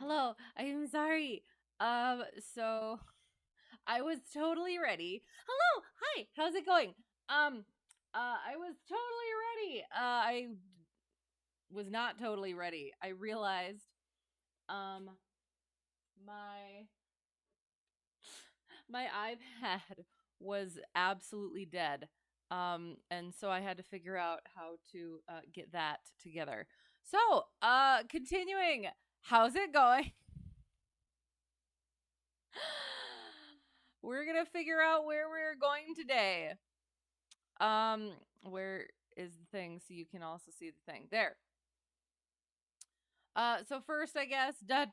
Hello, I'm sorry. So I was totally ready. Hello, hi, how's it going? I was totally ready. I was not totally ready. I realized, my my iPad was absolutely dead. And so I had to figure out how to get that together. So, continuing, how's it going? We're going to figure out where we're going doing today? Where is the thing so you can also see the thing? There. So first, I guess, I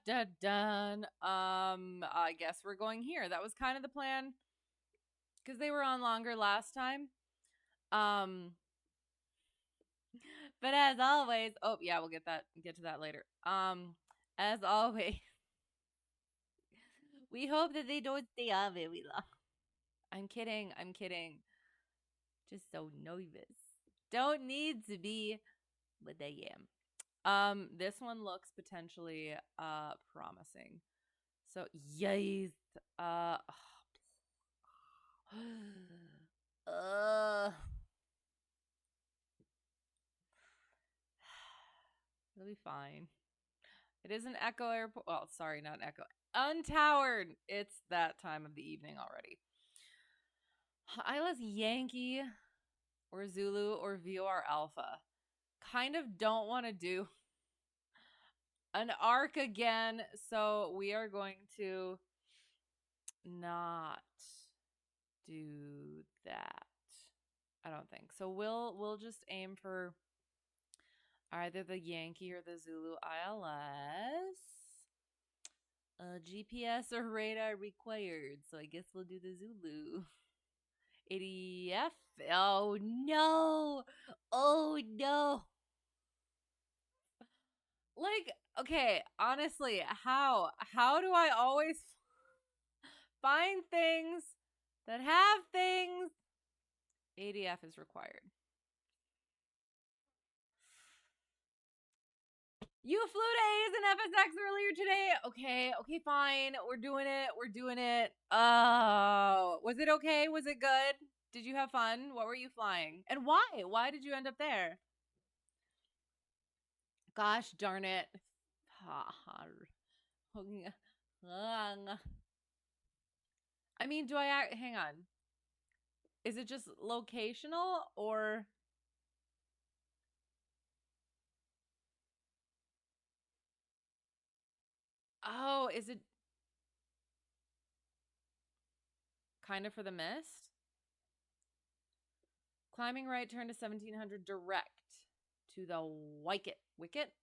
guess we're going here. That was kind of the plan because they were on longer last time. But as always, oh yeah, we'll get to that later. As always, we hope that they don't stay on very long. I'm kidding. Just so nervous. Don't need to be, but I am. This one looks potentially promising. So yes. It'll be fine. It is an Echo Airport. Well, sorry, not Echo. Untowered. It's that time of the evening already. Isla's Yankee or Zulu or VOR Alpha. Kind of don't want to do an arc again, so we are going to not do that. I don't think. So we'll just aim for either the Yankee or the Zulu ILS. GPS or radar required, so I guess we'll do the Zulu. ADF. Oh no! Oh no! Like, okay, honestly, how do I always find things that have things? ADF is required. You flew to A's and FSX earlier today. Okay, fine. We're doing it. Oh, was it okay? Was it good? Did you have fun? What were you flying? And why? Why did you end up there? Gosh darn it. I mean, hang on. Is it just locational or oh, is it kind of for the mist? Climbing right, turn to 1700 direct to the wicket,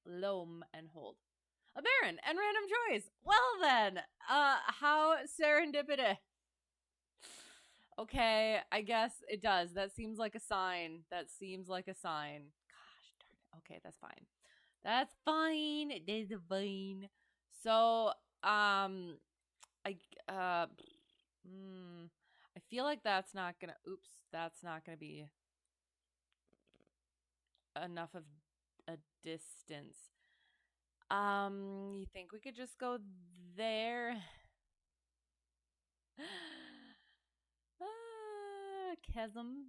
loam, and hold. A baron and random choice. Well then, how serendipitous. Okay, I guess it does. That seems like a sign. Gosh darn it. Okay, that's fine. That's fine. It is fine. So, I feel like that's not gonna be enough of a distance. You think we could just go there? Chasm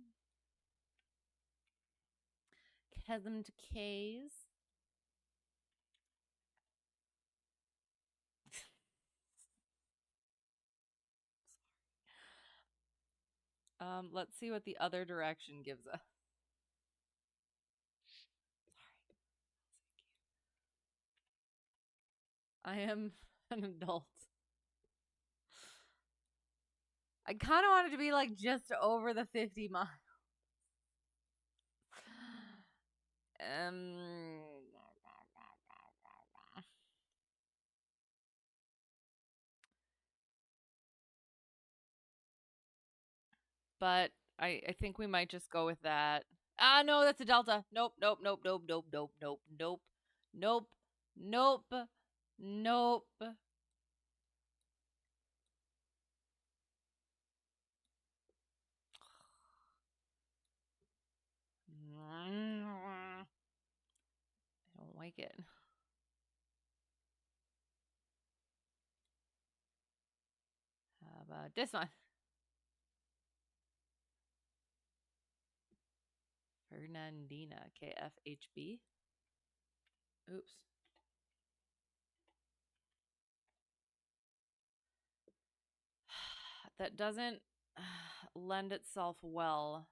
to K's. Let's see what the other direction gives us. I am an adult. I kind of wanted to be like just over the 50 miles. But I think we might just go with that. Ah, no, that's a delta. Nope. I don't like it. How about this one? Fernandina, KFHB. Oops. That doesn't lend itself well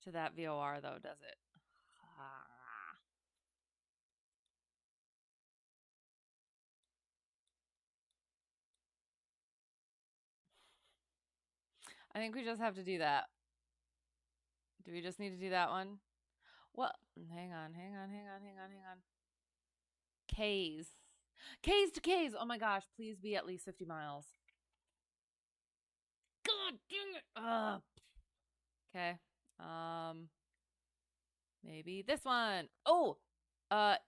to that VOR, though, does it? I think we just have to do that. Do we just need to do that one? Well, hang on. K's. K's to K's. Oh my gosh, please be at least 50 miles. God dang it. Ugh. Okay. Maybe this one. Oh,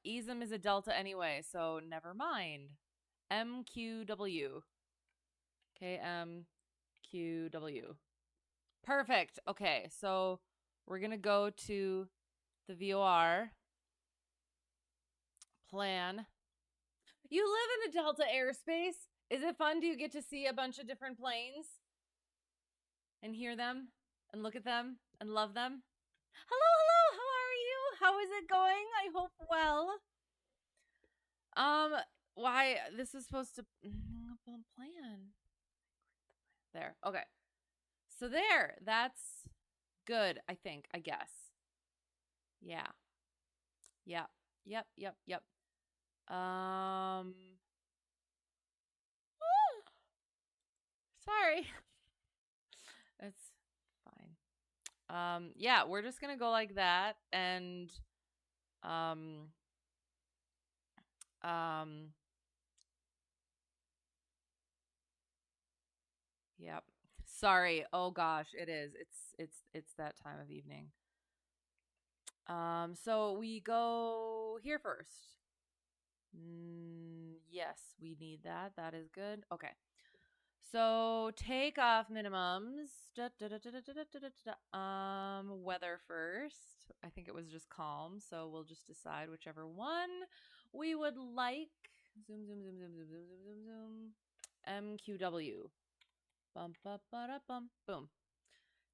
ISM is a delta anyway, so never mind. MQW. KMQW. Perfect. Okay, so we're going to go to the VOR plan. You live in a delta airspace. Is it fun? Do you get to see a bunch of different planes and hear them and look at them and love them? Hello, how are you? How is it going? I hope well. Why this is supposed to plan. There. Okay. So there, that's good, I think, I guess. Yeah. Yep. Sorry. It's fine. Yeah, we're just gonna go like that, and yep. Sorry. Oh gosh, it is. It's that time of evening. So we go here first. Yes, we need that. That is good. Okay. So takeoff minimums. Weather first. I think it was just calm, so we'll just decide whichever one we would like. Zoom. MQW. Bum. Boom.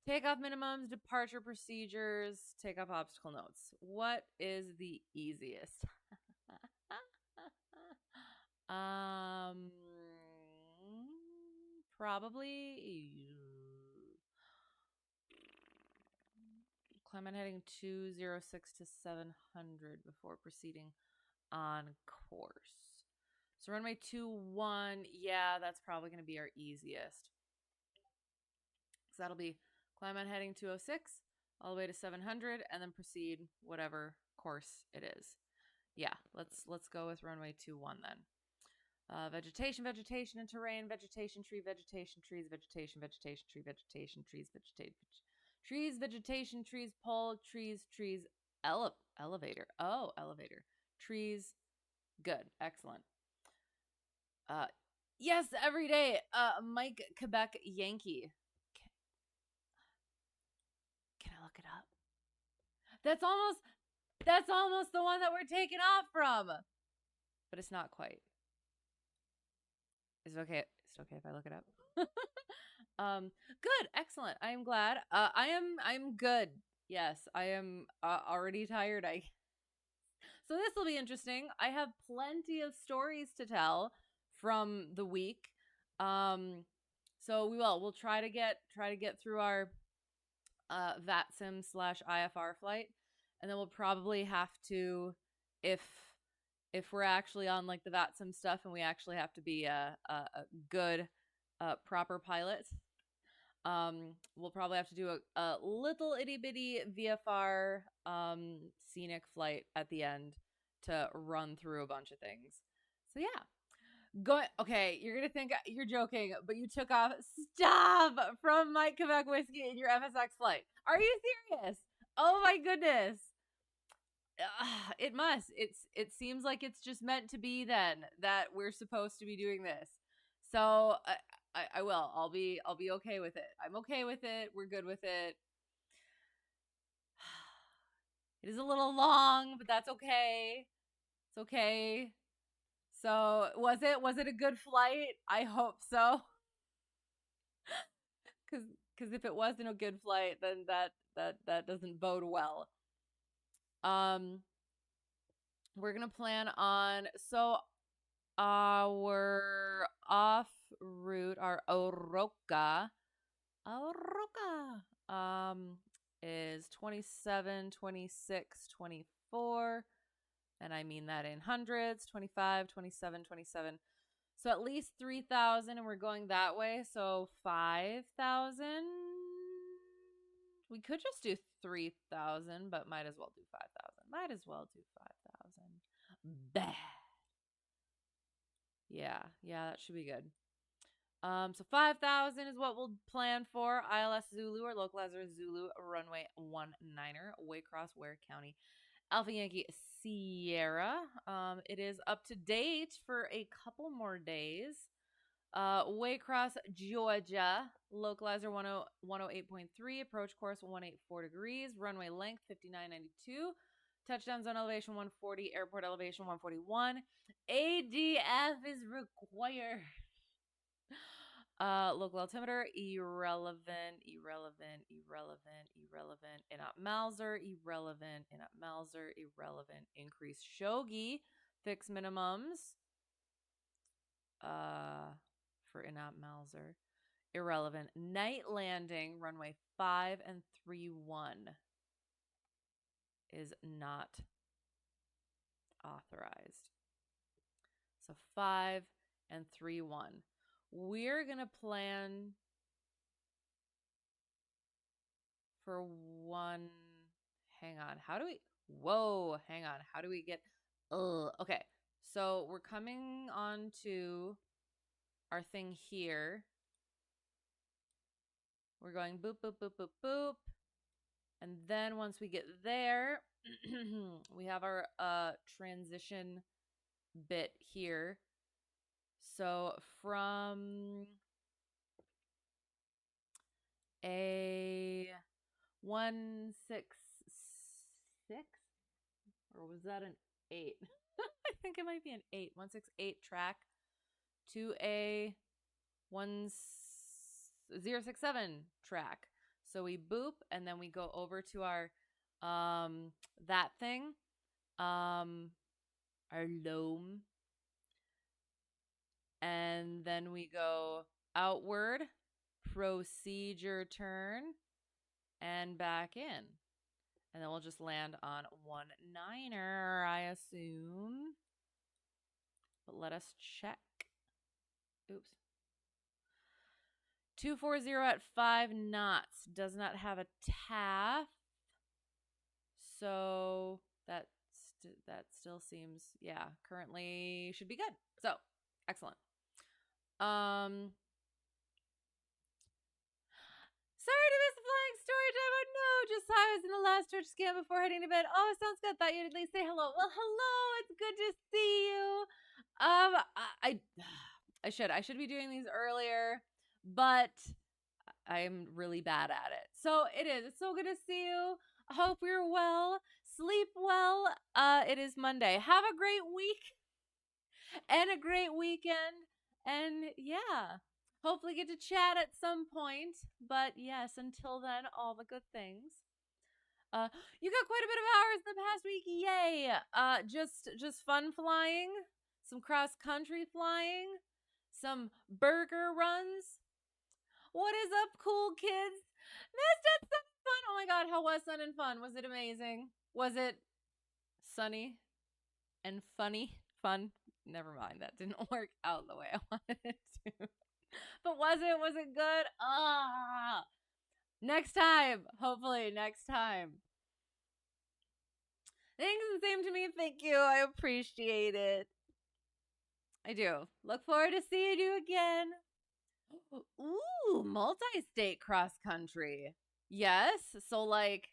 Takeoff minimums, departure procedures, takeoff obstacle notes. What is the easiest? Probably climb on heading 206 to 700 before proceeding on course. So runway 21, yeah, that's probably going to be our easiest. So that'll be climb on heading 206 all the way to 700 and then proceed whatever course it is. Yeah, let's go with runway 21 then. Vegetation and terrain, vegetation, tree, vegetation, trees, vegetation, tree, vegetation, trees, vegetation, trees, pole, trees, elevator. Oh, elevator. Trees. Good. Excellent. Yes, every day. Mike Quebec Yankee. Can I look it up? That's almost the one that we're taking off from. But it's not quite. Is it okay? It's okay if I look it up. Good, excellent. I am glad. I'm good. Yes, I am already tired. So this will be interesting. I have plenty of stories to tell from the week. So we'll try to get through our VATSIM / IFR flight, and then we'll probably have to, if we're actually on like the VATSIM stuff and we actually have to be a good proper pilot, we'll probably have to do a little itty bitty VFR scenic flight at the end to run through a bunch of things. So yeah. Okay, you're gonna think you're joking, but you took off from Mike Quebec Whiskey in your FSX flight. Are you serious? Oh my goodness. It must. It seems like it's just meant to be then that we're supposed to be doing this. So I will. I'll be okay with it. I'm okay with it. We're good with it. It is a little long, but that's okay. It's okay. So was it a good flight? I hope so. Because if it wasn't a good flight, then that doesn't bode well. We're gonna plan on our off route, our Oroka, is 27, 26, 24. And I mean that in hundreds, 25, 27, 27. So at least 3,000, and we're going that way. So 5,000 We could just do 3,000, but might as well do 5,000. Might as well do 5,000. Bah. Yeah, that should be good. So 5,000 is what we'll plan for. ILS Zulu or localizer Zulu runway 19er, Waycross, Ware County, Alpha Yankee Sierra. It is up to date for a couple more days. Waycross, Georgia, localizer 108.3, approach course 184 degrees, runway length 5992, touchdown zone elevation 140, airport elevation 141. ADF is required. Local altimeter, irrelevant. Inop Mauser, irrelevant. Increase shogi, fix minimums. For Inop Mauser, irrelevant. Night landing, runway 5 and 3-1 is not authorized. So 5 and 3-1. We're going to plan for one. Hang on. How do we? Whoa, hang on. How do we get? Okay. So we're coming on to our thing here. We're going boop, boop, boop, boop, boop. And then once we get there, we have our transition bit here. So from a 166, or was that an 8? I think it might be an 8, 168 track to a 1067 track. So we boop and then we go over to our that thing, our loam, and then we go outward, procedure turn, and back in. And then we'll just land on 19er, I assume. But let us check. Oops. 240 at 5 knots. Does not have a TAF. So that still seems, yeah, currently should be good. So, excellent. Sorry to miss the flying story time. Oh no, just I was in the last church scan before heading to bed. Oh, sounds good. Thought you'd at least say hello. Well, hello. It's good to see you. I should be doing these earlier, but I'm really bad at it. So it is. It's so good to see you. I hope you're well. Sleep well. It is Monday. Have a great week and a great weekend. And yeah, hopefully get to chat at some point. But yes, until then, all the good things. You got quite a bit of hours in the past week. Yay. Just fun flying, some cross country flying, some burger runs. What is up, cool kids? Missed it, so fun. Oh my god, how was Sun and Fun? Was it amazing? Was it sunny and funny? Fun? Never mind, that didn't work out the way I wanted it to. But was it good? Next time. Hopefully next time. Thanks the same to me. Thank you. I appreciate it. I do. Look forward to seeing you again. Ooh, multi-state cross country. Yes. So like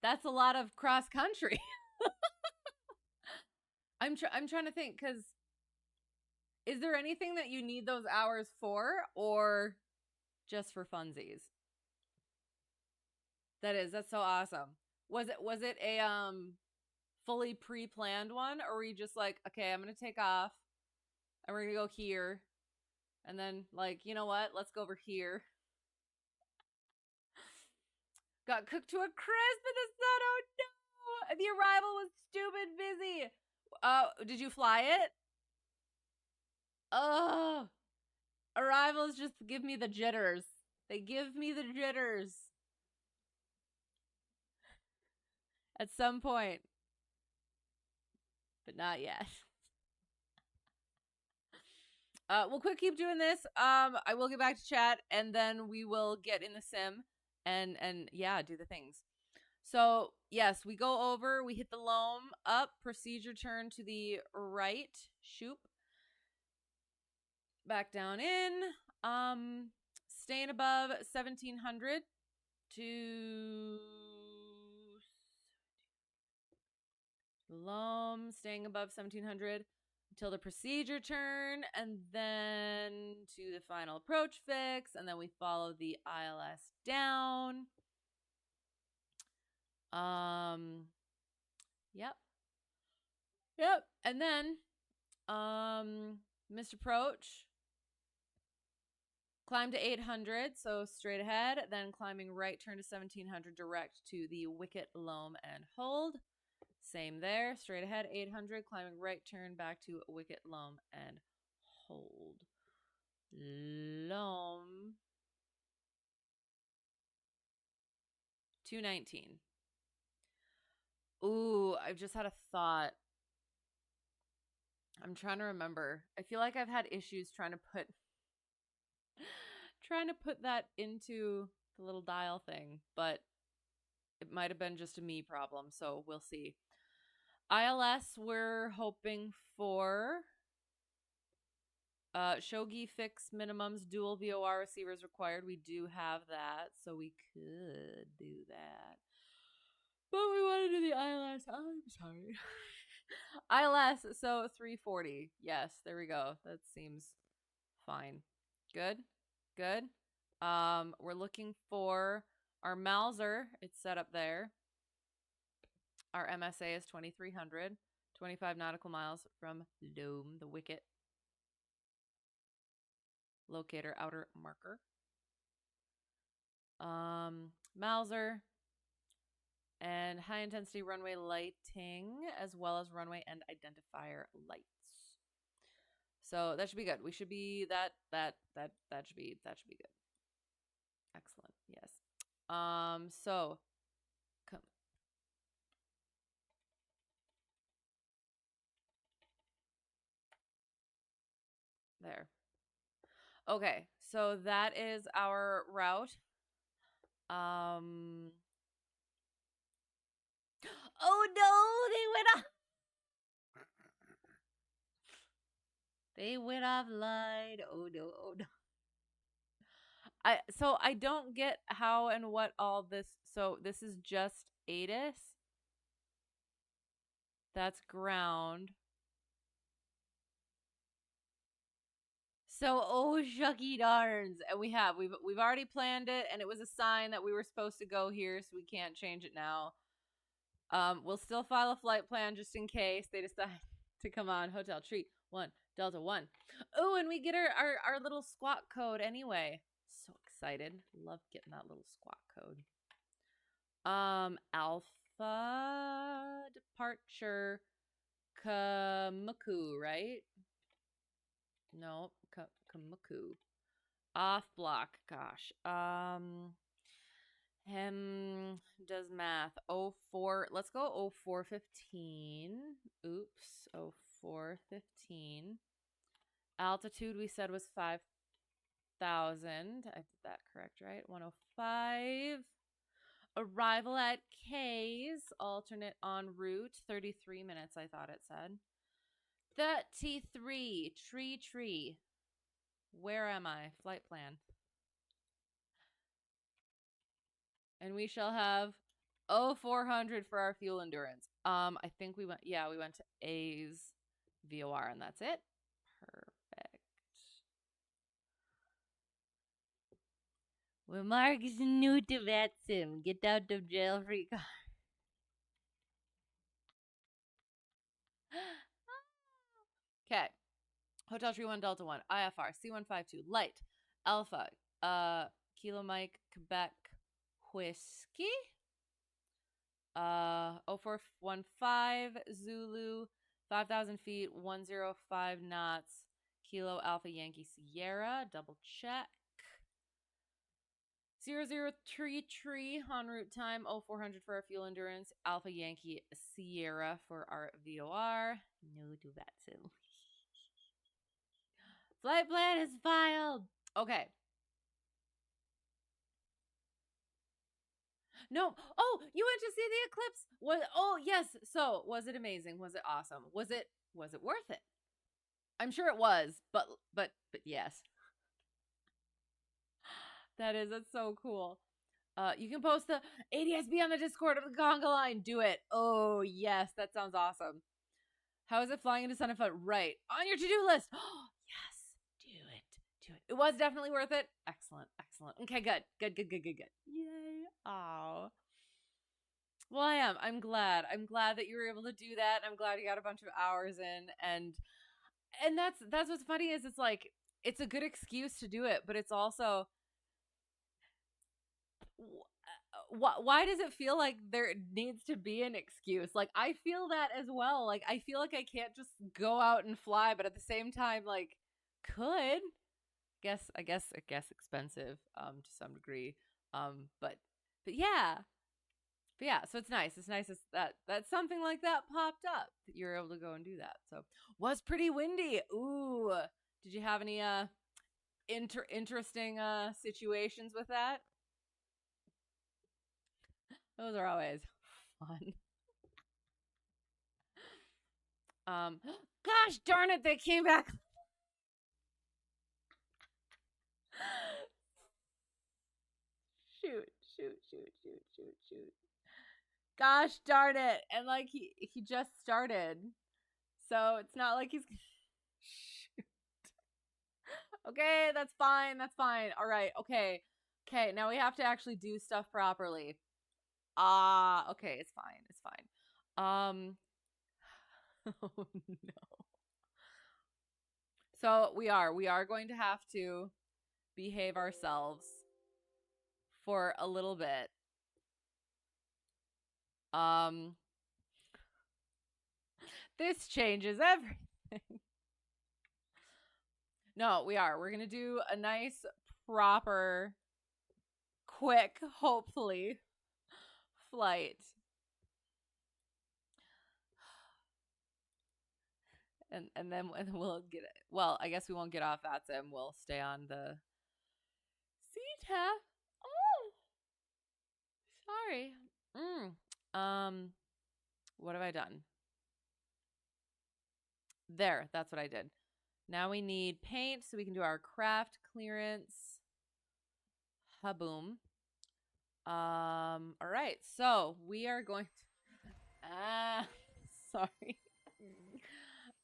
that's a lot of cross country. I'm trying to think, because is there anything that you need those hours for, or just for funsies? That's so awesome. Was it a fully pre-planned one, or were you just like, okay, I'm gonna take off and we're gonna go here, and then like, you know what, let's go over here. Got cooked to a crisp in the sun. Oh no, the arrival was stupid busy. Did you fly it? Oh, arrivals just give me the jitters. They give me the jitters at some point, but not yet. We'll keep doing this. I will get back to chat, and then we will get in the sim and yeah, do the things. So yes, we go over, we hit the loam up, procedure turn to the right, shoop, back down in, staying above 1700 to loam, staying above 1700 until the procedure turn, and then to the final approach fix, and then we follow the ILS down. Yep. And then missed approach, climb to 800, so straight ahead, then climbing right, turn to 1700 direct to the wicket, loam, and hold. Same there, straight ahead, 800, climbing right, turn back to wicket, loam, and hold. Loam. 219. Ooh, I've just had a thought. I'm trying to remember. I feel like I've had issues trying to put that into the little dial thing, but it might have been just a me problem, so we'll see. ILS, we're hoping for shogi fix minimums, dual VOR receivers required. We do have that, so we could do that. But we want to do the ILS. I'm sorry. ILS, so 340. Yes, there we go. That seems fine. Good. We're looking for our Mauser. It's set up there. Our MSA is 2300, 25 nautical miles from Loam, the wicket. Locator outer marker. Mauser and high intensity runway lighting, as well as runway and identifier lights. So that should be good. We should be that should be good. Excellent. Yes. So come there. Okay, so that is our route. Oh no, they went off. They went offline. Oh no, oh no. I don't get how and what all this. So this is just ATIS. That's ground. So oh shucky darns, and we've already planned it, and it was a sign that we were supposed to go here, so we can't change it now. We'll still file a flight plan just in case they decide to come on. Hotel Tree 1 Delta 1. Oh, and we get our little squawk code anyway. So excited. Love getting that little squawk code. Alpha departure KMQW, right? No, KMQW. Off block, gosh. Him does math. 04. Let's go 0415. Oops. 0415. Altitude we said was 5,000. I did that correct, right? 105. Arrival at K's. Alternate en route. 33 minutes, I thought it said. 33. Tree. Where am I? Flight plan. And we shall have 0400 for our fuel endurance. I think we went to A's VOR, and that's it. Perfect. Well, Mark is new to VATSIM. Get out of jail free card. Okay. Hotel Tree 1 Delta 1. IFR C152 Light Alpha Kilo Mike Quebec Whiskey 0415 Zulu 5,000 feet 105 knots Kilo Alpha Yankee Sierra, double check. 0033 en route time 0400 for our fuel endurance, Alpha Yankee Sierra for our VOR. No to VATSIM. Flight plan is filed. Okay. No. Oh, you went to see the eclipse. Oh, yes. So, was it amazing? Was it awesome? Was it worth it? I'm sure it was, but yes. That's so cool. You can post the ADSB on the Discord of the conga line. Do it. Oh, yes. That sounds awesome. How is it flying into Sun and Foot? Right. On your to-do list. Oh, yes. Do it. It was definitely worth it. Excellent. Okay, good. Yay. Oh. Well, I am. I'm glad. I'm glad that you were able to do that. I'm glad you got a bunch of hours in, and that's what's funny is it's like it's a good excuse to do it, but it's also why does it feel like there needs to be an excuse? Like I feel that as well. Like I feel like I can't just go out and fly, but at the same time, like could I guess expensive to some degree, but yeah. But yeah, so it's nice. It's nice that something like that popped up that you're able to go and do that. So was pretty windy. Ooh, did you have any interesting situations with that? Those are always fun. Gosh darn it, they came back. Shoot. Gosh darn it. And like he just started. So it's not like he's shoot. Okay, that's fine. All right. Okay, now we have to actually do stuff properly. Okay, it's fine. Oh no. So we are going to have to behave ourselves for a little bit. This changes everything. No, we are. We're going to do a nice, proper, quick, hopefully, flight. And then we'll get it. Well, I guess we won't get off VATSIM. We'll stay on the CTAF. Oh, sorry. What have I done? There, that's what I did. Now we need paint so we can do our craft clearance. Haboom. All right, so we are going to, sorry.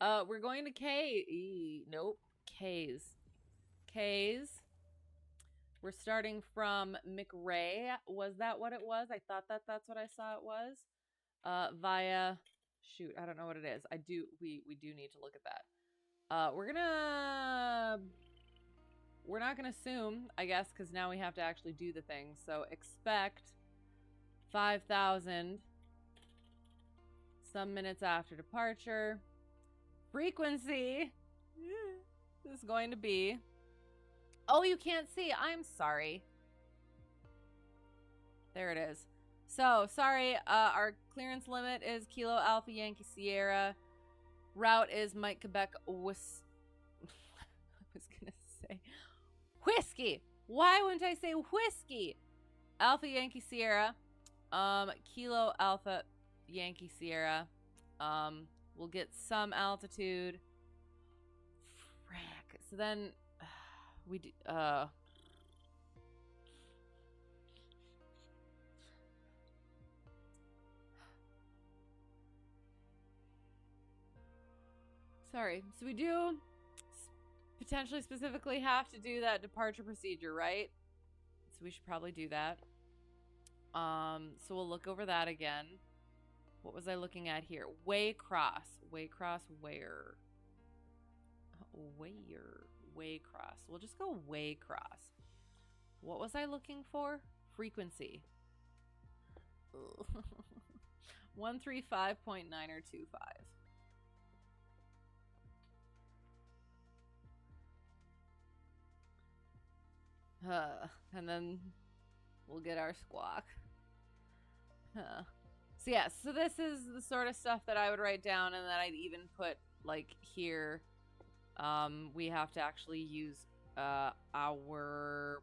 We're going to nope, K's. We're starting from McRae. Was that what it was? I thought that's what I saw it was. Via, shoot, I don't know what it is. We do need to look at that. We're not gonna assume, I guess, because now we have to actually do the thing. So expect 5,000 some minutes after departure. Frequency is going to be, oh, you can't see. I'm sorry. There it is. So, sorry, our clearance limit is Kilo Alpha Yankee Sierra. Route is Mike Quebec I was gonna say whiskey. Why wouldn't I say whiskey? Alpha Yankee Sierra. Kilo Alpha Yankee Sierra. We'll get some altitude. Frack. So then we do sorry. So we do potentially specifically have to do that departure procedure, right? So we should probably do that. So we'll look over that again. What was I looking at here? Waycross. Waycross where? Waycross. We'll just go Waycross. What was I looking for? Frequency. 135.9 or 25. And then we'll get our squawk. So yeah, so this is the sort of stuff that I would write down and that I'd even put like here we have to actually use our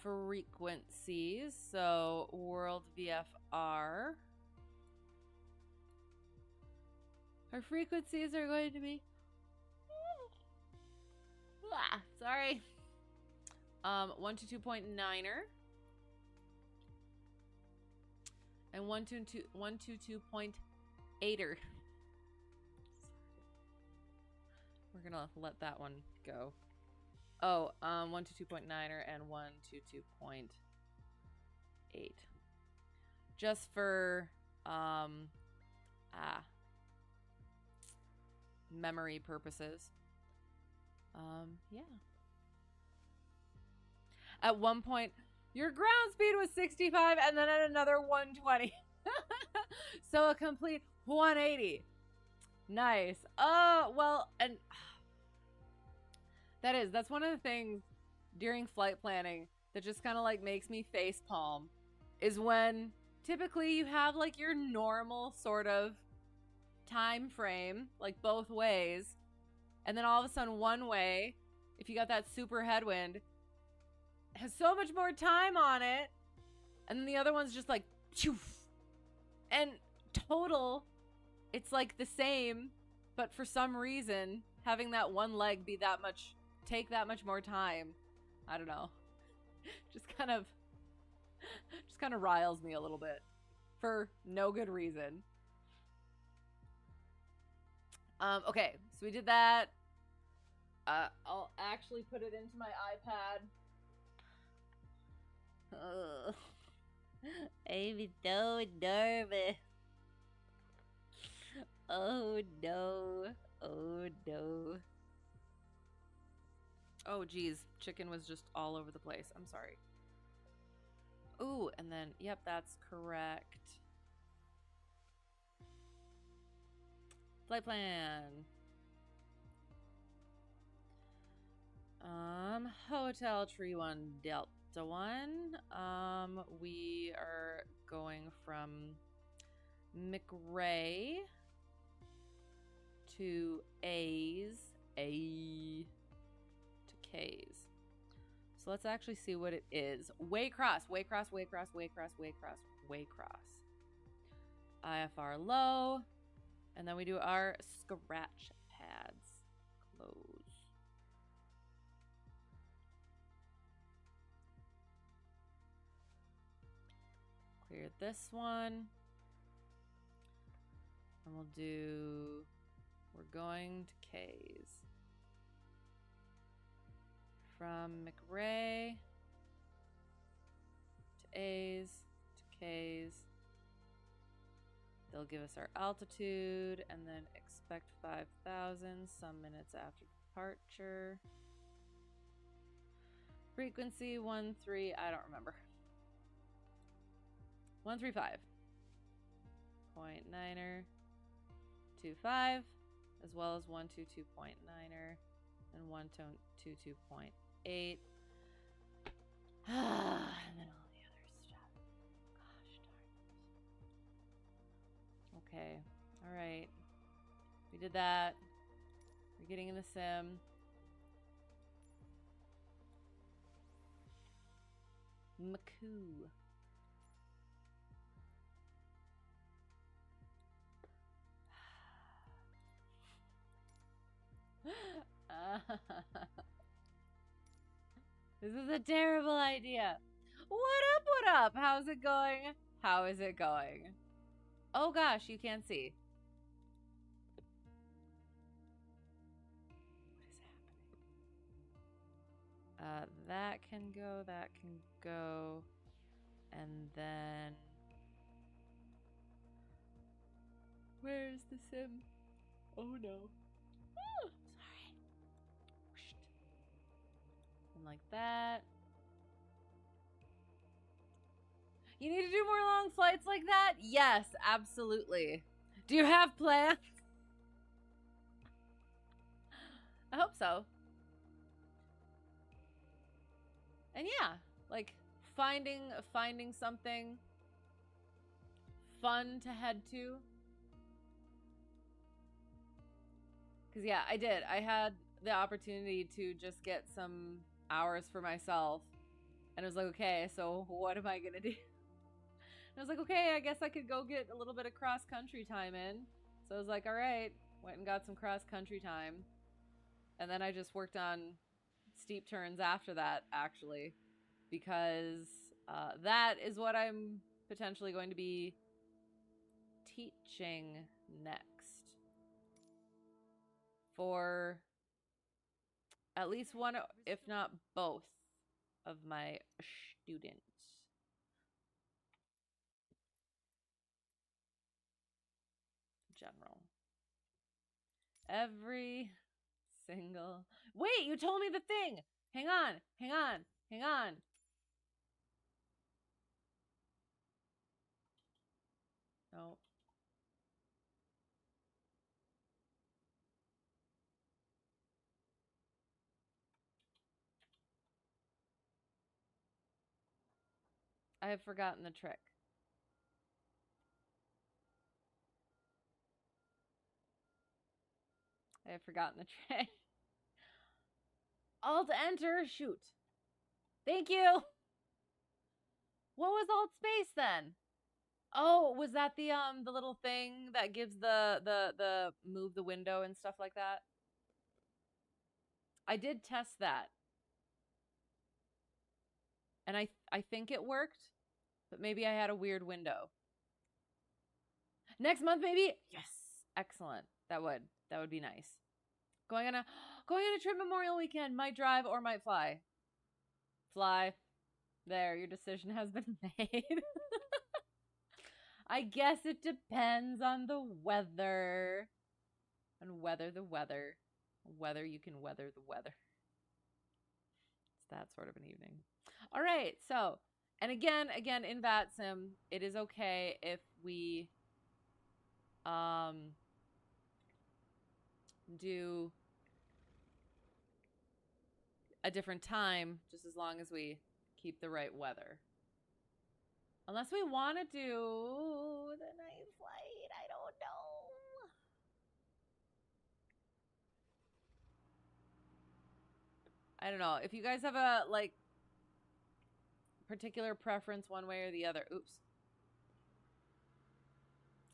frequencies. So world VFR. Our frequencies are going to be sorry. 122.9er and 122.8er. We're gonna let that one go. Oh, 122.9er and 122.8. Just for memory purposes. Yeah. At one point, your ground speed was 65 and then at another 120. So a complete 180. Nice. Oh, well, and that's one of the things during flight planning that just kind of like makes me face palm is when typically you have like your normal sort of time frame, like both ways, and then all of a sudden one way, if you got that super headwind, has so much more time on it, and then the other one's just like choof, and total it's like the same, but for some reason having that one leg be that much, take that much more time, I don't know, just kind of riles me a little bit for no good reason. Okay, so we did that. I'll actually put it into my iPad. I'm so nervous. Oh no. Oh no. Oh geez, chicken was just all over the place. I'm sorry. Ooh, and then, yep, that's correct. Flight plan. Hotel Tree 1 Delta 1. We are going from McRae to A's, A to K's. So let's actually see what it is. Waycross, Waycross, Waycross, Waycross, Waycross, Waycross. IFR low. And then we do our scratch pads. Close. Clear this one. And we'll do, we're going to K's. From McRae to A's to K's. They'll give us our altitude and then expect 5,000 some minutes after departure. Frequency 13, I don't remember. 135. 0.9er, 25, as well as 122.9er and 122.8. And then all the other stuff. Gosh darn it. Okay. All right. We did that. We're getting in the sim. Makoo. This is a terrible idea. What up, what up? How's it going? How is it going? Oh gosh, you can't see. What is happening? That can go, that can go. And then... where's the sim? Oh no. Oh, sorry. And like that. You need to do more long flights like that? Yes, absolutely. Do you have plans? I hope so. And yeah, like finding something fun to head to. Because, yeah, I did. I had the opportunity to just get some hours for myself. And I was like, okay, so what am I going to do? And I was like, okay, I guess I could go get a little bit of cross-country time in. So I was like, all right, went and got some cross-country time. And then I just worked on steep turns after that, actually. Because that is what I'm potentially going to be teaching next. For at least one, if not both, of my students. General. Every single... Wait, you told me the thing! Hang on, hang on, hang on. No. I have forgotten the trick. I have forgotten the trick. Alt enter, shoot. Thank you. What was alt space then? Oh, was that the little thing that gives the move the window and stuff like that? I did test that. And I think it worked, but maybe I had a weird window. Next month maybe? Yes. Excellent. That would be nice. Going on a trip Memorial Weekend. Might drive or might fly. Fly. There, your decision has been made. I guess it depends on the weather. And weather the weather. Whether you can weather the weather. It's that sort of an evening. All right, so, and again, in VATSIM, it is okay if we do a different time, just as long as we keep the right weather. Unless we want to do the night flight, I don't know. I don't know. If you guys have a, like, particular preference one way or the other, oops.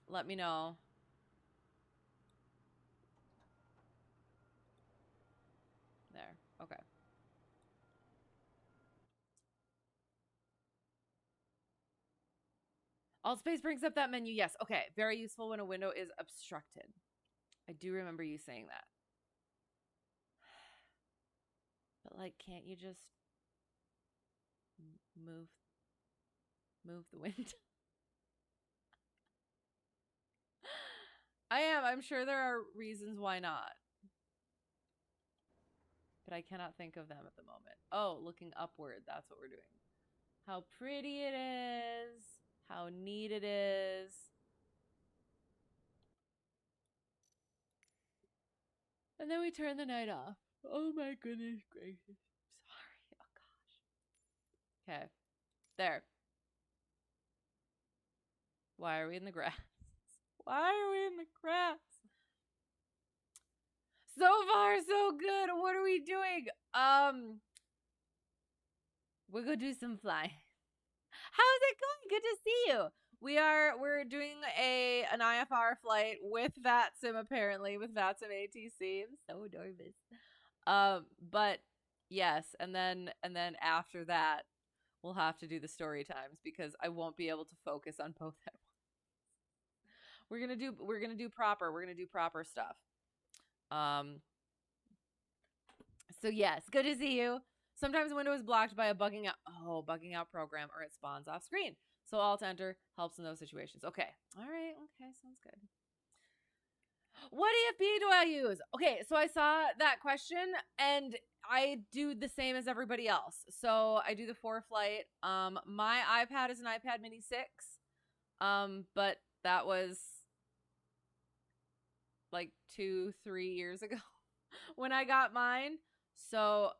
Let me know. There, okay. Alt space brings up that menu. Yes. Okay. Very useful when a window is obstructed. I do remember you saying that. But, like, can't you just move the wind? I'm sure there are reasons why not. But I cannot think of them at the moment. Oh, looking upward. That's what we're doing. How pretty it is. How neat it is. And then we turn the night off. Oh my goodness gracious. Sorry. Oh gosh. Okay. There. Why are we in the grass? Why are we in the grass? So far, so good. What are we doing? We're gonna do some flying. How's it going? Good to see you. We're doing an IFR flight with VATSIM, apparently, with VATSIM ATC. I'm so nervous. But yes, and then after that, we'll have to do the story times because I won't be able to focus on both at once. We're gonna do proper stuff. So yes, good to see you. Sometimes a window is blocked by a bugging out program, or it spawns off screen. So alt enter helps in those situations. Okay. All right. Okay. Sounds good. What EFB do I use? Okay. So I saw that question and I do the same as everybody else. So I do the Flight. My iPad is an iPad mini 6. But that was like 2-3 years ago when I got mine. So,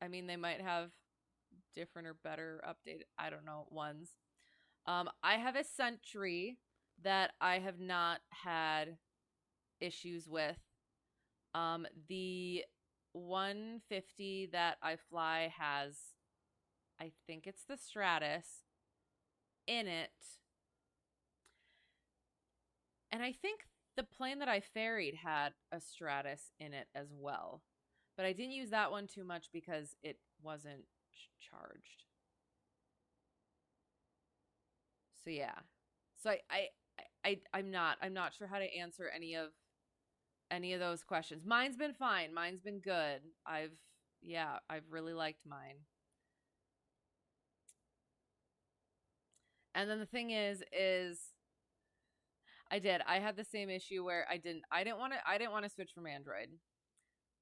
I mean, they might have different or better updated, I don't know, ones. I have a Sentry that I have not had issues with. The 150 that I fly has, I think it's the Stratus in it. And I think the plane that I ferried had a Stratus in it as well. But I didn't use that one too much because it wasn't charged. So yeah. So I'm not sure how to answer any of those questions. Mine's been fine. Mine's been good. I've really liked mine. And then the thing is I had the same issue where I didn't want to switch from Android.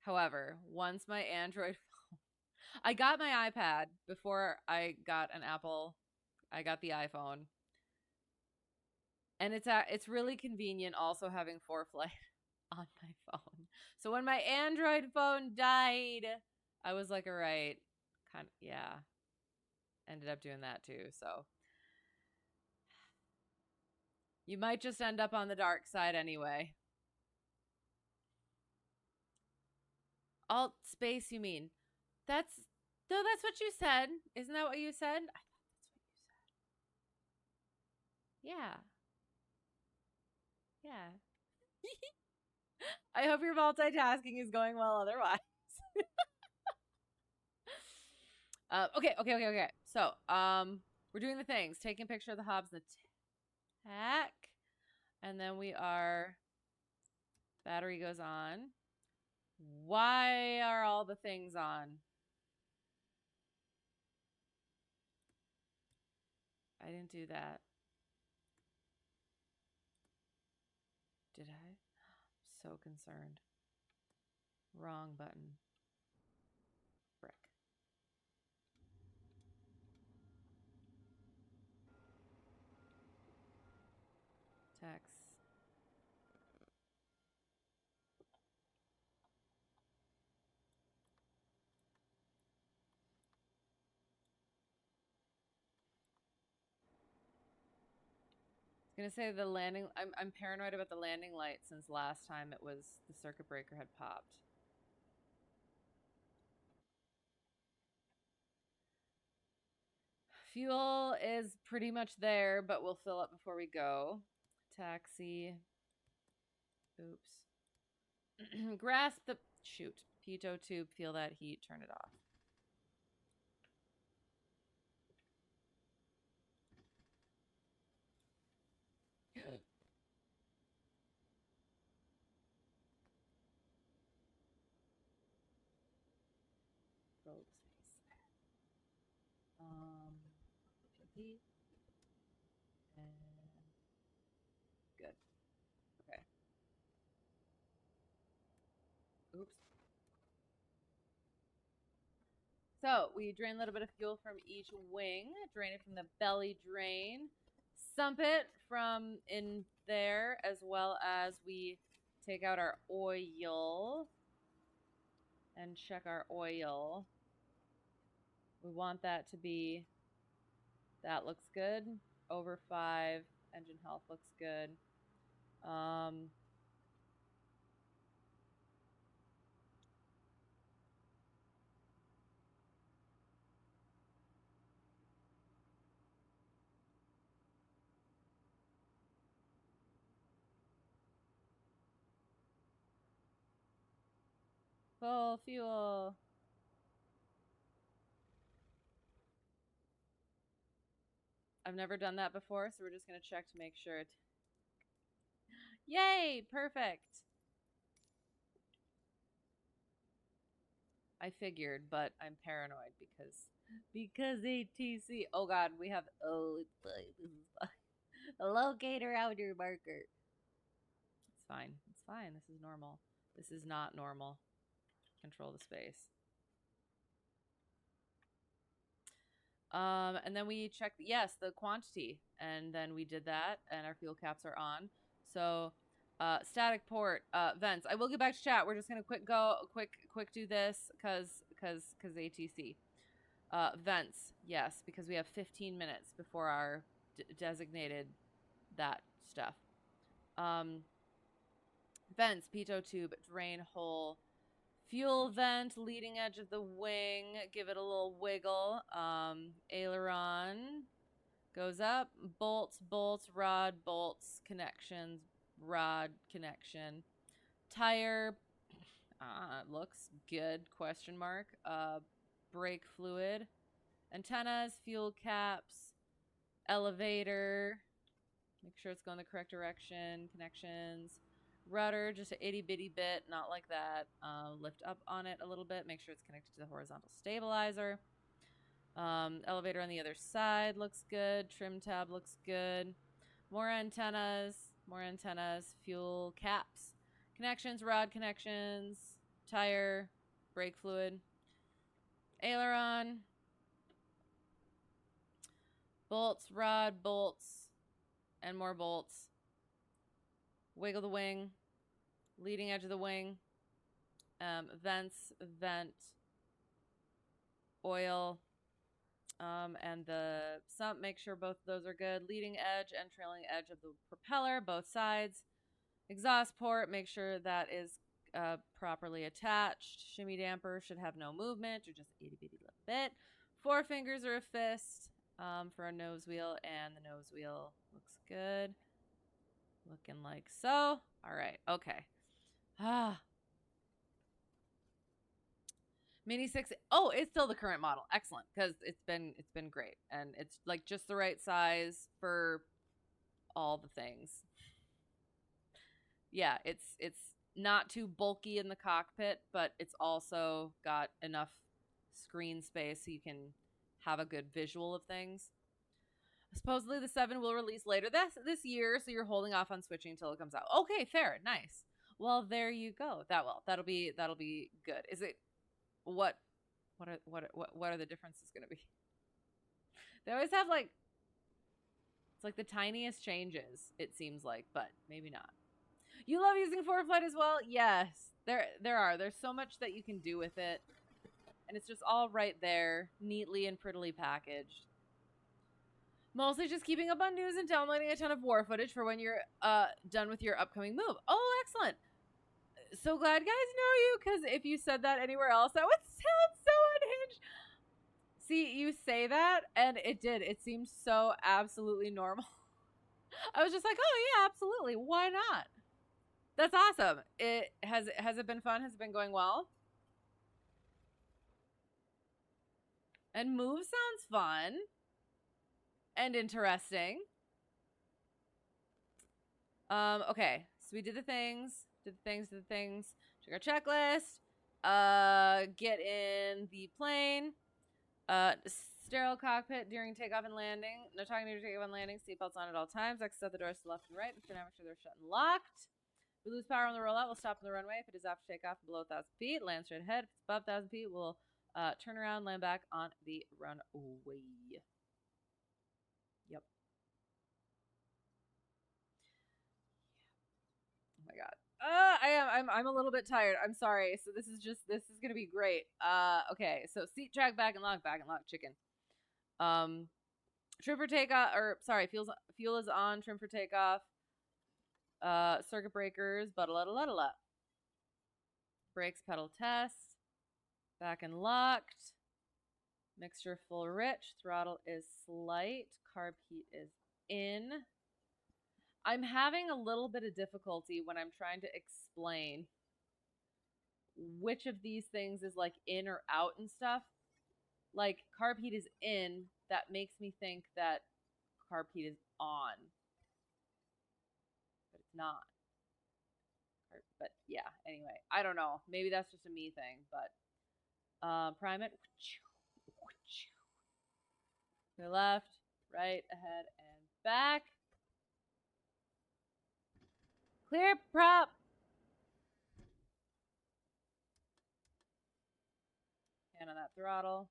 However, once my Android I got my iPad before I got an Apple. I got the iPhone. And it's really convenient also having Preflight on my phone. So when my Android phone died, I was like, all right, yeah. Ended up doing that too. So you might just end up on the dark side anyway. Alt space, you mean? That's what you said. Isn't that what you said? I thought that's what you said. Yeah. Yeah. I hope your multitasking is going well otherwise. Okay. So, we're doing the things. Taking a picture of the hobs and the tack. And then we are, battery goes on. Why are all the things on? I didn't do that. Did I? So concerned. Wrong button. Frick. Text. I was gonna say the landing. I'm paranoid about the landing light since last time it was the circuit breaker had popped. Fuel is pretty much there, but we'll fill up before we go. Taxi. Oops. Grasp the shoot. Pitot tube. Feel that heat. Turn it off. PP. And good. Okay. Oops. So we drain a little bit of fuel from each wing. Drain it from the belly drain. Sump it from in there, as well as we take out our oil and check our oil. We want that to be, that looks good. Over 5. Engine health looks good. Full fuel. I've never done that before, so we're just going to check to make sure it... Yay! Perfect! I figured, but I'm paranoid because ATC. Oh God, we have, it's fine. This is fine. A locator outer marker. It's fine. It's fine. This is normal. This is not normal. Control the space. And then we check, yes, the quantity, and then we did that, and our fuel caps are on. So, static port, vents. I will get back to chat. We're just gonna quick do this, cause ATC. Vents, yes, because we have 15 minutes before our designated that stuff. Vents, pitot tube, drain hole, fuel vent, leading edge of the wing, give it a little wiggle. Aileron goes up, bolts, rod, bolts, connections, rod, connection. Tire, looks good, question mark. Brake fluid, antennas, fuel caps, elevator, make sure it's going the correct direction, connections, rudder, just an itty bitty bit, not like that. Lift up on it a little bit, make sure it's connected to the horizontal stabilizer. Elevator on the other side looks good. Trim tab looks good. More antennas, fuel caps, connections, rod connections, tire, brake fluid, aileron, bolts, rod, bolts, and more bolts. Wiggle the wing, leading edge of the wing, vents, vent, oil, and the sump, make sure both of those are good. Leading edge and trailing edge of the propeller, both sides. Exhaust port, make sure that is properly attached. Shimmy damper should have no movement, or just itty bitty little bit. 4 fingers or a fist for a nose wheel, and the nose wheel looks good. Looking like so. All right, okay. Mini 6. Oh, it's still the current model. Excellent, because it's been great, and it's like just the right size for all the things. Yeah, it's not too bulky in the cockpit, but it's also got enough screen space so you can have a good visual of things. Supposedly the 7 will release later this year, so you're holding off on switching until it comes out. Okay, fair, nice. Well, there you go. That'll be good. Is it what are the differences going to be? They always have like, it's like the tiniest changes, it seems like, but maybe not. You love using Preflight as well? Yes, there are. There's so much that you can do with it, and it's just all right there, neatly and prettily packaged. Mostly just keeping up on news and downloading a ton of war footage for when you're done with your upcoming move. Oh, excellent. So glad guys know you, because if you said that anywhere else, that would sound so unhinged. See, you say that, and it did. It seemed so absolutely normal. I was just like, oh, yeah, absolutely. Why not? That's awesome. Has it been fun? Has it been going well? And move sounds fun and interesting. Okay, so we did the things. Check our checklist. Get in the plane. Sterile cockpit during takeoff and landing. No talking during takeoff and landing. Seatbelts on at all times. Exit out the doors to left and right. Make sure they're shut and locked. If we lose power on the rollout, we'll stop on the runway. If it is after takeoff below 1,000 feet, land straight ahead. If it's above 1,000 feet, we'll turn around, land back on the runway. Yep. Oh my god. I'm a little bit tired. I'm sorry. So this is gonna be great. Okay. So seat track back and lock, chicken. Trim for takeoff, or sorry, fuel is on. Trim for takeoff. Circuit breakers. But brakes pedal test. Back and locked. Mixture full rich. Throttle is slight. Carb heat is in. I'm having a little bit of difficulty when I'm trying to explain which of these things is like in or out and stuff. Like carb heat is in, that makes me think that carb heat is on, but it's not. But yeah, anyway, I don't know. Maybe that's just a me thing, but prime it. To left, right, ahead, and back. Clear prop. Hand on that throttle.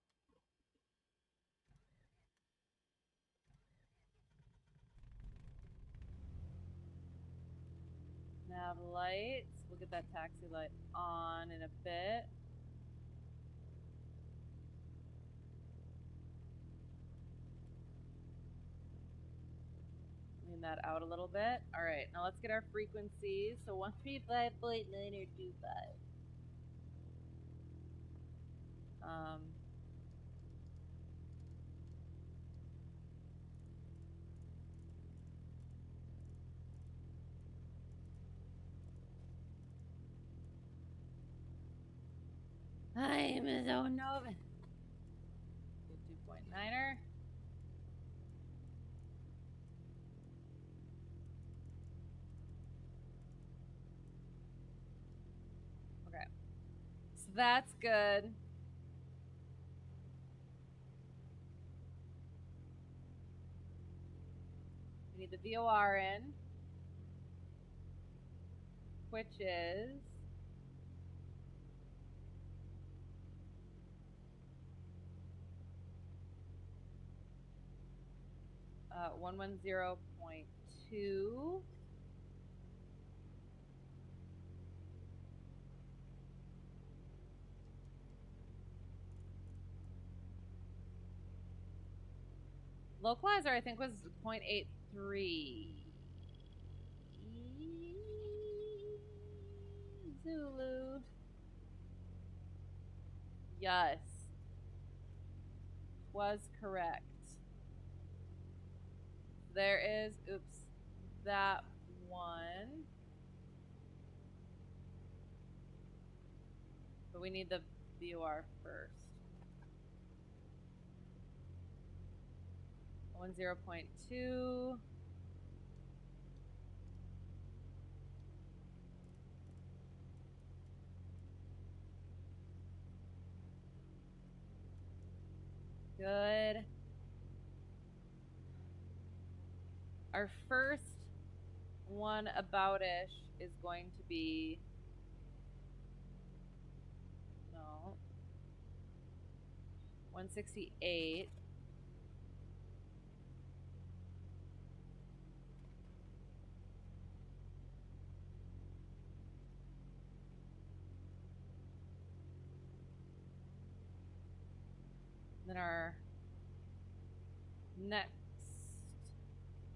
Nav lights. We'll get that taxi light on in a bit. Tune that out a little bit. All right, now let's get our frequencies. So 135.9 or 25. I'm so nervous. 2.9er. Okay, so that's good. We need the VOR in, which is 110.2. Localizer, I think, was 0.83. Zulu. Yes. Was correct. There is, oops, that one. But we need the VOR first. 10.2. Good. Our first one about-ish is going to be, no, 168. Then our next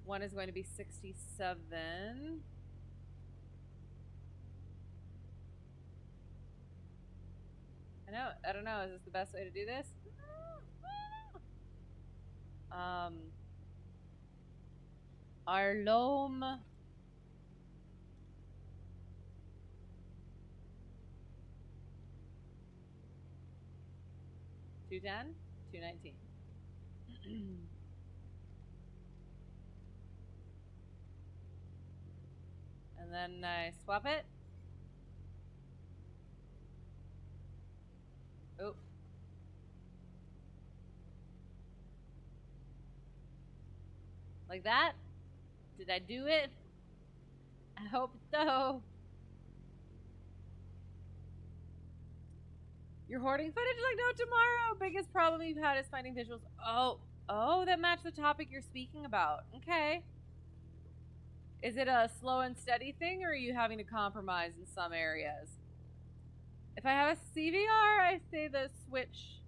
one is going to be 67. I don't know. Is this the best way to do this? Our loam. 210, 219. And then I swap it. Oh. Like that? Did I do it? I hope so. You're hoarding footage like no tomorrow. Biggest problem you've had is finding visuals. Oh, that match the topic you're speaking about. Okay. Is it a slow and steady thing, or are you having to compromise in some areas? If I have a CVR, I say the switch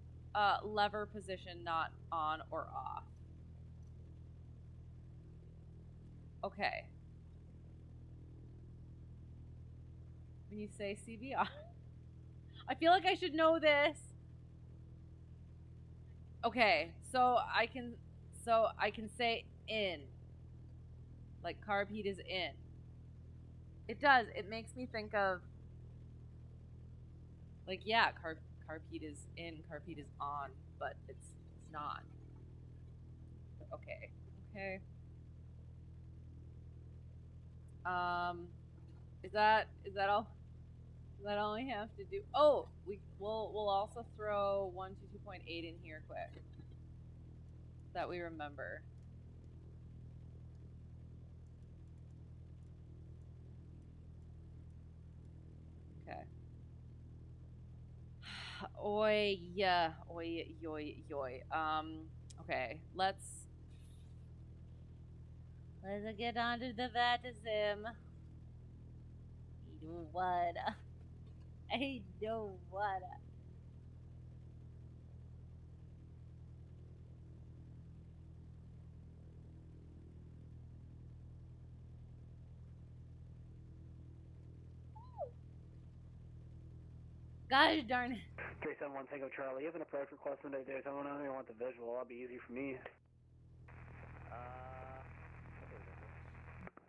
lever position not on or off. Okay. When you say CVR, I feel like I should know this. Okay, so I can say in. Like carb heat is in. It does. It makes me think of, like, yeah, carb heat is in, carb heat is on, but it's not. Okay. Okay. Is that all? Is that all we have to do? Oh, we'll also throw 122.8 in here quick. That we remember. Okay. Oi, yeah. Oi, yoy, yoy. Okay. Let's get on to the VATSIM. What? I don't wanna. Gosh darn it. 371 Tango Charlie, you have an approach request from the Daytona. I don't want the visual, that'll be easy for me.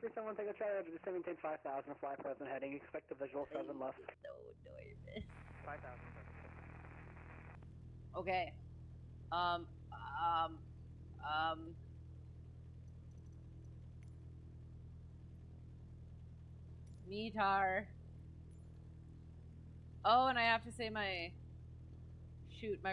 371 Tango Charlie, just maintain 5,000, fly present heading, expect the visual 7 left. So nervous. 5,000. Okay. METAR. Oh, and I have to say my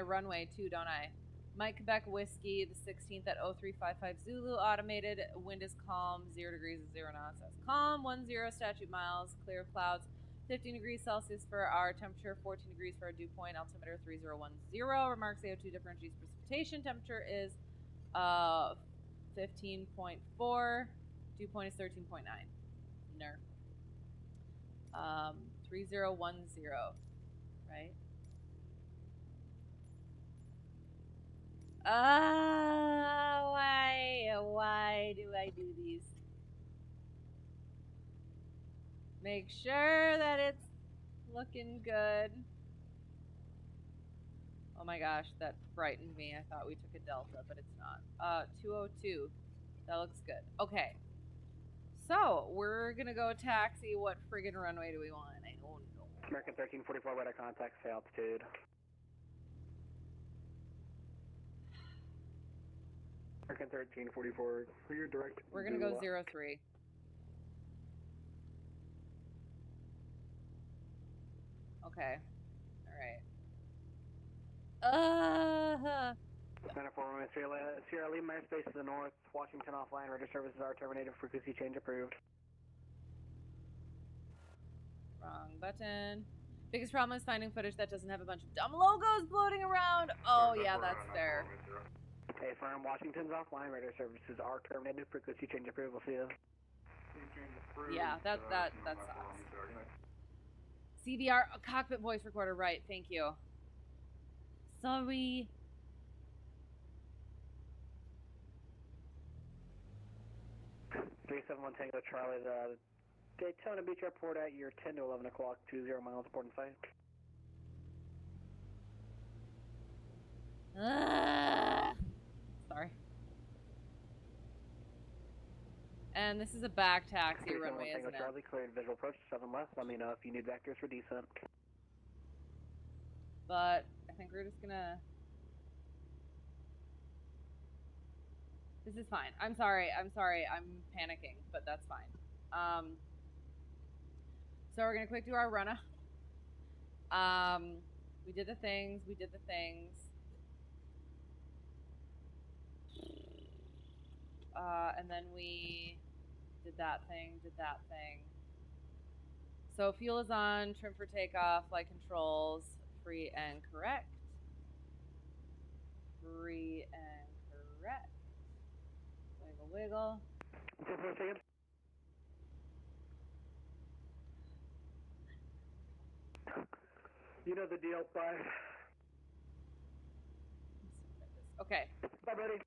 runway too, don't I? Mike Quebec Whiskey, the 16th at 0355 Zulu, automated, wind is calm, 0 degrees and 0 knots, that's calm, 10 statute miles, clear of clouds, 15 degrees Celsius for our temperature, 14 degrees for our dew point, altimeter 3010, remarks CO2 differential precipitation, temperature is 15.4, dew point is 13.9, ner. 3010, right? Why do I do these? Make sure that it's looking good. Oh my gosh, that frightened me. I thought we took a Delta, but it's not. 202. That looks good. Okay. So, we're gonna go taxi. What friggin' runway do we want? I don't know. American 1344, radar contact, say altitude. American 1344, for your direct. We're gonna go 03. Okay. Alright. 94 Sierra Lima airspace to the north, Washington offline, radar services are terminated, frequency change approved. Wrong button. Biggest problem is finding footage that doesn't have a bunch of dumb logos floating around. Oh yeah, that's fair. Hey, firm, Washington's offline, radar services are terminated, frequency change approved, we'll see you. Yeah, that sucks. CVR, cockpit voice recorder, right, thank you. Sorry. Three 371 Tango Charlie, the Daytona Beach Airport at your 10 to 11 o'clock, 20 miles, port and site. Sorry. And this is a back taxi runway, isn't it? Charlie, cleared visual approach, 7 left. Let me know if you need vectors for descent. But I think we're just gonna... This is fine. I'm sorry. I'm panicking, but that's fine. So we're gonna quick do our run-up. We did the things. And then we did that thing. So fuel is on, trim for takeoff, flight controls, free and correct. Wiggle. You know the deal, bye. Okay. Bye, buddy.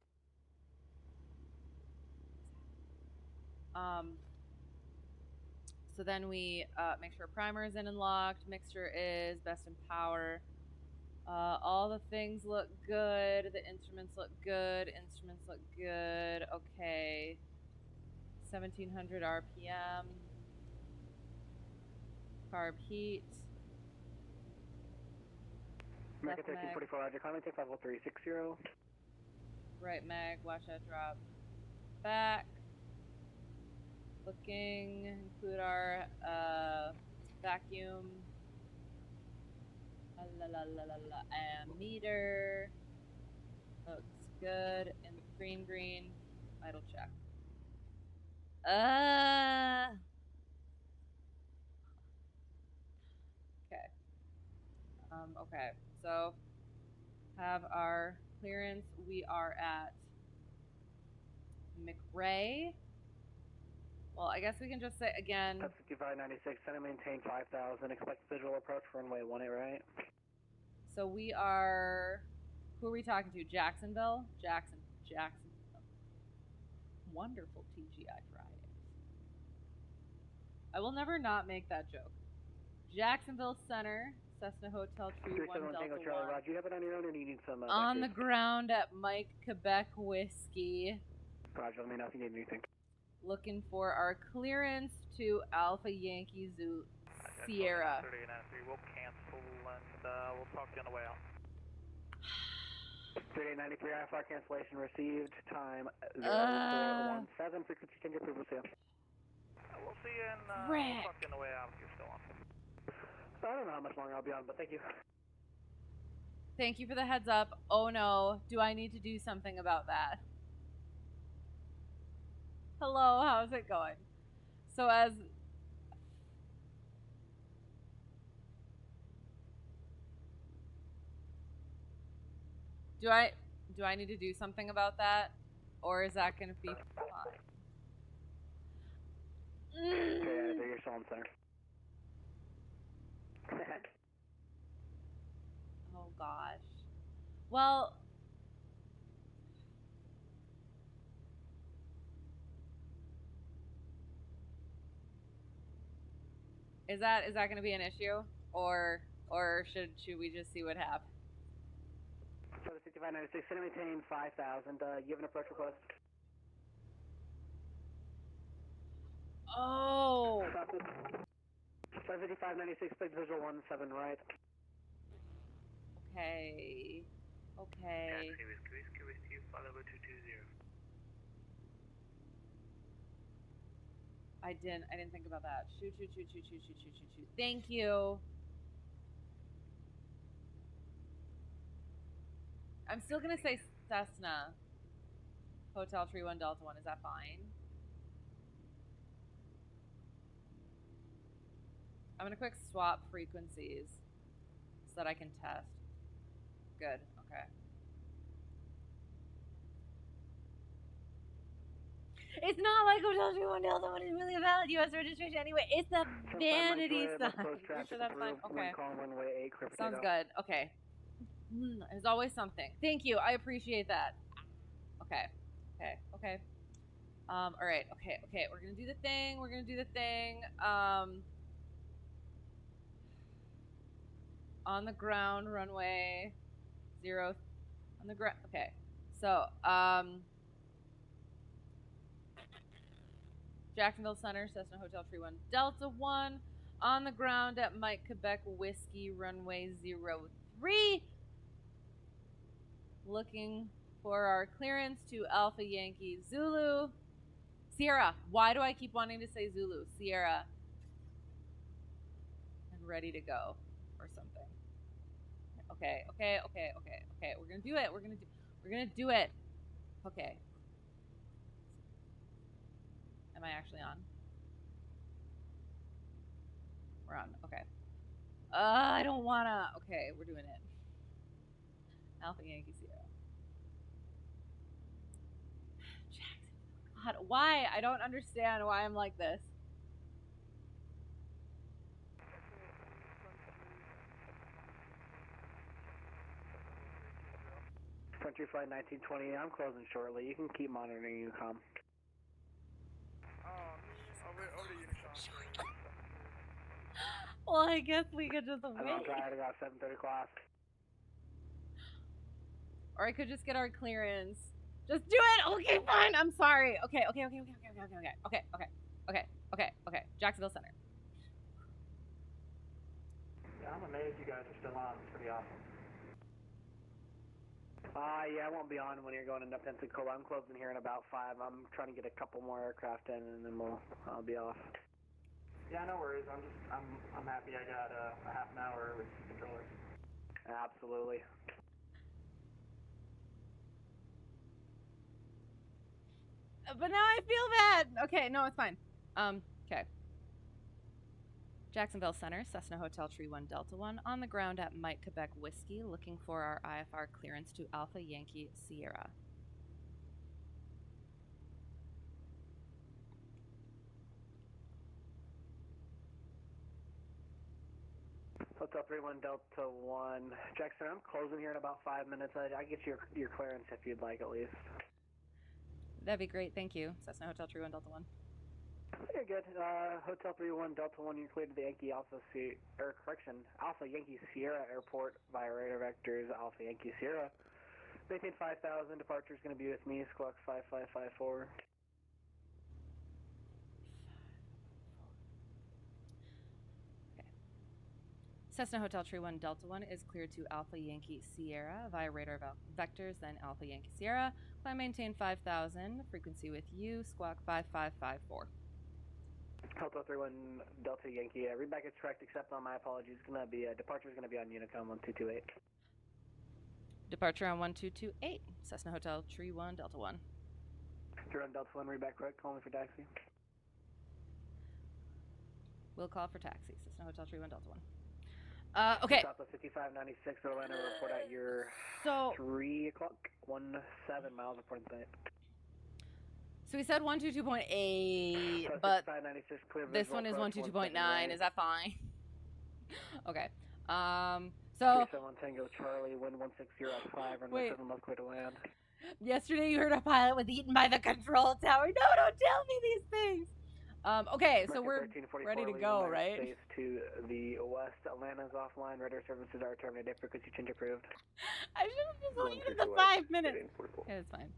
So then we make sure primer is in and locked, mixture is best in power. All the things look good, the instruments look good, okay. 1700 RPM. Carb heat. American 1344, Roger, comment, take 50360. Right mag, watch that drop. Back. Looking, include our vacuum. Meter. Looks good. And green. Idle check. Okay. Okay. So have our clearance. We are at McRae. Well, I guess we can just say again. That's 5596, center maintain 5,000, expect visual approach for runway 18, right? So we are, who are we talking to? Jacksonville? Jacksonville. Wonderful TGI Fridays. I will never not make that joke. Jacksonville Center, Cessna Hotel Tree 1 371 Delta Tango Charlie, 1. Roger. You have it on your own, or do you need some On the vectors? ground at Mike Quebec Whiskey. Roger, let me know if you need anything. Looking for our clearance to Alpha Yankee Zoo Sierra. 3893, we'll cancel and we'll talk to you on the way out. 3893 IFR cancellation received. Time 0417. Frequency change approval. See ya. We'll see you and we'll talk to you on the way out if you're still on. I don't know how much longer I'll be on, but thank you. Thank you for the heads up. Oh no, do I need to do something about that? Hello, how's it going? So as do I need to do something about that, or is that going to be fine? Okay, you're still on center. Oh gosh. Well, is that going to be an issue, or should we just see what happens? So the 6596, center maintain 5000. You have an approach request? Oh. 5596, big visual 17, right? Okay. Okay. Taxi with you, follow 220. I didn't think about that. Shoot. Thank you. I'm still gonna say Cessna Hotel Tree 1 Delta 1. Is that fine? I'm gonna quick swap frequencies so that I can test. Good. Okay. It's not like Hotel Tree 1 Delta 1 is really a valid U.S. registration anyway. It's a vanity sign. You're sure that's fine? Okay. Sounds good. Okay. There's always something. Thank you. I appreciate that. Okay. All right. Okay. We're gonna do the thing. On the ground, runway 0. On the ground. Okay. So, Jacksonville Center, Cessna Hotel Tree 1 Delta 1. On the ground at Mike Quebec Whiskey, runway 03. Looking for our clearance to Alpha Yankee Zulu. Sierra. Why do I keep wanting to say Zulu? Sierra. And ready to go. Or something. Okay. We're gonna do it. We're gonna do it. Okay. Am I actually on? We're on. Okay. I don't wanna. Okay, we're doing it. Alpha Yankee Sierra. God, why? I don't understand why I'm like this. Country Flight 1920, I'm closing shortly. You can keep monitoring UCOM. Well, I guess we could just wait. I'm tired. I got 7:30 class. Or I could just get our clearance. Just do it. Okay, fine. I'm sorry. Okay. Jacksonville Center. Yeah, I'm amazed you guys are still on. It's pretty awesome. Yeah, I won't be on when you're going into Pensacola. I'm closing here in about 5. I'm trying to get a couple more aircraft in, and then I'll be off. Yeah, no worries. I'm happy I got a half an hour with the controllers. Absolutely. But now I feel bad. Okay, no, it's fine. Okay. Jacksonville Center, Cessna Hotel Tree 1 Delta 1, on the ground at Mike Quebec Whiskey, looking for our IFR clearance to Alpha Yankee Sierra. Hotel 31 Delta 1. Jackson, I'm closing here in about 5 minutes. I get your clearance if you'd like, at least. That'd be great. Thank you. Cessna Hotel Tree 1 Delta 1. You're good. Hotel 31 Delta 1, you're cleared to the Yankee Alpha Alpha Yankee Sierra Airport via radar vectors Alpha Yankee Sierra. Maintain 5,000, departure is going to be with me, squawk 5554. Cessna Hotel Tree 1 Delta 1 is cleared to Alpha Yankee Sierra via radar vectors, then Alpha Yankee Sierra. Climb maintain 5,000, frequency with you, squawk 5554. Hotel 31 Delta Yankee, readback is correct except on my apologies. It's going to be, departure is going to be on Unicom 1228. Departure on 1228, Cessna Hotel Tree 1 Delta 1. Tree 1 Delta 1, readback correct, calling for taxi. We'll call for taxi, Cessna Hotel Tree 1 Delta 1. Okay. Southwest 5596, Orlando, report at your 3 o'clock, 17 miles reporting tonight. So we said 122.8, but this one is 122.9. Is that fine? Okay. So 37 Tango Charlie, wind 160 at 5, runway 7 left, clear to land. Yesterday you heard a pilot was eaten by the control tower. No, don't tell me these things. Okay, so we're ready to go, right? Space to the west. Atlanta's offline. Radar services are terminated. Frequency change approved. I should have just waited the 5 minutes. Okay, it's fine.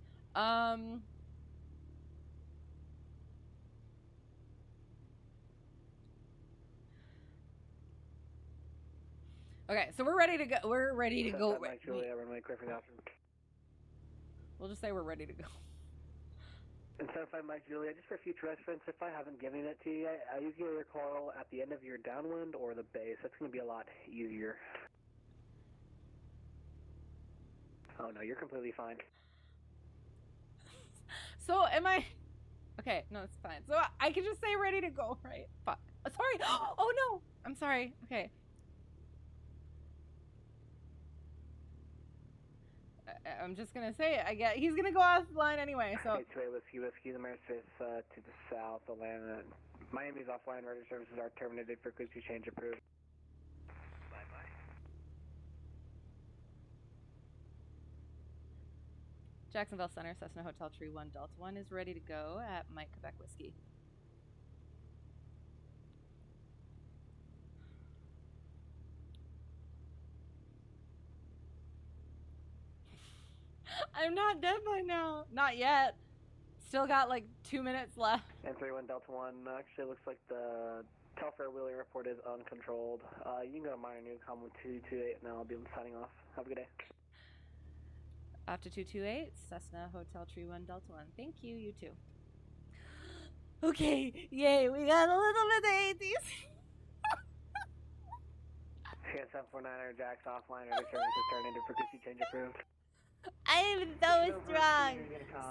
Okay, so we're ready to go. We're ready to go. We'll just say we're ready to go. And 75 Mike Julia, just for future reference, if I haven't given it to you, I usually your call at the end of your downwind or the base. That's going to be a lot easier. Oh no, you're completely fine. So am I? Okay, no, it's fine. So I can just say ready to go, right? Fuck. Sorry. Oh no, I'm sorry. Okay. I'm just gonna say it. He's gonna go offline anyway. So. It's Whiskey, Amerispace to the south, Atlanta. Miami's offline. Radar services are terminated. Frequency change approved. Bye bye. Jacksonville Center, Cessna Hotel Tree 1 Delta 1 is ready to go at Mike Quebec Whiskey. I'm not dead by now. Not yet. Still got like 2 minutes left. And 31 Delta 1, actually looks like the Telfair Wheeling Airport is uncontrolled. You can go to minor new com 228 and I'll be signing off. Have a good day. After 228, Cessna Hotel Tree 1 Delta 1. Thank you, you too. Okay, yay, we got a little bit of 80s. CN749er Jack's offline, every service is turned into frequency change approved. I am so strong.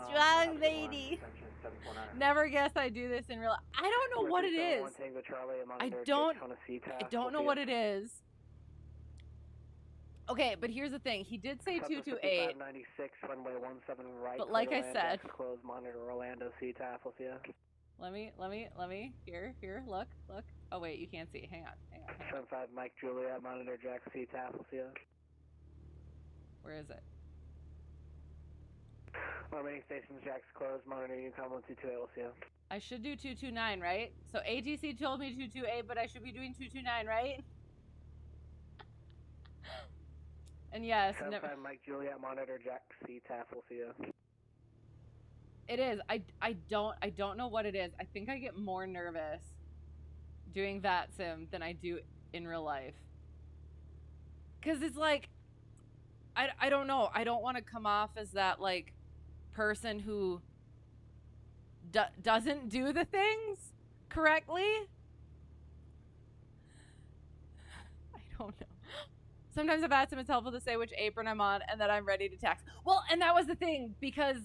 Strong lady. Never guess I do this in real life. I don't know what it is. I don't know what it is. Okay, but here's the thing. He did say 228. 96, runway 17 right. But like I said, close, monitor Orlando, CTAF, we'll see ya. Let me. Here, look. Oh wait, you can't see. Hang on. 75 Mike Juliet, monitor Jack, CTAF, we'll see ya. Where is it? Remaining stations, Jack's closed, monitor Unicom 1228, we'll see ya. I should do 229, right? So ATC told me 228, but I should be doing 229, right? And yes, 75 Mike Juliet, monitor Jack, CTAF, we'll see ya. It is. I don't know what it is. I think I get more nervous doing VATSIM than I do in real life. Cause it's like, I don't know. I don't want to come off as that like person who doesn't do the things correctly. I don't know. Sometimes at VATSIM it's helpful to say which apron I'm on and that I'm ready to tax. Well, and that was the thing because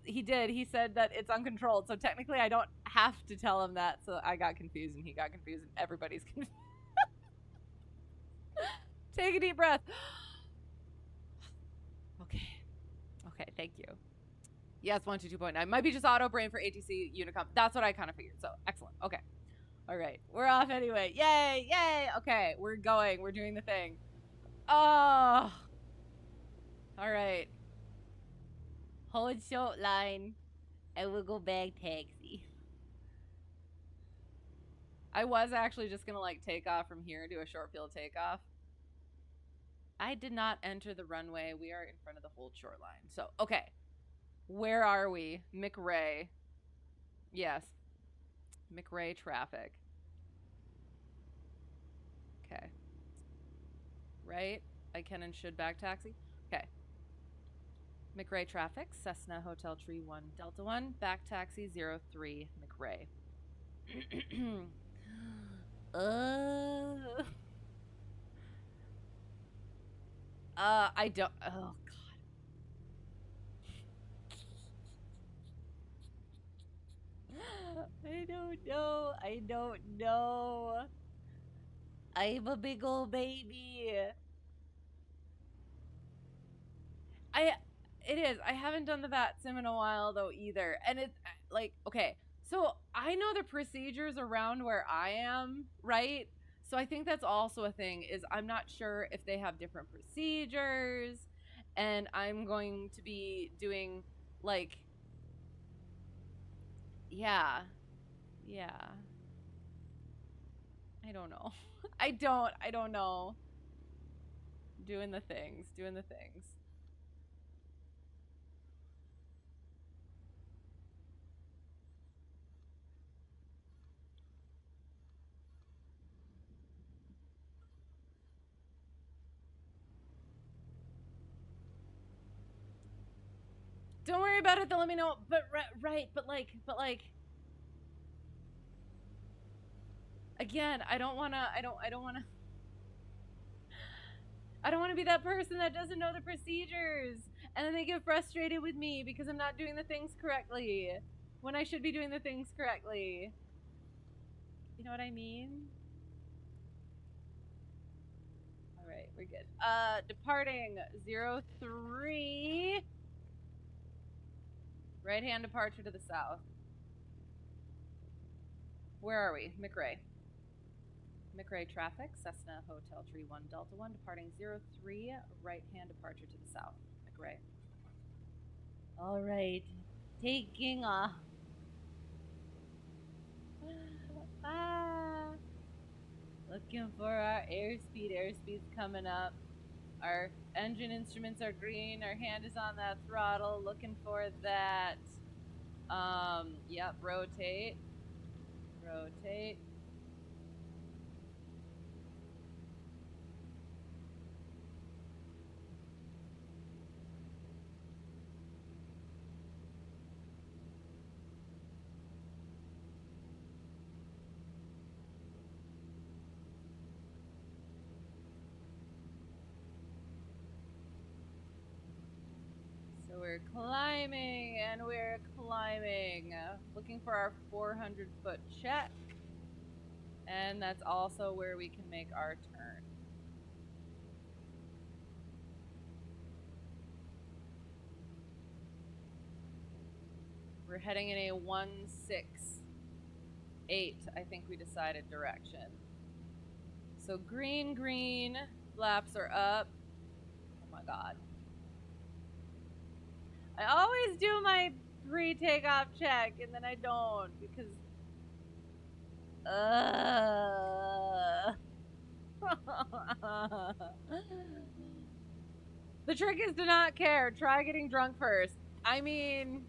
he said that it's uncontrolled. So technically I don't have to tell him that. So I got confused and he got confused and everybody's confused. Take a deep breath. Okay, thank you. Yes, 122.9. Might be just auto brain for ATC Unicom. That's what I kind of figured. So excellent. Okay. All right. We're off anyway. Yay. Okay, we're going. We're doing the thing. Oh. All right. Hold short line. I will go back taxi. I was actually just gonna like take off from here, do a short field takeoff. I did not enter the runway. We are in front of the hold short line. So, okay. Where are we? McRae. Yes. McRae traffic. Okay. Right? I can and should backtaxi. Okay. McRae traffic, Cessna Hotel Tree 1 Delta 1, backtaxi 03 McRae. I don't, oh God. I don't know. I don't know. I'm a big old baby. It is. I haven't done the VATSIM in a while though either. And it's like, okay, so I know the procedures around where I am, right? So I think that's also a thing is I'm not sure if they have different procedures, and I'm going to be doing like, yeah. I don't know. I don't know. Doing the things. Don't worry about it though, let me know. But right, but like again, I don't want to be that person that doesn't know the procedures and then they get frustrated with me because I'm not doing the things correctly when I should be doing the things correctly. You know what I mean? All right, we're good. Departing 03. Right-hand departure to the south. Where are we? McRae. McRae traffic, Cessna Hotel Tree 1 Delta 1, departing 03, right-hand departure to the south. McRae. All right, taking off. Looking for our airspeed. Airspeed's coming up. Our engine instruments are green. Our hand is on that throttle. Looking for that. Yep, rotate. So we're climbing and we're climbing. Looking for our 400-foot check. And that's also where we can make our turn. We're heading in a 168, I think we decided, direction. So green, flaps are up. Oh my God. I always do my pre-takeoff check and then I don't because the trick is to not care. Try getting drunk first. I mean,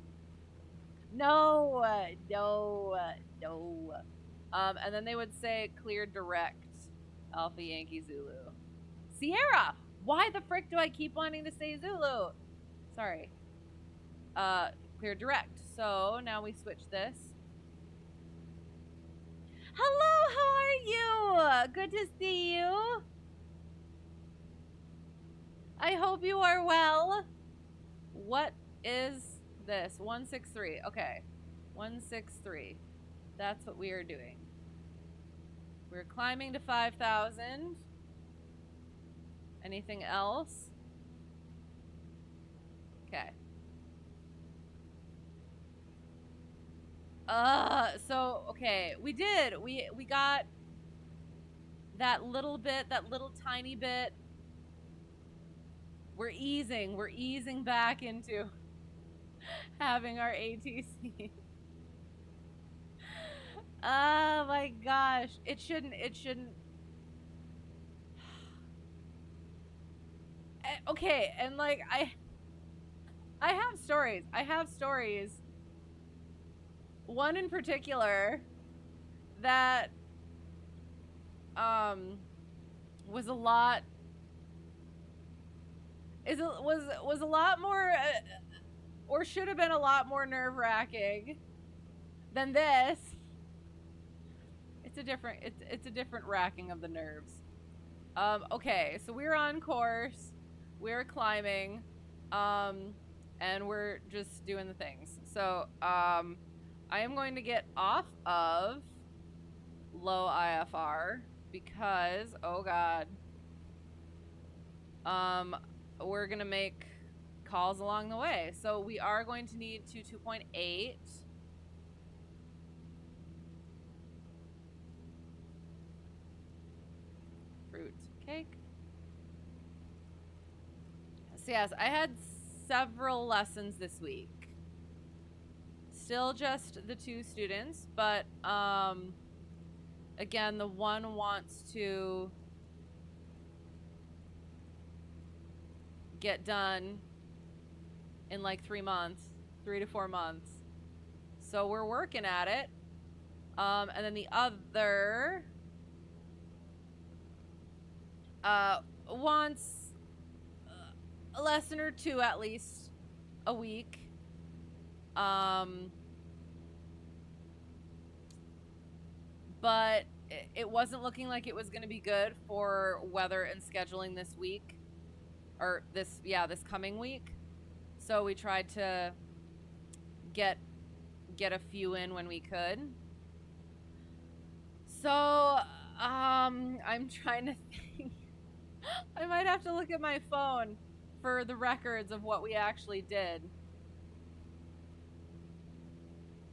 no. And then they would say clear direct, Alpha Yankee Zulu. Sierra! Why the frick do I keep wanting to say Zulu? Sorry. Clear direct. So now we switch this. Hello, how are you? Good to see you. I hope you are well. What is this? 163. Okay. 163. That's what we are doing. We're climbing to 5,000. Anything else? Okay. So, okay, we did. We got that little bit, that little tiny bit. We're easing back into having our ATC. Oh my gosh. It shouldn't. Okay, and like I have stories. One in particular that was a lot was a lot more or should have been a lot more nerve-wracking than this. It's a different racking of the nerves. Okay, so we're on course. We're climbing. And we're just doing the things. So, I am going to get off of low IFR because, oh god, we're gonna make calls along the way. So we are going to need to 2.8. Fruit cake. So yes, I had several lessons this week. Still just the 2 students, but again, the one wants to get done in like 3 months, 3 to 4 months. So we're working at it. And then the other wants a lesson or 2 at least a week. But it wasn't looking like it was going to be good for weather and scheduling this week, or this coming week. So we tried to get a few in when we could. So I'm trying to think. I might have to look at my phone for the records of what we actually did.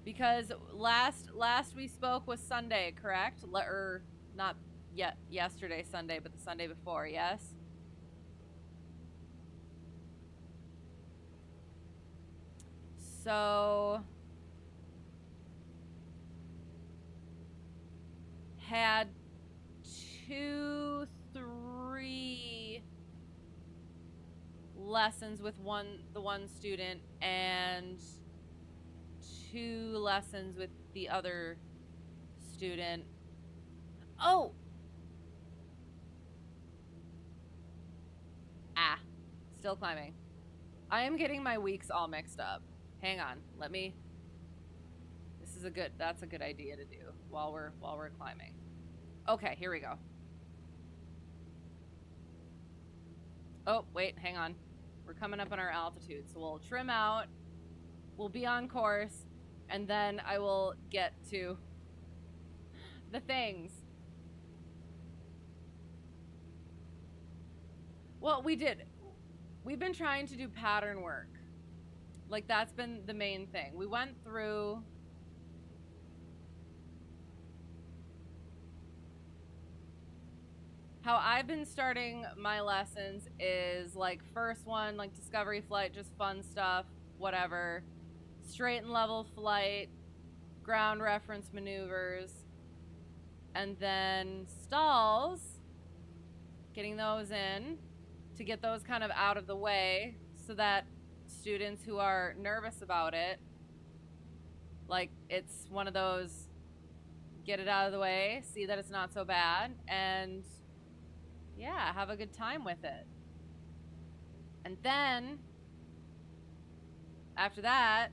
Because last we spoke was Sunday, correct? Or not yet yesterday Sunday, but the Sunday before, yes? So had 2, 3 lessons with the one student and 2 lessons with the other student. Oh! Still climbing. I am getting my weeks all mixed up. Hang on. That's a good idea to do while we're climbing. Okay, here we go. Oh, wait, hang on. We're coming up on our altitude, so we'll trim out. We'll be on course, and then I will get to the things. Well, we've been trying to do pattern work. Like, that's been the main thing. We went through how I've been starting my lessons is like first one, like discovery flight, just fun stuff, whatever. Straight and level flight, ground reference maneuvers, and then stalls, getting those in to get those kind of out of the way so that students who are nervous about it, like it's one of those, get it out of the way, see that it's not so bad, and yeah, have a good time with it. And then after that,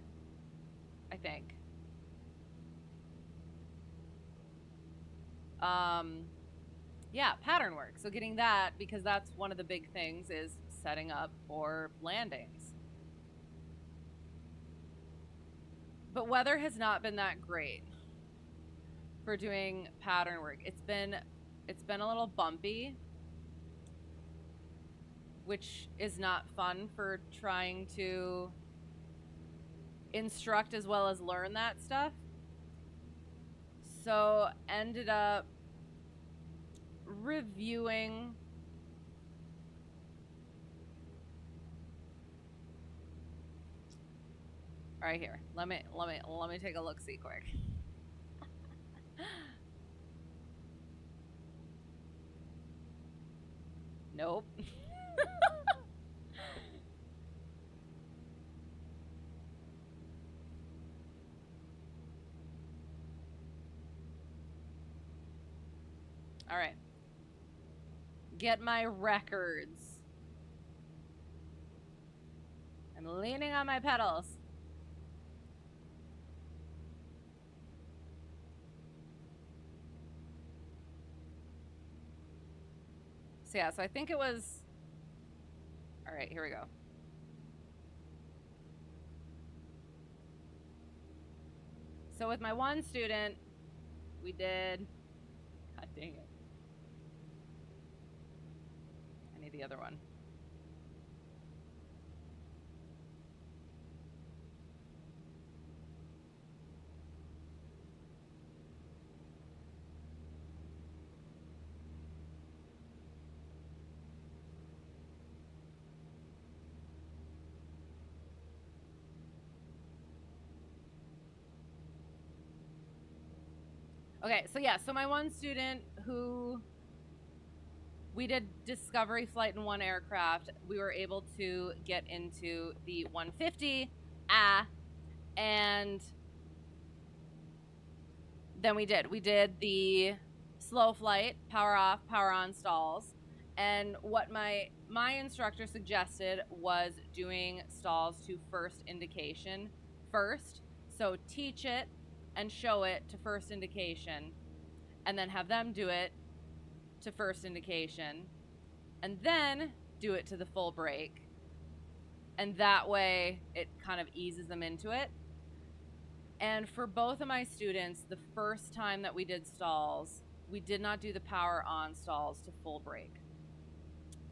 I think yeah, pattern work. So getting that, because that's one of the big things, is setting up for landings. But weather has not been that great for doing pattern work. It's been a little bumpy, which is not fun for trying to instruct as well as learn that stuff. So ended up reviewing right here. Let me take a look-see quick. Nope. All right. Get my records. I'm leaning on my pedals. So yeah, so I think it was... All right, here we go. So with my one student, we did... God dang it. I need the other one. Okay, so yeah, so my one student who we did discovery flight in one aircraft, we were able to get into the 150, and then we did the slow flight, power off, power on stalls, and what my instructor suggested was doing stalls to first indication first, so teach it and show it to first indication, and then have them do it to first indication, and then do it to the full break. And that way it kind of eases them into it. And for both of my students, the first time that we did stalls, we did not do the power on stalls to full break.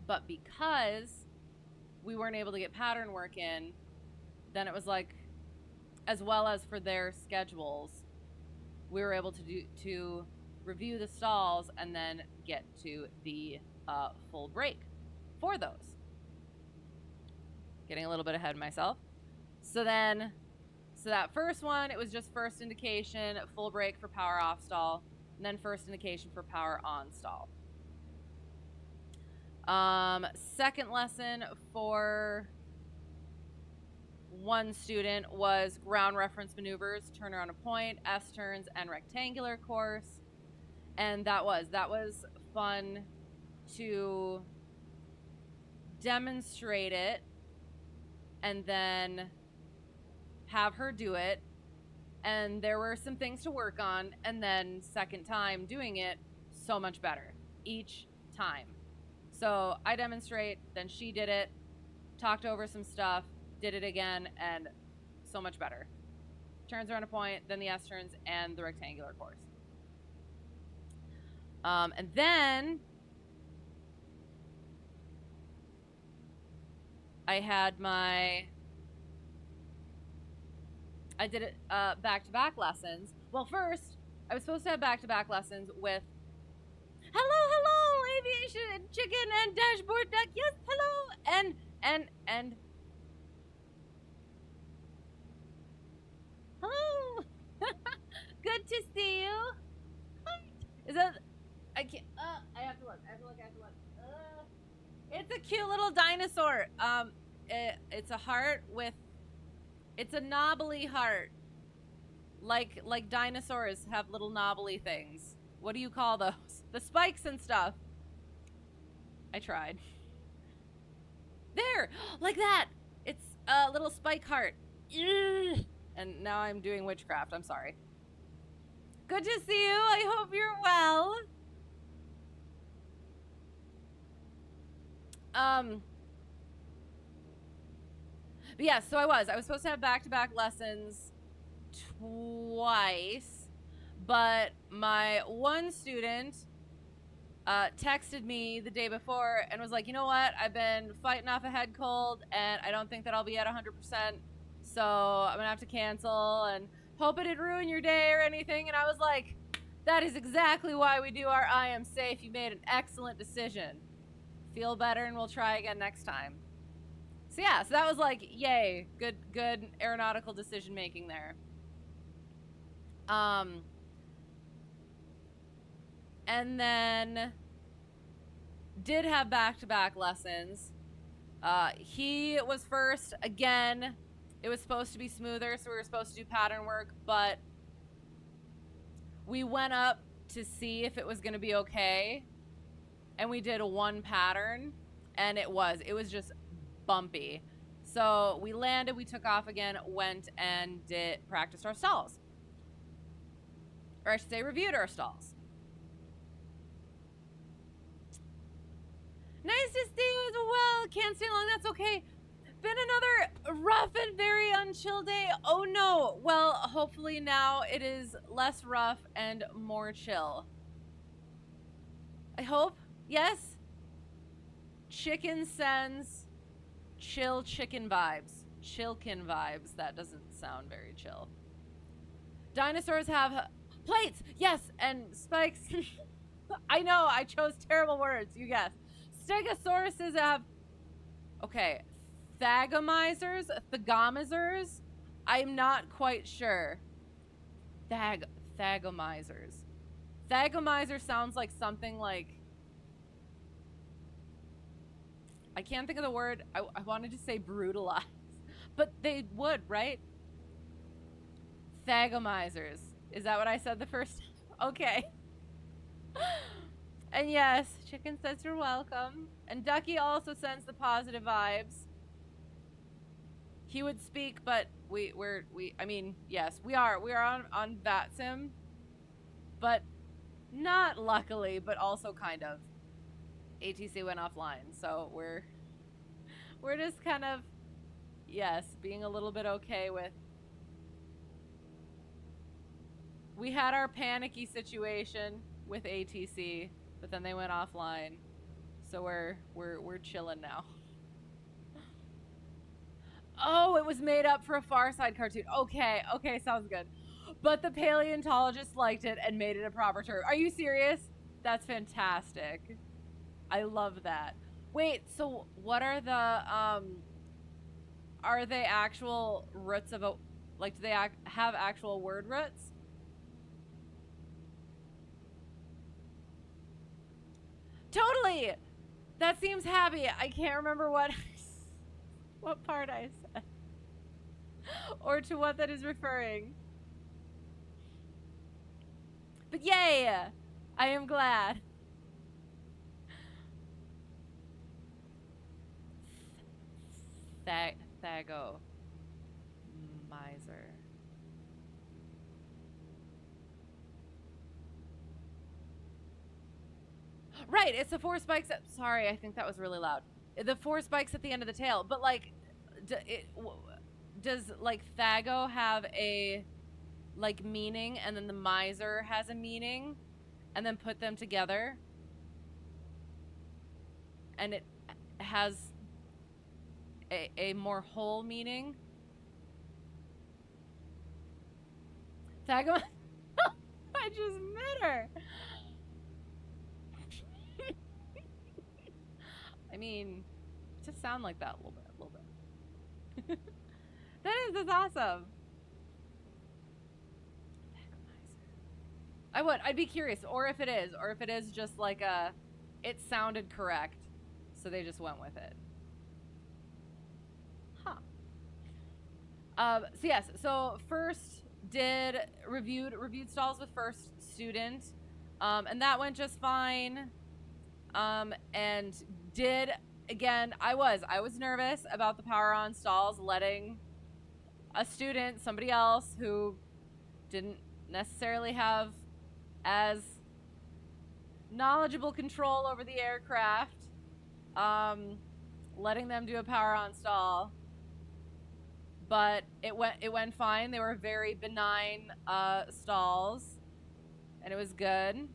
But because we weren't able to get pattern work in, then it was like, as well as for their schedules, we were able to review the stalls and then get to the full break for those. Getting a little bit ahead of myself. So that first one, it was just first indication, full break for power off stall, and then first indication for power on stall. Second lesson for one student was ground reference maneuvers, turn around a point, S-turns, and rectangular course. And that was fun to demonstrate it and then have her do it. And there were some things to work on, and then second time doing it, so much better each time. So I demonstrate, then she did it, talked over some stuff, did it again, and so much better. Turns around a point, then the S-turns, and the rectangular course. And then I did it back-to-back lessons. Well, first, I was supposed to have back-to-back lessons with hello, aviation, chicken, and dashboard duck, yes, hello, and hello, good to see you. Hi. Is that, I can't, I have to look. It's a cute little dinosaur. It's a heart with, it's a knobbly heart. Like dinosaurs have little knobbly things. What do you call those? The spikes and stuff. I tried. There, like that. It's a little spike heart. And now I'm doing witchcraft. I'm sorry. Good to see you. I hope you're well. But yeah, so I was supposed to have back-to-back lessons twice, but my one student texted me the day before and was like, you know what, I've been fighting off a head cold and I don't think that I'll be at 100%, so I'm gonna have to cancel, and hope it didn't ruin your day or anything. And I was like, that is exactly why we do our I am safe. You made an excellent decision. Feel better, and we'll try again next time. So yeah, so that was like, yay, good aeronautical decision making there. And then did have back-to-back lessons. He was first. Again, it was supposed to be smoother, so we were supposed to do pattern work, but we went up to see if it was going to be okay, and we did one pattern, and it was just bumpy. So we landed, we took off again, went and practiced our stalls. Or I should say reviewed our stalls. Nice to see you as well. Can't stay long, that's okay. Been another rough and very unchill day. Oh no. Well, hopefully now it is less rough and more chill. I hope. Yes? Chicken sends chill chicken vibes. Chilkin vibes. That doesn't sound very chill. Dinosaurs have plates. Yes, and spikes. I know, I chose terrible words. You guessed. Stegosauruses have, okay, thagomizers, I'm not quite sure. Thagomizers. Thagomizer sounds like something like, I can't think of the word. I wanted to say brutalize, but they would, right? Thagomizers. Is that what I said the first time? Okay. And yes, Chicken says you're welcome. And Ducky also sends the positive vibes. He would speak, but I mean, yes, we are on VATSIM, but not luckily, but also kind of. ATC went offline, so we're just kind of, yes, being a little bit okay with. We had our panicky situation with ATC, but then they went offline, so we're chilling now. Oh, it was made up for a Far Side cartoon. Okay, sounds good. But the paleontologist liked it and made it a proper term. Are you serious? That's fantastic. I love that. Wait, so what are they actual roots of a, like, do they have actual word roots? Totally! That seems happy. I can't remember what part I said. Or to what that is referring. But yay! I am glad. Thago. Miser. Right, it's the 4 spikes at, sorry, I think that was really loud. The 4 spikes at the end of the tail, but like, does like Thago have a like meaning, and then the miser has a meaning, and then put them together, and it has a more whole meaning? Thago, I just met her. I mean, just sound like that a little bit. That's awesome. I'd be curious, or if it is just like it sounded correct, so they just went with it. Huh. So yes, so first reviewed stalls with first student, and that went just fine. And again, I was nervous about the power on stalls, letting a student, somebody else who didn't necessarily have as knowledgeable control over the aircraft, letting them do a power on stall. But it went fine. They were very benign stalls, and it was good.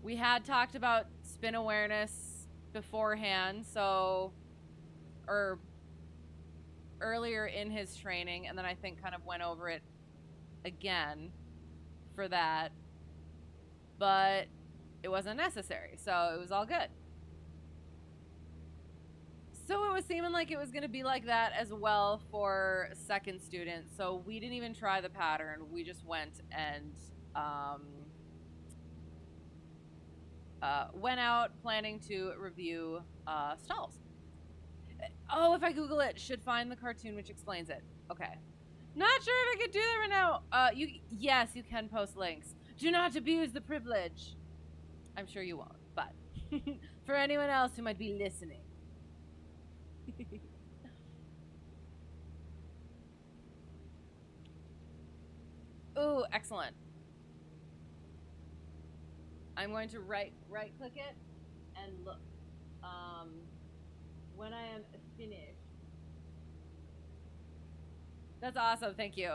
We had talked about spin awareness beforehand, or earlier in his training, and then I think kind of went over it again for that, but it wasn't necessary, so it was all good. So it was seeming like it was going to be like that as well for second student, so we didn't even try the pattern. We just went and went out planning to review stalls. Oh, if I Google it, should find the cartoon which explains it. Okay. Not sure if I could do that right now. Yes, you can post links. Do not abuse the privilege. I'm sure you won't, but for anyone else who might be listening. Ooh, excellent. I'm going to right click it and look. When I am finished. That's awesome, thank you.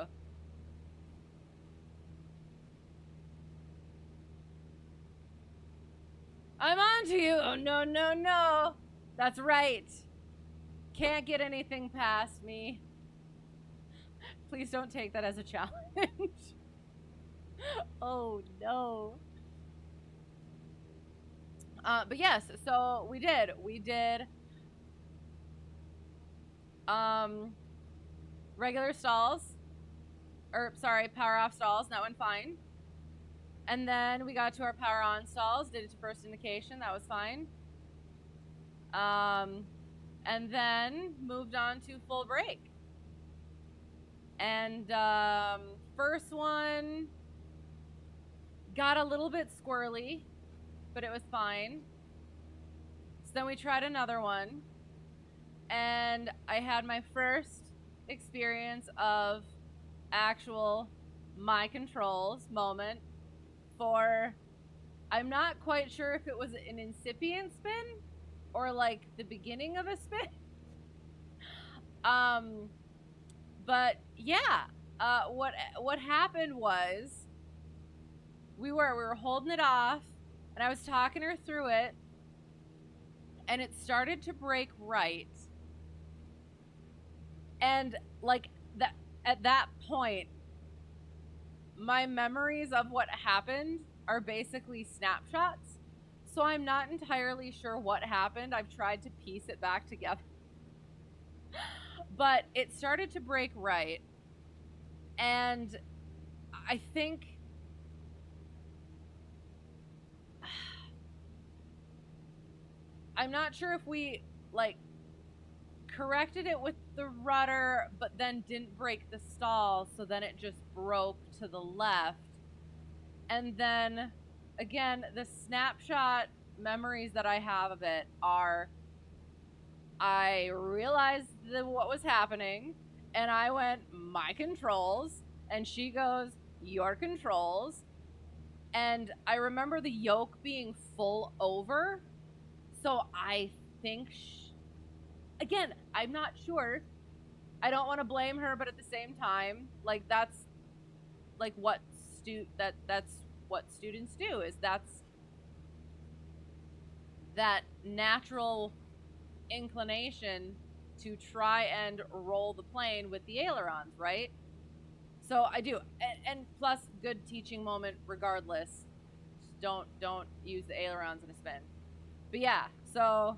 I'm on to you. Oh, no, no, no. That's right. Can't get anything past me. Please don't take that as a challenge. Oh, no. But yes, so we did. Regular stalls. Power off stalls. That went fine. And then we got to our power on stalls, did it to first indication, that was fine. And then moved on to full break. And first one got a little bit squirrely, but it was fine. So then we tried another one, and I had my first experience of actual my controls moment for, I'm not quite sure if it was an incipient spin or like the beginning of a spin. But yeah, what happened was we were holding it off, and I was talking her through it, and it started to break right. And like that, at that point, my memories of what happened are basically snapshots. So I'm not entirely sure what happened. I've tried to piece it back together. But it started to break right. And I think I'm not sure if we like corrected it with the rudder, but then didn't break the stall, so then it just broke to the left. And then again, the snapshot memories that I have of it are, I realized what was happening, and I went, my controls, and she goes, your controls. And I remember the yoke being full over, so I think again, I'm not sure. I don't want to blame her, but at the same time, like that's like what that's what students do, is that's that natural inclination to try and roll the plane with the ailerons, right? So I do, and plus good teaching moment regardless. Just don't use the ailerons in a spin. But yeah, so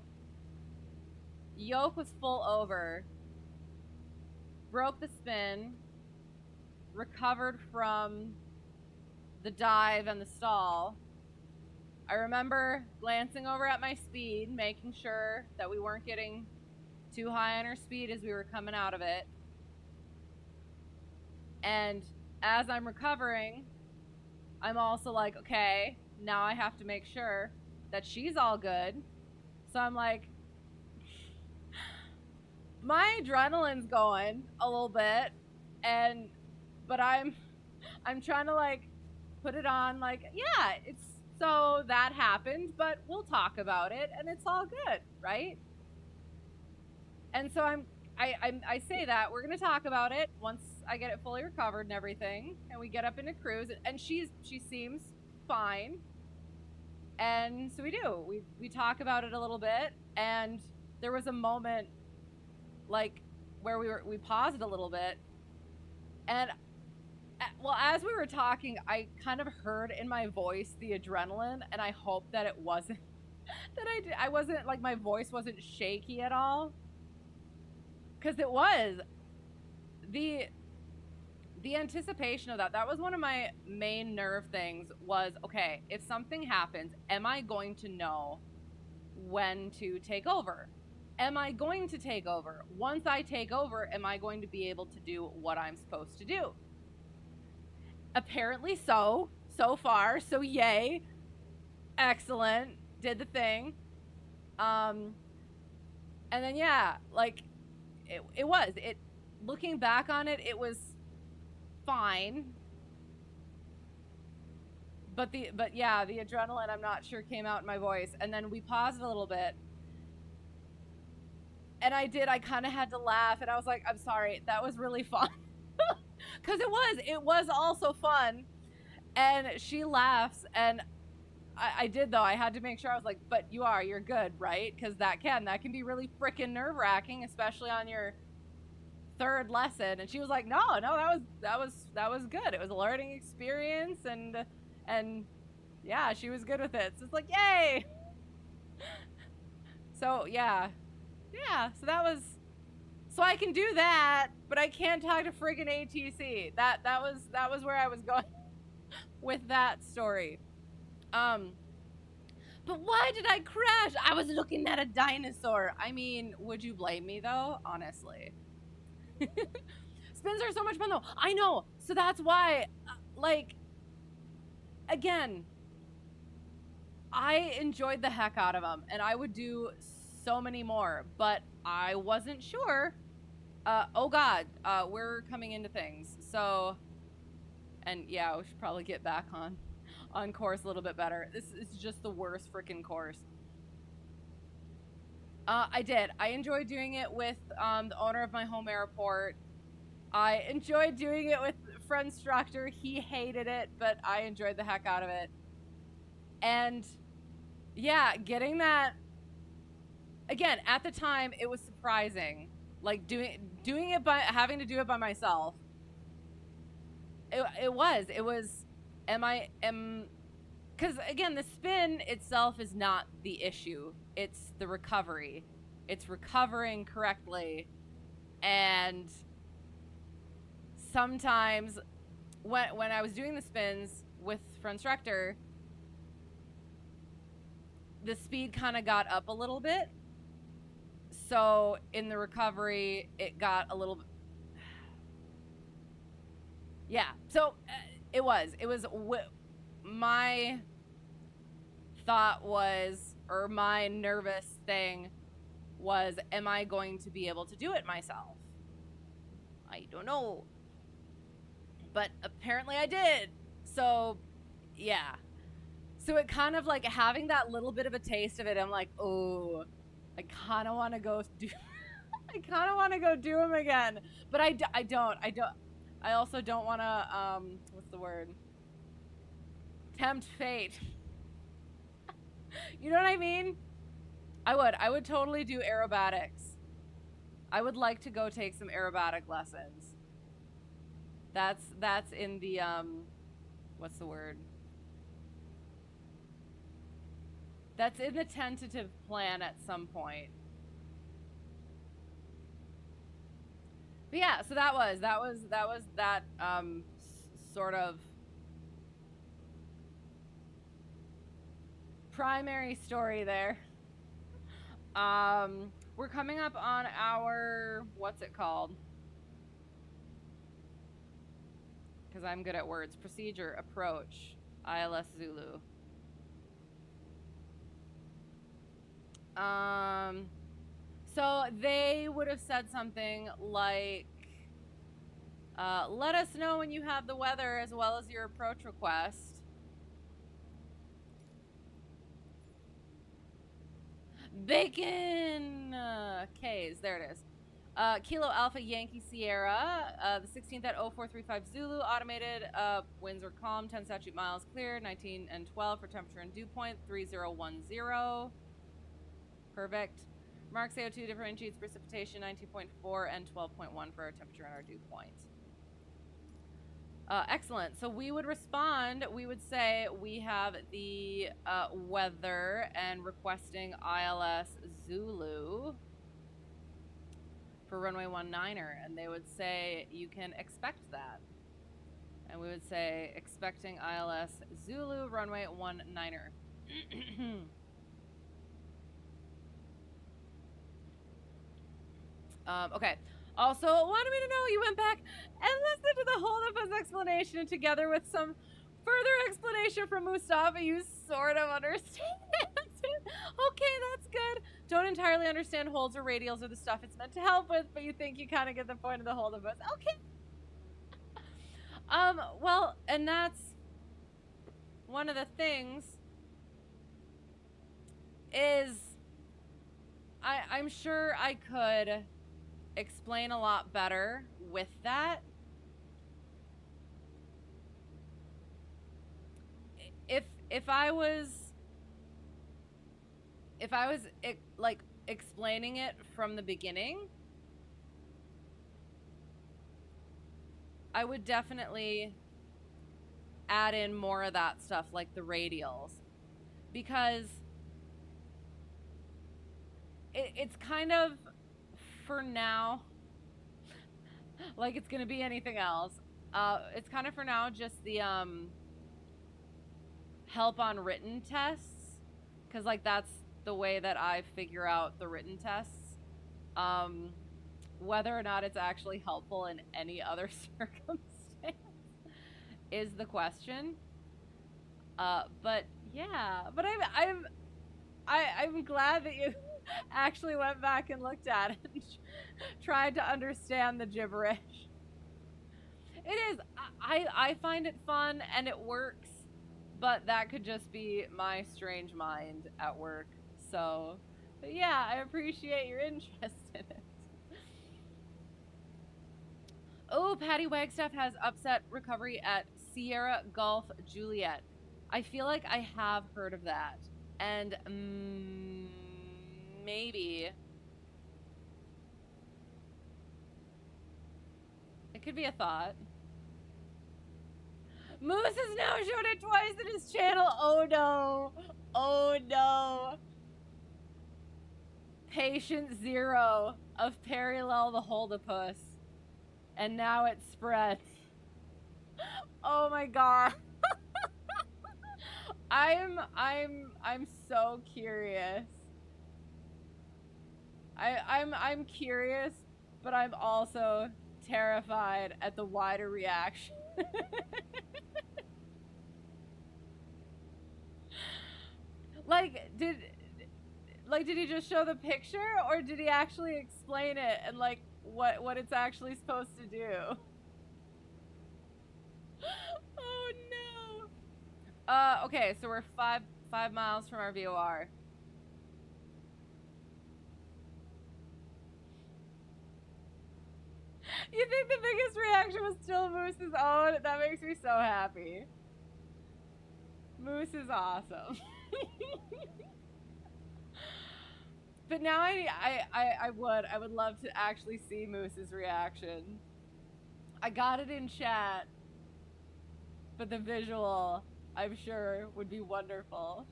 yoke was full over, broke the spin, recovered from the dive and the stall. I remember glancing over at my speed, making sure that we weren't getting too high on our speed as we were coming out of it. And as I'm recovering, I'm also like, okay, now I have to make sure that she's all good. So I'm like, my adrenaline's going a little bit, but I'm trying to like put it on, like, yeah, it's, so that happened, but we'll talk about it and it's all good, right? And so I say that we're gonna talk about it once I get it fully recovered and everything, and we get up into cruise, and she seems fine. And so we talk about it a little bit, and there was a moment like where we paused a little bit, and well, as we were talking, I kind of heard in my voice the adrenaline, and I hope that it wasn't that I wasn't like, my voice wasn't shaky at all, because it was the the anticipation of that was one of my main nerve things was, okay, if something happens, am I going to know when to take over? Am I going to take over? Once I take over, am I going to be able to do what I'm supposed to do? Apparently so far, so yay. Excellent. Did the thing. And then yeah, like it looking back on it, it was fine. But yeah, the adrenaline, I'm not sure, came out in my voice. And then we paused a little bit. And I kind of had to laugh, and I was like, I'm sorry, that was really fun. Because it was also fun. And she laughs, and I did, though. I had to make sure. I was like, but you're good, right? Because that can be really freaking nerve-wracking, especially on your third lesson. And she was like, no, that was good. It was a learning experience, and yeah, she was good with it. So it's like, yay. So yeah, so that was, so I can do that, but I can't talk to friggin' ATC. That was where I was going with that story. But why did I crash? I was looking at a dinosaur. I mean, would you blame me though? Honestly. Spins are so much fun though. I know. So that's why, like, again, I enjoyed the heck out of them, and I would do so many more, but I wasn't sure. Oh God, we're coming into things. So, and yeah, we should probably get back on course a little bit better. This is just the worst freaking course. I enjoyed doing it with the owner of my home airport. I enjoyed doing it with friend instructor. He hated it, but I enjoyed the heck out of it. And yeah, getting that, again, at the time, it was surprising. Like doing it by having to do it by myself. It was, because again, the spin itself is not the issue. It's the recovery. It's recovering correctly. And sometimes when I was doing the spins with friend instructor, the speed kind of got up a little bit. So in the recovery, it got a little bit. Yeah. So it was my thought was, or my nervous thing was, am I going to be able to do it myself? I don't know. But apparently I did. So yeah. So it kind of like having that little bit of a taste of it, I'm like, oh, I kind of want to go do I kind of want to go do them again. But I don't. I also don't want to what's the word? Tempt fate. You know what I mean? I would totally do aerobatics. I would like to go take some aerobatic lessons. That's in the what's the word? That's in the tentative plan at some point. But yeah, so that was that sort of primary story there. We're coming up on our, what's it called? Because I'm good at words. Procedure, approach, ILS Zulu. So they would have said something like, let us know when you have the weather as well as your approach request. Bacon! K's, there it is. Kilo Alpha Yankee Sierra, the 16th at 0435 Zulu, automated, winds are calm, 10 statute miles clear, 19 and 12 for temperature and dew point, 3010. Perfect. Mark CO2 differentiates precipitation, 19.4 and 12.1 for our temperature and our dew point. Excellent. So we would respond, we would say we have the weather and requesting ILS Zulu for runway 19er, and they would say you can expect that. And we would say expecting ILS Zulu runway 19er. Okay. Also, wanted me to know you went back and listened to the Holdapus explanation, and together with some further explanation from Mustafa, you sort of understand it. Okay, that's good. Don't entirely understand holds or radials or the stuff it's meant to help with, but you think you kind of get the point of the Holdapus. Okay. Well, and that's one of the things is I'm sure I could explain a lot better with that. If I was like explaining it from the beginning, I would definitely add in more of that stuff, like the radials, because it's kind of, for now, like it's gonna be anything else. It's kind of for now just the help on written tests, because like that's the way that I figure out the written tests. Whether or not it's actually helpful in any other circumstance is the question. But yeah, but I'm glad that you actually went back and looked at it and tried to understand the gibberish. It is. I find it fun and it works, but that could just be my strange mind at work. So, but yeah, I appreciate your interest in it. Oh, Patty Wagstaff has upset recovery at Sierra Golf Juliet. I feel like I have heard of that. And maybe it could be a thought. Moose has now shown it twice in his channel. Oh no. Oh no. Patient 0 of Perryllel the Holdapus. And now it spreads. Oh my god. I'm so curious. I'm curious, but I'm also terrified at the wider reaction. Did he just show the picture, or did he actually explain it and like what it's actually supposed to do? Oh no. Okay, so we're five miles from our VOR. You think the biggest reaction was still Moose's own? That makes me so happy. Moose is awesome. But now I would love to actually see Moose's reaction. I got it in chat, but the visual, I'm sure, would be wonderful.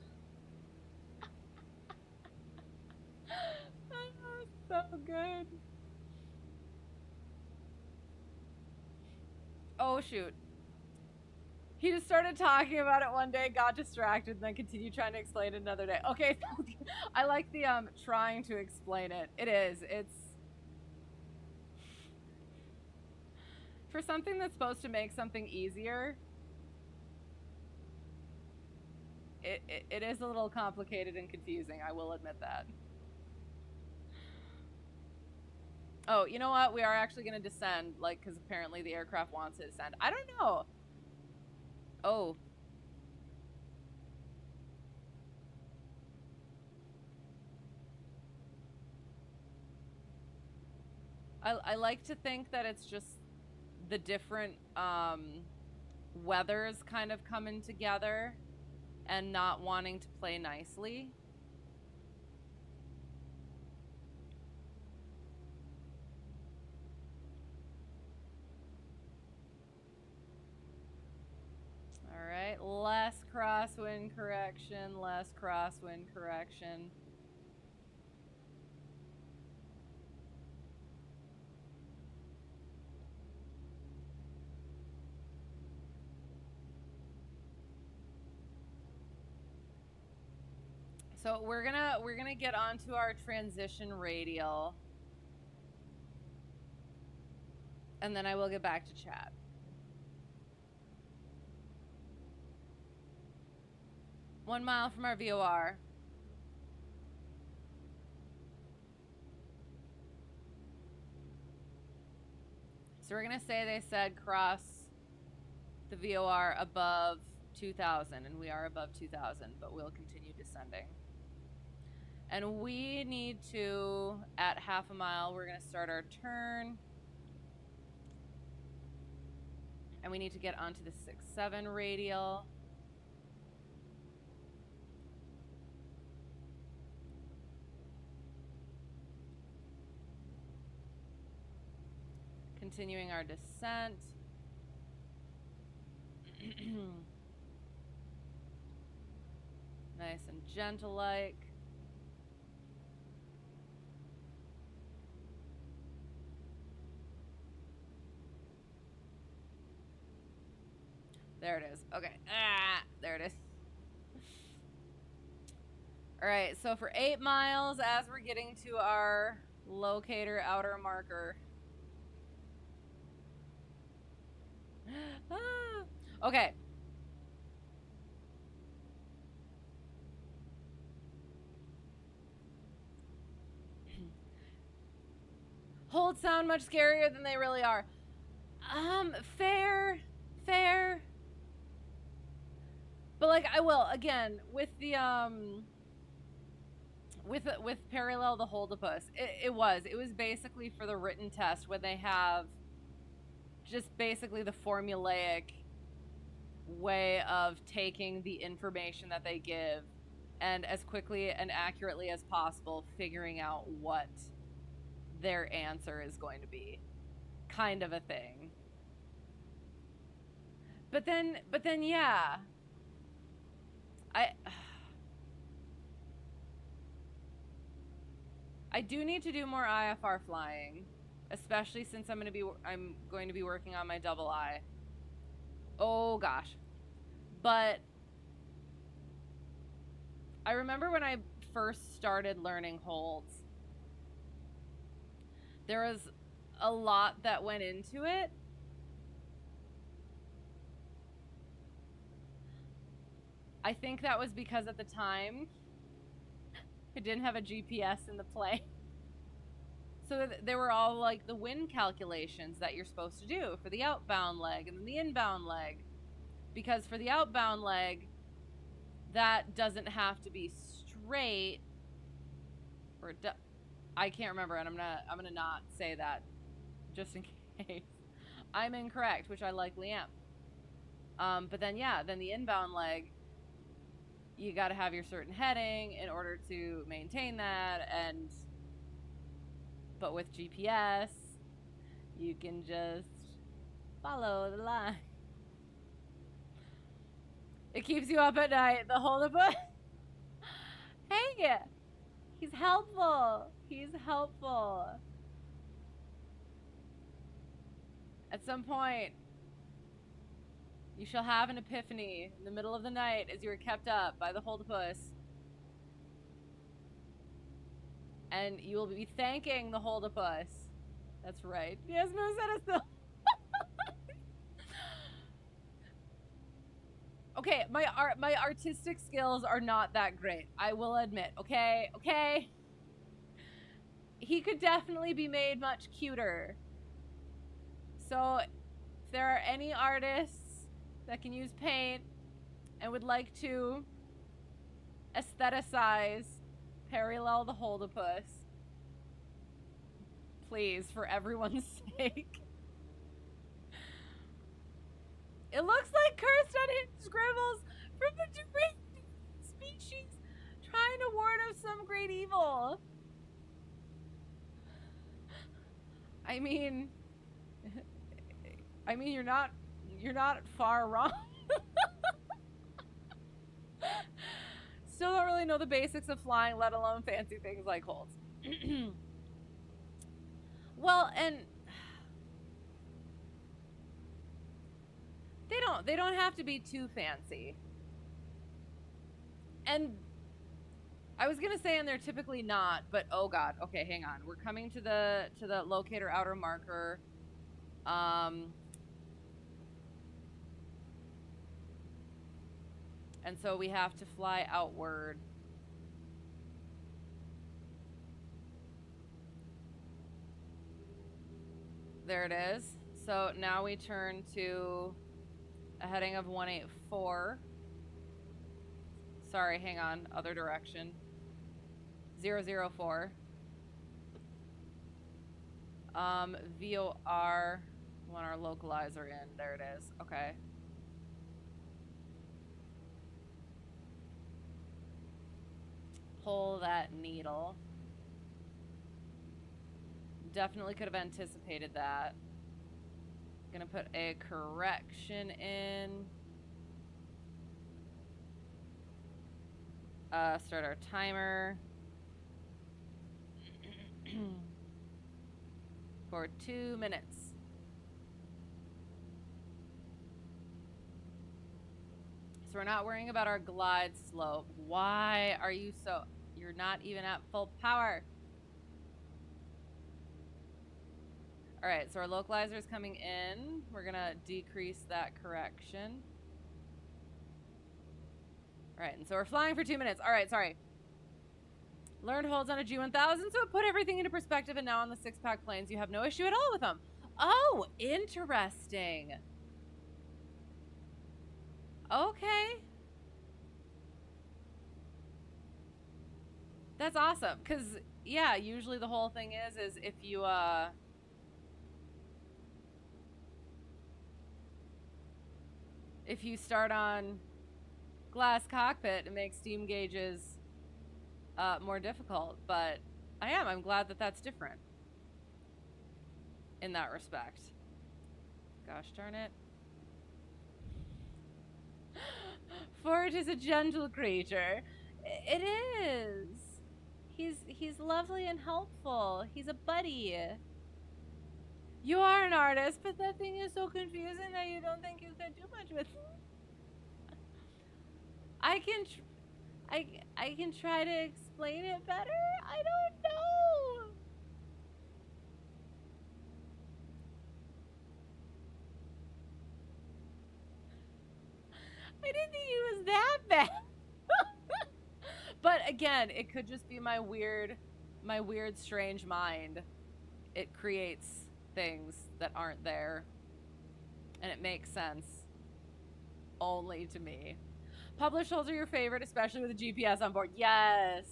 Oh, so good. Oh shoot. He just started talking about it one day, got distracted, and then continued trying to explain it another day. Okay, I like the trying to explain it. It is. It's for something that's supposed to make something easier. It is a little complicated and confusing, I will admit that. Oh, you know what? We are actually going to descend, like, because apparently the aircraft wants to descend. I don't know. Oh. I like to think that it's just the different weathers kind of coming together and not wanting to play nicely. All right, less crosswind correction, less crosswind correction. So we're gonna get onto our transition radial, and then I will get back to chat. One mile from our VOR. So we're gonna say they said cross the VOR above 2,000, and we are above 2,000, but we'll continue descending. And we need to, at half a mile, we're gonna start our turn. And we need to get onto the 6-7 radial. Continuing our descent. Nice and gentle-like. There it is. Okay. There it is. All right, so for 8 miles, as we're getting to our locator outer marker. Okay. Holds sound much scarier than they really are. Fair. But like, I will, again, with the, with Perryllel the Holdapus, it was basically for the written test when they have just basically the formulaic way of taking the information that they give and as quickly and accurately as possible figuring out what their answer is going to be, kind of a thing. But then yeah, I do need to do more IFR flying, especially since I'm going to be working on my double I. Oh gosh. But I remember when I first started learning holds, there was a lot that went into it. I think that was because at the time I didn't have a GPS in the plane. So there were all like the wind calculations that you're supposed to do for the outbound leg and then the inbound leg. Because for the outbound leg, that doesn't have to be straight, or I can't remember, and I'm gonna not say that just in case I'm incorrect, which I likely am. But then yeah, then the inbound leg, you got to have your certain heading in order to maintain that, but with GPS, you can just follow the line. It keeps you up at night. The Holdapus. Hey, he's helpful. He's helpful. At some point, you shall have an epiphany in the middle of the night as you are kept up by the Holdapus. And you will be thanking the Holdapus. That's right. Yes, no, said us though. Okay, my artistic skills are not that great. I will admit. Okay. He could definitely be made much cuter. So, if there are any artists that can use paint and would like to aestheticize Perryllel the Holdapus, please, for everyone's sake. It looks like cursed unhinged scribbles from the deranged species trying to warn of some great evil. I mean you're not far wrong. Still don't really know the basics of flying, let alone fancy things like holds. Well, and they don't have to be too fancy. And I was gonna say, and they're typically not, but oh god. Okay, hang on. We're coming to the locator outer marker. And so we have to fly outward. There it is. So now we turn to a heading of 184. Sorry, hang on. Other direction. 004. VOR. Want our localizer in. There it is. Okay. Pull that needle. Definitely could have anticipated that. Gonna put a correction in. Start our timer. For 2 minutes. So we're not worrying about our glide slope. Why are you so... You're not even at full power. Alright, so our localizer is coming in. We're gonna decrease that correction. Alright, and so we're flying for 2 minutes. Alright, sorry. Learned holds on a G1000, so it put everything into perspective, and now on the 6-pack planes, you have no issue at all with them. Oh, interesting. Okay. That's awesome, because, yeah, usually the whole thing is if you, if you start on glass cockpit, it makes steam gauges more difficult, but I'm glad that that's different in that respect. Gosh darn it. Fort is a gentle creature. It is. He's lovely and helpful. He's a buddy. You are an artist, but that thing is so confusing that you don't think you could do much with it. I can try to explain it better. I don't know. I didn't think it was that bad. But again, it could just be my weird, strange mind. It creates things that aren't there. And it makes sense. Only to me. Published holds are your favorite, especially with a GPS on board. Yes.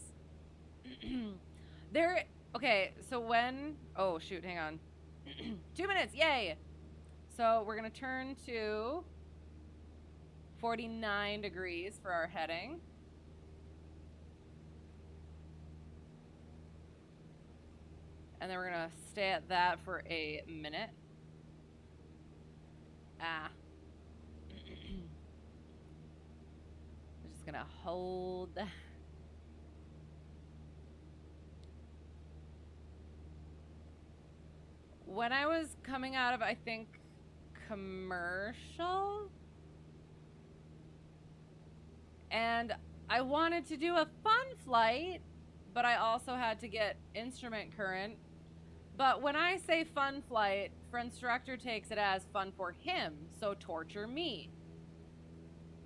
Okay, so when... Oh, shoot, hang on. 2 minutes, yay! So we're going to turn to 49 degrees for our heading. And then we're going to stay at that for a minute. We're just going to hold that. When I was coming out of, I think, commercial, and I wanted to do a fun flight, but I also had to get instrument current. But when I say fun flight, for instructor takes it as fun for him, so torture me.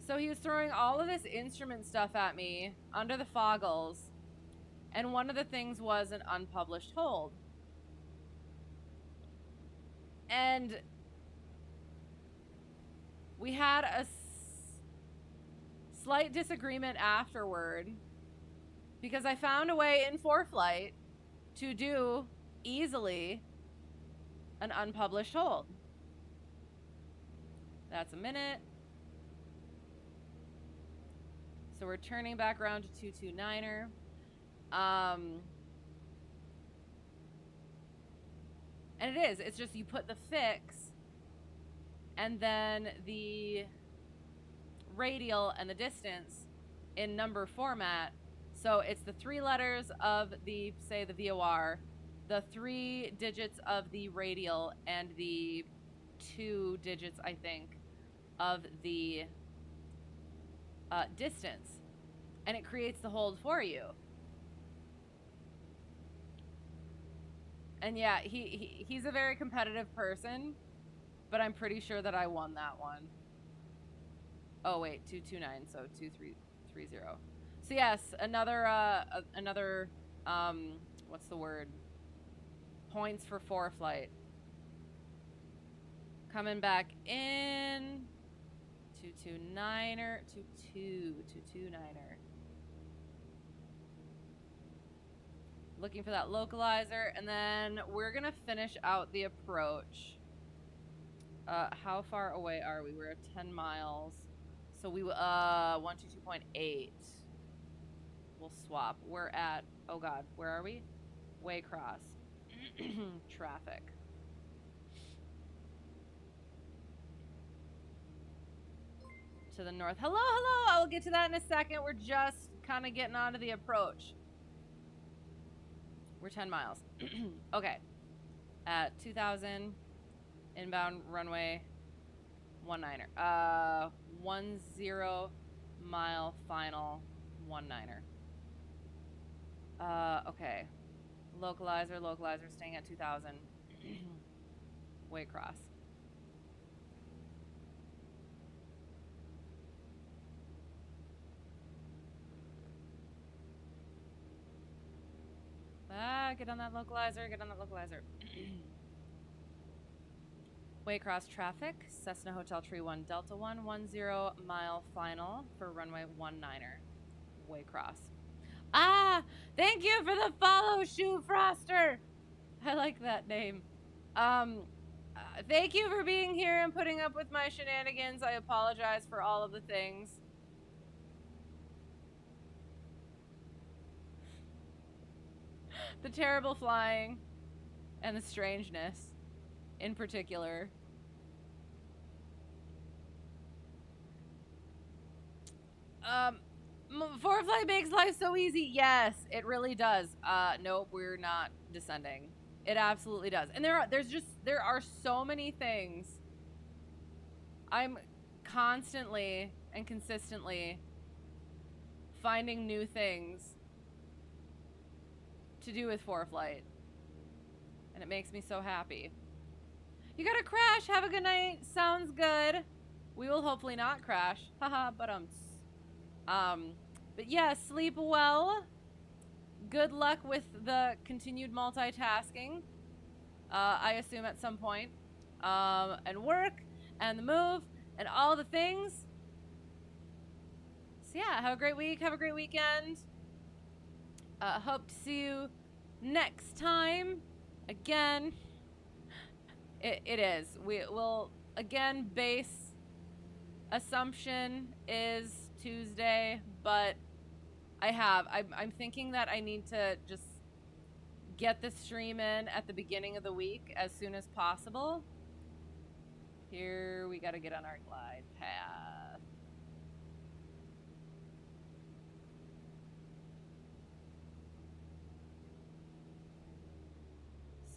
So he was throwing all of this instrument stuff at me under the foggles, and one of the things was an unpublished hold. And we had a slight disagreement afterward because I found a way in ForeFlight to do easily an unpublished hold. That's a minute. So we're turning back around to 229er. And it is. It's just you put the fix and then the radial and the distance in number format. So it's the 3 letters of the, say, the VOR, the 3 digits of the radial, and the 2 digits, I think, of the distance. And it creates the hold for you. And yeah, he's a very competitive person, but I'm pretty sure that I won that one. Oh wait, 229, so 2330. So yes, another what's the word? Points for Preflight. Coming back in 229er, 229er. Looking for that localizer, and then we're gonna finish out the approach. How far away are we? We're at 10 miles. So we 122.8. We'll swap. We're at, oh god, where are we? Waycross. Traffic. To the north. Hello, hello! I'll get to that in a second. We're just kind of getting onto the approach. We're 10 miles. Okay. At 2,000, inbound runway 19er. 10 mile final 19er. Okay. Localizer, staying at 2,000. Waycross. Get on that localizer, Waycross traffic, Cessna Hotel Tree 1 Delta 1, 10 mile final for runway 19er. Waycross. Ah! Thank you for the follow, Shoe Froster! I like that name. Thank you for being here and putting up with my shenanigans. I apologize for all of the things. The terrible flying and the strangeness in particular. Preflight makes life so easy. Yes, it really does. Nope, we're not descending. It absolutely does. And there are so many things. I'm constantly and consistently finding new things to do with Preflight, and it makes me so happy. You gotta crash. Have a good night. Sounds good. We will hopefully not crash. Haha, but yeah, sleep well. Good luck with the continued multitasking. I assume at some point. And work and the move and all the things. So yeah, have a great week. Have a great weekend. Hope to see you next time. Again, it is. We will, again, base assumption is Tuesday, but I'm thinking that I need to just get the stream in at the beginning of the week as soon as possible. Here, we gotta get on our glide path.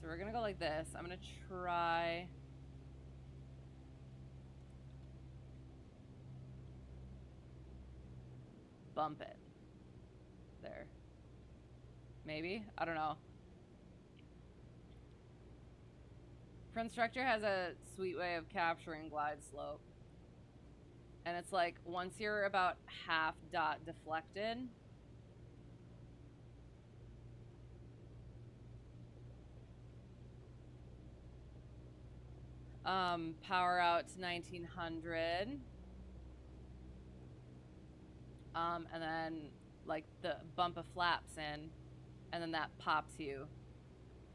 So we're gonna go like this. I'm gonna try. Bump it. There. Maybe? I don't know. Prince Structure has a sweet way of capturing glide slope. And it's like, once you're about half dot deflected, power out to 1900. And then like the bump of flaps in, and then that pops you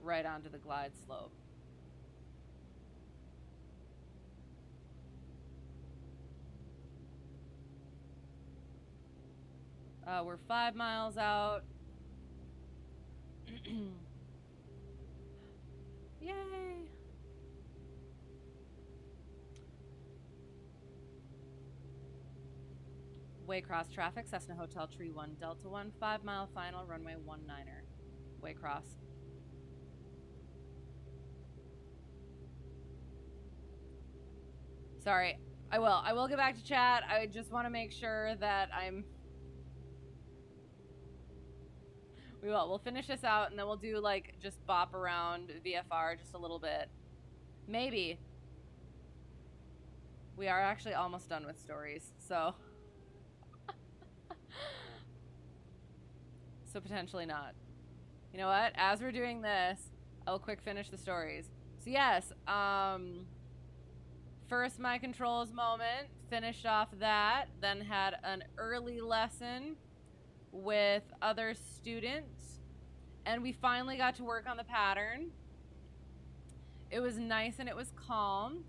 right onto the glide slope. We're 5 miles out. Yay! Waycross traffic, Cessna Hotel Tree 1 Delta 1, 5 mile final, runway 19er. Waycross. Sorry, I will get back to chat. I just want to make sure that I'm We will. We'll finish this out, and then we'll do, like, just bop around VFR just a little bit. Maybe. We are actually almost done with stories, so... so potentially not. You know what? As we're doing this, I'll quick finish the stories. So yes, first my controls moment, finished off that, then had an early lesson with other students, and we finally got to work on the pattern. It was nice and it was calm.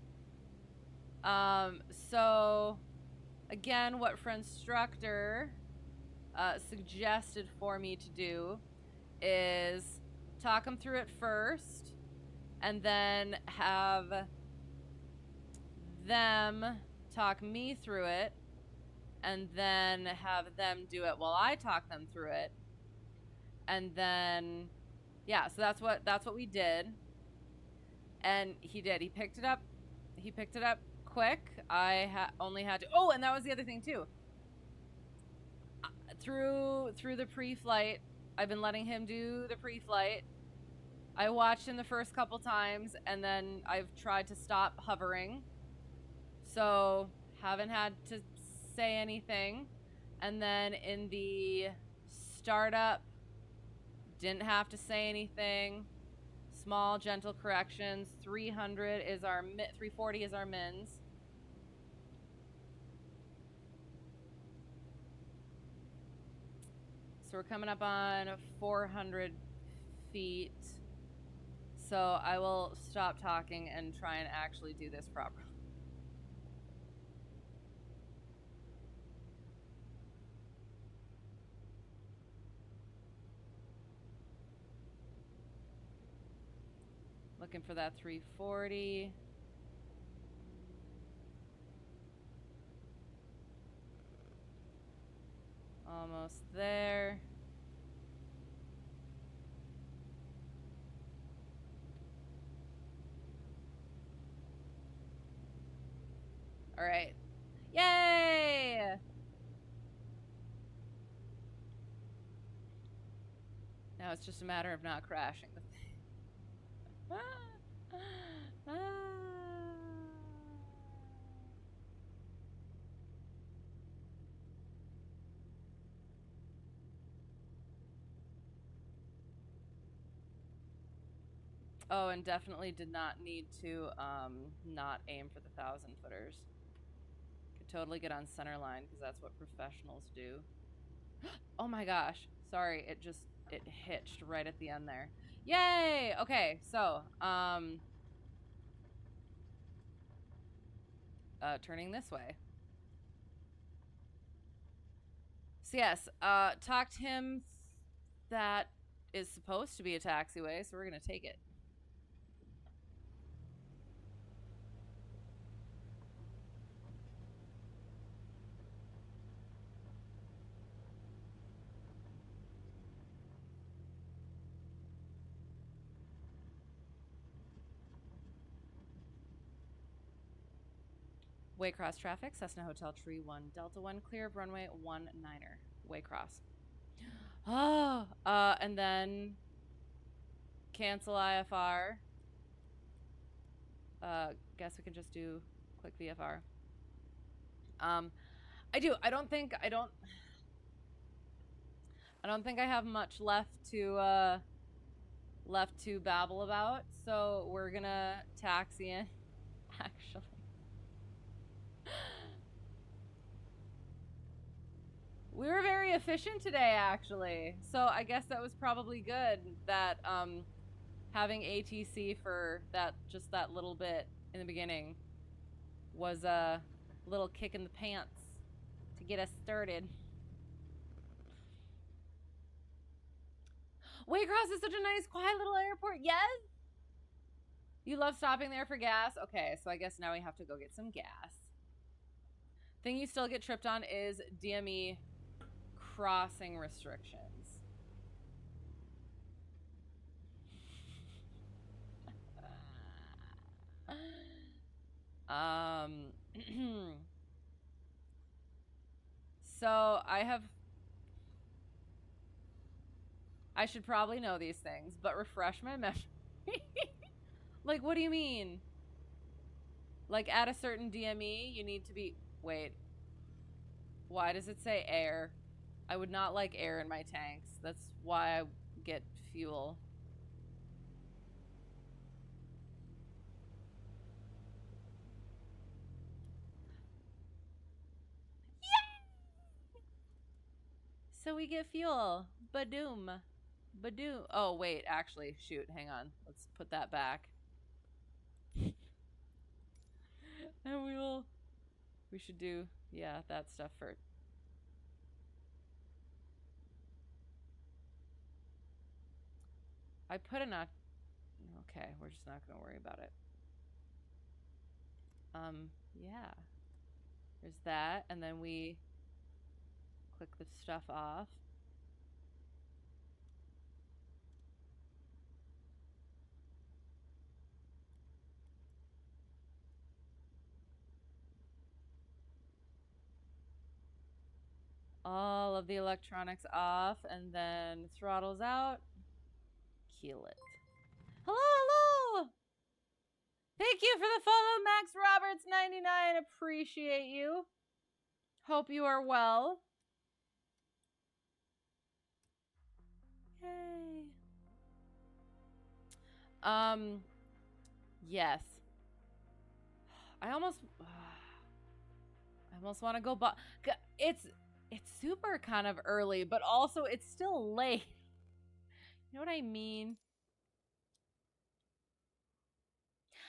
So again, what for instructor suggested for me to do is talk them through it first, and then have them talk me through it, and then have them do it while I talk them through it. And then, yeah, so that's what we did. And he did. He picked it up. He picked it up quick. I only had to. Oh, and that was the other thing too. Through the pre-flight, I've been letting him do the pre-flight. I watched him the first couple times, and then I've tried to stop hovering. So haven't had to say anything. And then in the startup, didn't have to say anything. Small, gentle corrections. 300 is our 340 is our mins. So we're coming up on 400 feet. So I will stop talking and try and actually do this properly. Looking for that 340. Almost there. All right. Yay! Now it's just a matter of not crashing the thing. Oh, and definitely did not need to not aim for the 1,000-footers. Could totally get on center line because that's what professionals do. Oh my gosh. Sorry, it hitched right at the end there. Yay! Okay, so turning this way. So yes, talked him that is supposed to be a taxiway, so we're gonna take it. Waycross traffic, Cessna Hotel Tree 1 Delta 1, clear of runway 19er. Waycross. Oh, and then cancel IFR. Guess we can just do quick VFR. I don't think I have much left to babble about, so we're gonna taxi in. Actually, we were very efficient today, actually. So I guess that was probably good that having ATC for just that little bit in the beginning was a little kick in the pants to get us started. Waycross is such a nice, quiet little airport. Yes? You love stopping there for gas? Okay, so I guess now we have to go get some gas. Thing you still get tripped on is DME crossing restrictions. So I have I should probably know these things, but refresh my memory. Like, what do you mean? Like, at a certain DME, you need to be... Wait. Why does it say air? I would not like air in my tanks. That's why I get fuel. So we get fuel. Badoom. Badoom. Oh, wait, actually, shoot, hang on. Let's put that back. And we should do, yeah, that stuff first. I put a not, okay, we're just not going to worry about it. Yeah. There's that, and then we click the stuff off. All of the electronics off, and then throttles out. Kill it. Hello, hello! Thank you for the follow, Max Roberts 99. Appreciate you. Hope you are well. Yay. Yes. I almost want to go, but it's super kind of early, but also it's still late. You know what I mean?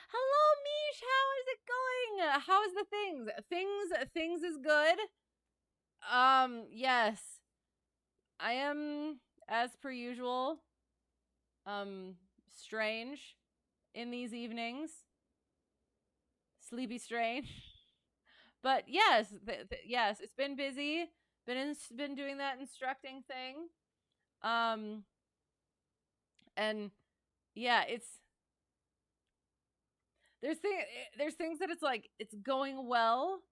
Hello, Mish. How is it going? How is the things? Things is good. Yes. I am, as per usual, strange in these evenings. Sleepy strange. But yes, yes, it's been busy. Been doing that instructing thing. And yeah, there's things that it's like it's going well,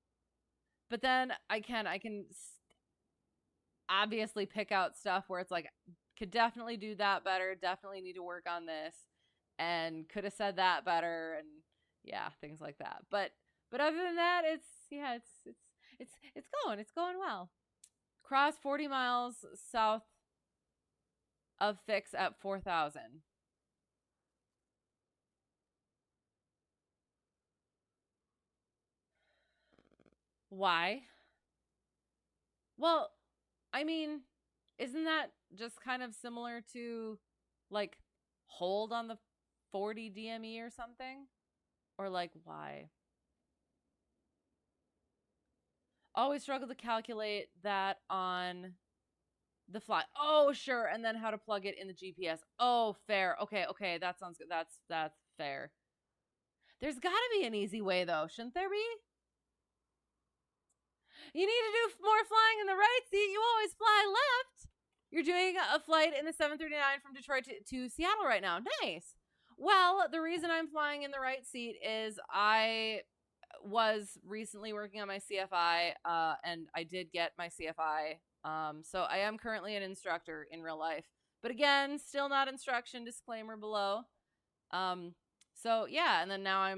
but then I can obviously pick out stuff where it's like could definitely do that better, definitely need to work on this, and could have said that better, and yeah, things like that. But other than that, it's going well. Cross 40 miles south of Fix at 4,000. Why? Well, I mean, isn't that just kind of similar to like hold on the 40 DME or something? Or like why? Always struggle to calculate that on the fly. Oh, sure. And then how to plug it in the GPS. Oh, fair. Okay, that sounds good. That's fair. There's got to be an easy way though, shouldn't there be? You need to do more flying in the right seat. You always fly left. You're doing a flight in the 739 from Detroit to Seattle right now. Nice. Well, the reason I'm flying in the right seat is I was recently working on my CFI, and I did get my CFI. So I am currently an instructor in real life. But again, still not instruction, disclaimer below. So yeah, and then now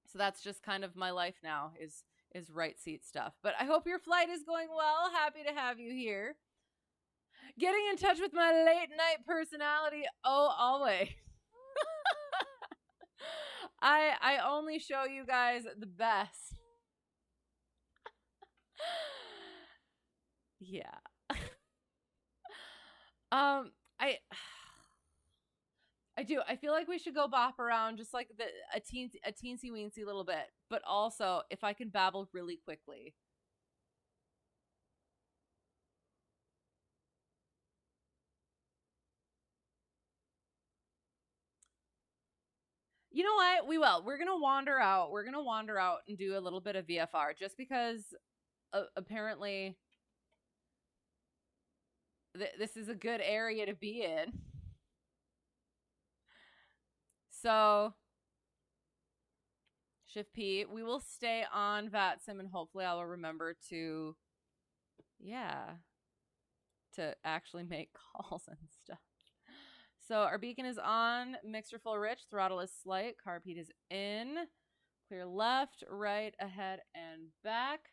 so that's just kind of my life now is right seat stuff. But I hope your flight is going well. Happy to have you here. Getting in touch with my late night personality. Oh, always. I only show you guys the best. Yeah. I do. I feel like we should go bop around just like a teensy weensy little bit, but also if I can babble really quickly. You know what? We will. We're gonna wander out. We're gonna wander out and do a little bit of VFR just because apparently this is a good area to be in. So Shift P. We will stay on VATSIM and hopefully I will remember to, yeah. to actually make calls and stuff. So our beacon is on, mixture full rich, throttle is slight, carb heat is in, clear left, right, ahead, and back.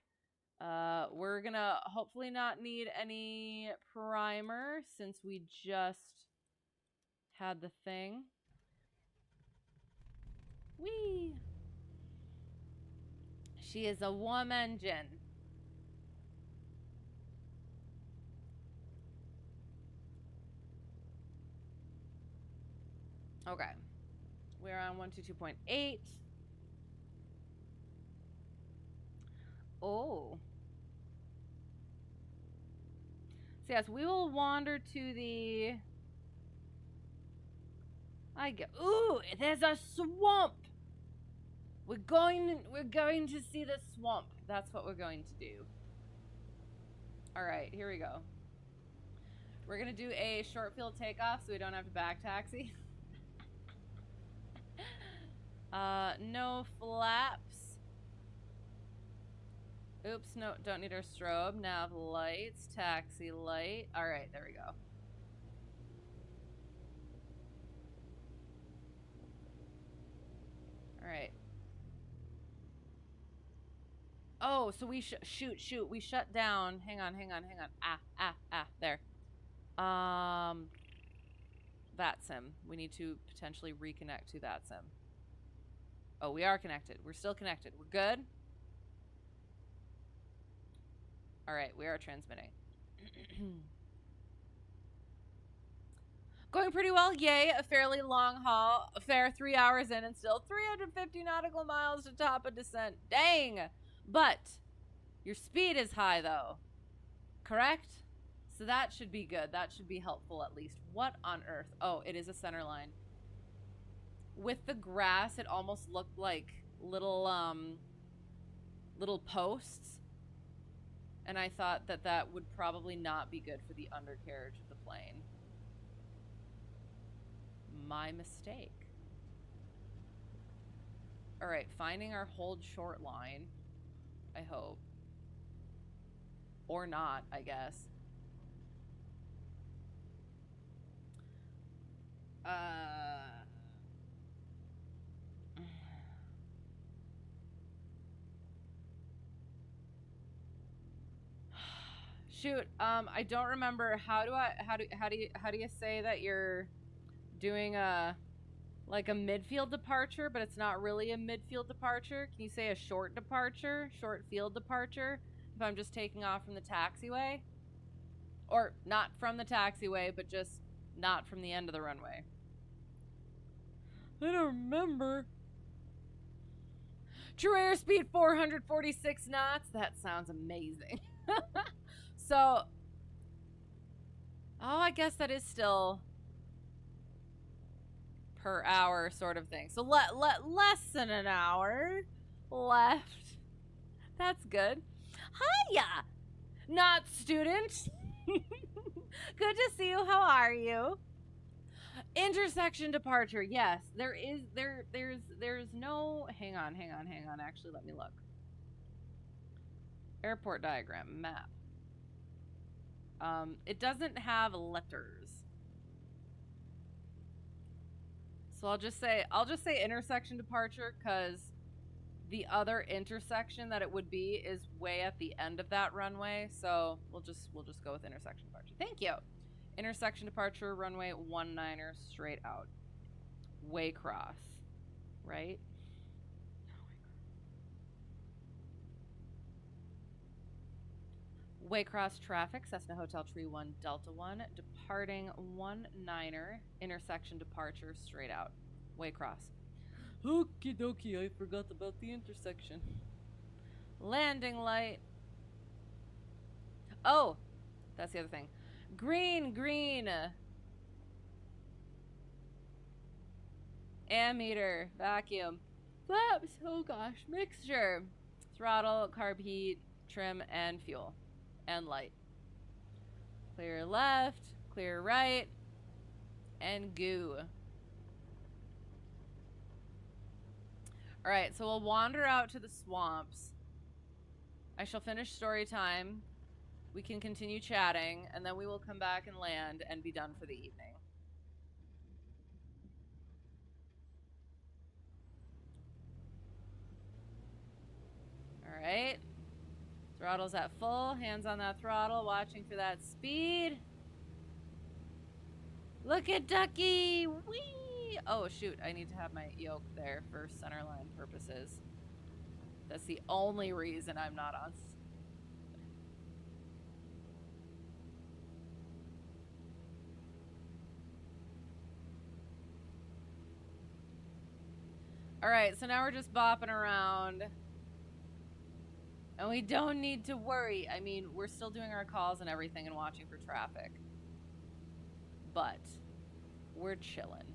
We're gonna hopefully not need any primer since we just had the thing. Whee! She is a warm engine. Okay. We're on 122.8. Oh. So yes, we will wander to the... Ooh, there's a swamp. We're going to see the swamp. That's what we're going to do. All right, here we go. We're gonna do a short field takeoff so we don't have to backtaxi. No flaps. Oops, no, don't need our strobe. Nav lights, taxi light. All right, there we go. All right. Oh, so we shoot. We shut down. Hang on. There. VATSIM. We need to potentially reconnect to VATSIM. Oh, we are connected. We're still connected. We're good. All right, we are transmitting. Going pretty well, yay. A fairly long haul. A fair 3 hours in and still 350 nautical miles to top a descent. Dang! But your speed is high, though. Correct? So that should be good. That should be helpful, at least. What on earth? Oh, it is a center line. With the grass, it almost looked like little posts. And I thought that that would probably not be good for the undercarriage of the plane. My mistake. All right, finding our hold short line, I hope. Or not, I guess. Shoot, I don't remember. How do you say that you're doing like a midfield departure, but it's not really a midfield departure? Can you say a short departure, short field departure, if I'm just taking off from the taxiway? Or not from the taxiway, but just not from the end of the runway. I don't remember. True airspeed 446 knots. That sounds amazing. So, oh, I guess that is still per hour sort of thing. So less than an hour left. That's good. Hiya, not student. Good to see you. How are you? Intersection departure. Yes, there's no. Hang on. Actually, let me look. Airport diagram map. It doesn't have letters. So I'll just say intersection departure, because the other intersection that it would be is way at the end of that runway. So we'll just go with intersection departure. Thank you. Intersection departure, runway 19er, straight out. Waycross, right? Waycross traffic, Cessna Hotel Tree 1 Delta 1, departing 19er, intersection departure, straight out. Waycross. Okie dokie, I forgot about the intersection. Landing light. Oh, that's the other thing. Green. Ammeter, vacuum. Flaps, oh gosh, mixture. Throttle, carb heat, trim, and fuel. And light. Clear left, clear right, and goo. Alright, so we'll wander out to the swamps. I shall finish story time. we can continue chatting, and then we will come back and land and be done for the evening. All right. Throttle's at full. Hands on that throttle, watching for that speed. Look at Ducky! Whee! Oh, shoot. I need to have my yoke there for centerline purposes. That's the only reason I'm not on. Alright, so now we're just bopping around. And we don't need to worry. I mean, we're still doing our calls and everything and watching for traffic. But we're chilling.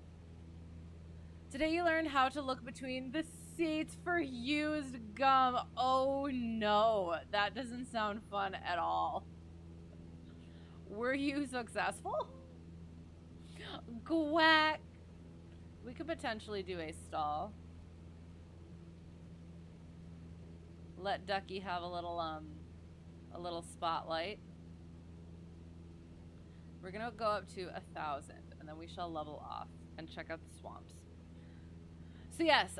Today you learned how to look between the seats for used gum. Oh no, that doesn't sound fun at all. Were you successful? Quack. We could potentially do a stall. Let Ducky have a little spotlight. We're gonna go up to 1,000, and then we shall level off and check out the swamps. So yes,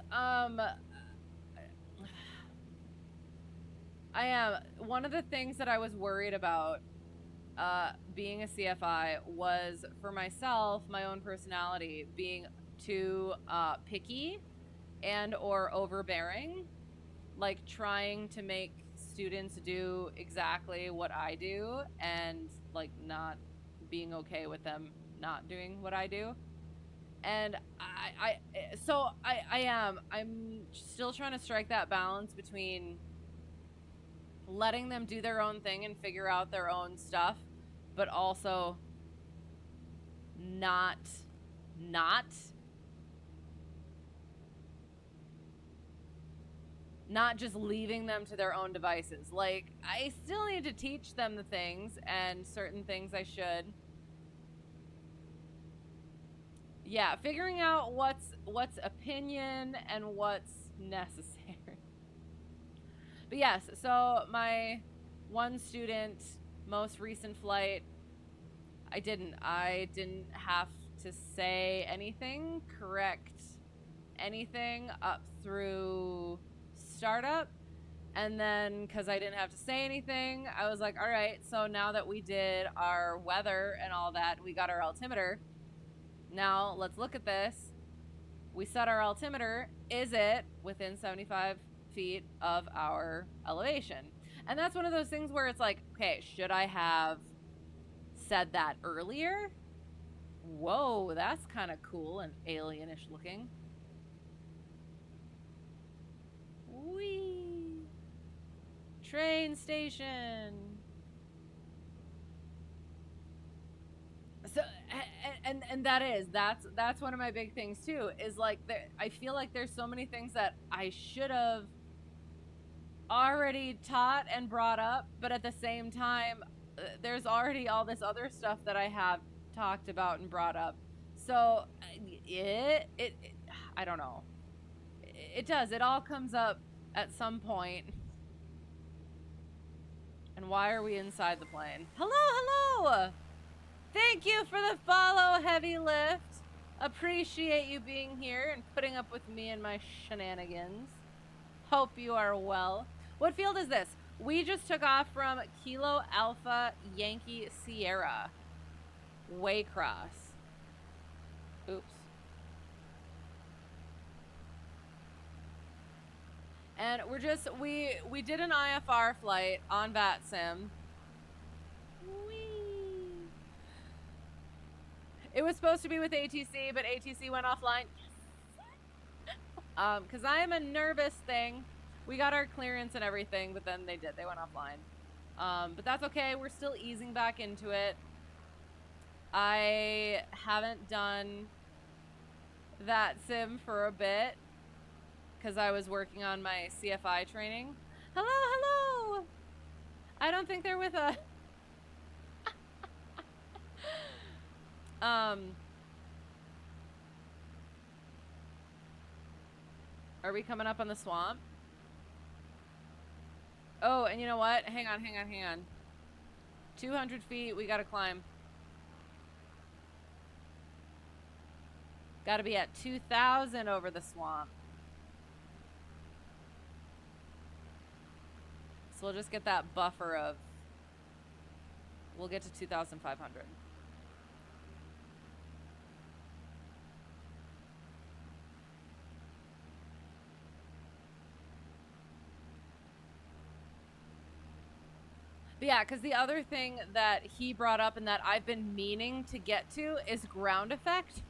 one of the things that I was worried about being a CFI was for myself, my own personality, being too picky and or overbearing, like trying to make students do exactly what I do and like not being okay with them not doing what I do. And I'm still trying to strike that balance between letting them do their own thing and figure out their own stuff, but also not just leaving them to their own devices. Like, I still need to teach them the things, and certain things I should. Yeah, figuring out what's opinion and what's necessary. But yes, so my one student, most recent flight, I didn't have to say anything, correct anything up through startup. And then because I didn't have to say anything, I was like, all right, so now that we did our weather and all that, we got our altimeter. Now let's look at this. We set our altimeter. Is it within 75 feet of our elevation? And that's one of those things where it's like, okay, should I have said that earlier? Whoa, that's kind of cool and alienish looking. Whee! Train station. So, and that's one of my big things too, is like, I feel like there's so many things that I should have already taught and brought up, but at the same time, there's already all this other stuff that I have talked about and brought up. So I don't know. It all comes up at some point. And why are we inside the plane? Hello. Thank you for the follow, Heavy Lift. Appreciate you being here and putting up with me and my shenanigans. Hope you are well. What field is this? We just took off from Kilo Alpha Yankee Sierra, Waycross. Oops. And we did an IFR flight on VATSIM. Whee! It was supposed to be with ATC, but ATC went offline. Because I am a nervous thing. We got our clearance and everything, but then they went offline. But that's okay. We're still easing back into it. I haven't done VATSIM for a bit because I was working on my CFI training. Hello. I don't think they're with us. Are we coming up on the swamp? Oh, and you know what? Hang on. 200 feet, we gotta climb. Gotta be at 2,000 over the swamp. So we'll just get that buffer of, we'll get to 2,500. But yeah, because the other thing that he brought up and that I've been meaning to get to is ground effect,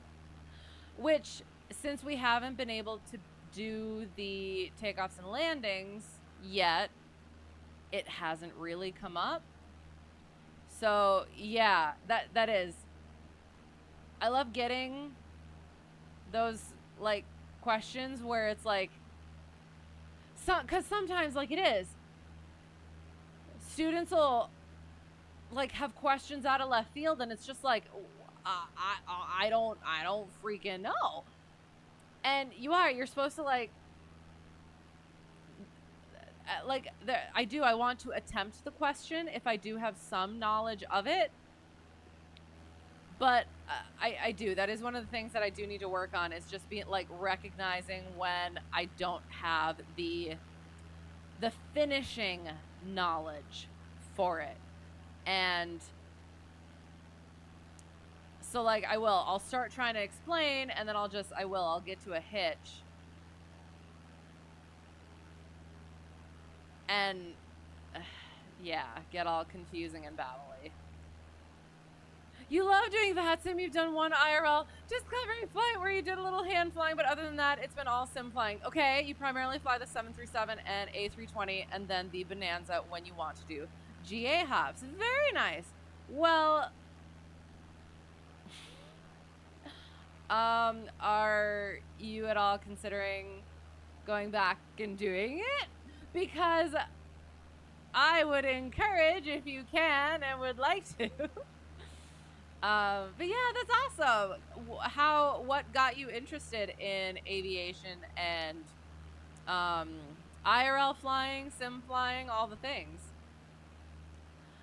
which since we haven't been able to do the takeoffs and landings yet, it hasn't really come up. So yeah, that is. I love getting those like questions where it's like, because sometimes like it is. Students will like have questions out of left field, and it's just like, I don't freaking know. And you're supposed to like I want to attempt the question if I do have some knowledge of it. But I do. That is one of the things that I do need to work on, is just being like recognizing when I don't have the finishing knowledge for it. And so like I'll start trying to explain, and then I'll get to a hitch. And yeah, get all confusing and battly. You love doing VATSIM. You've done one IRL discovery flight where you did a little hand flying, but other than that, it's been all sim flying. Okay, you primarily fly the 737 and A320, and then the Bonanza when you want to do GA hops. Very nice. Well, are you at all considering going back and doing it? Because I would encourage if you can and would like to. But yeah, that's awesome. What got you interested in aviation and IRL flying, sim flying, all the things?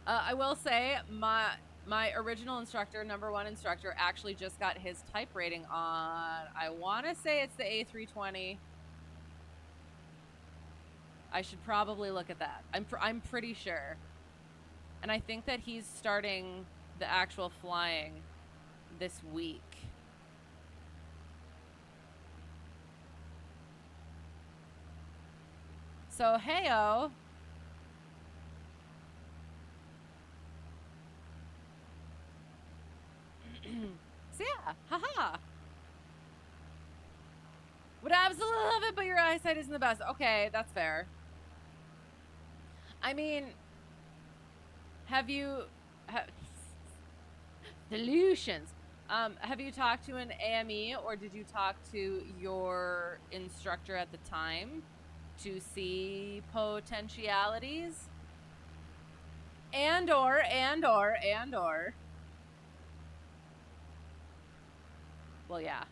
I will say my original instructor, #1 instructor, actually just got his type rating on, I want to say it's the A320. I should probably look at that. I'm pretty sure. And I think that he's starting the actual flying this week. So, heyo. So yeah, haha. Would absolutely love it, but your eyesight isn't the best. Okay, that's fair. I mean, solutions. Have you talked to an AME, or did you talk to your instructor at the time to see potentialities? And or. Well, yeah.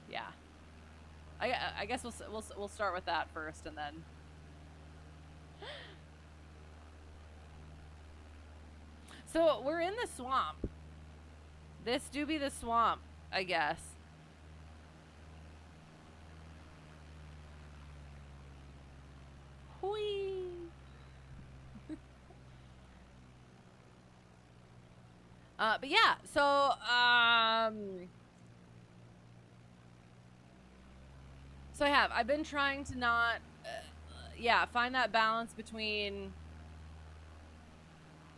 I guess we'll start with that first, and then. So we're in the swamp. This do be the swamp, I guess. Whee! But yeah, so I've been trying to not, find that balance between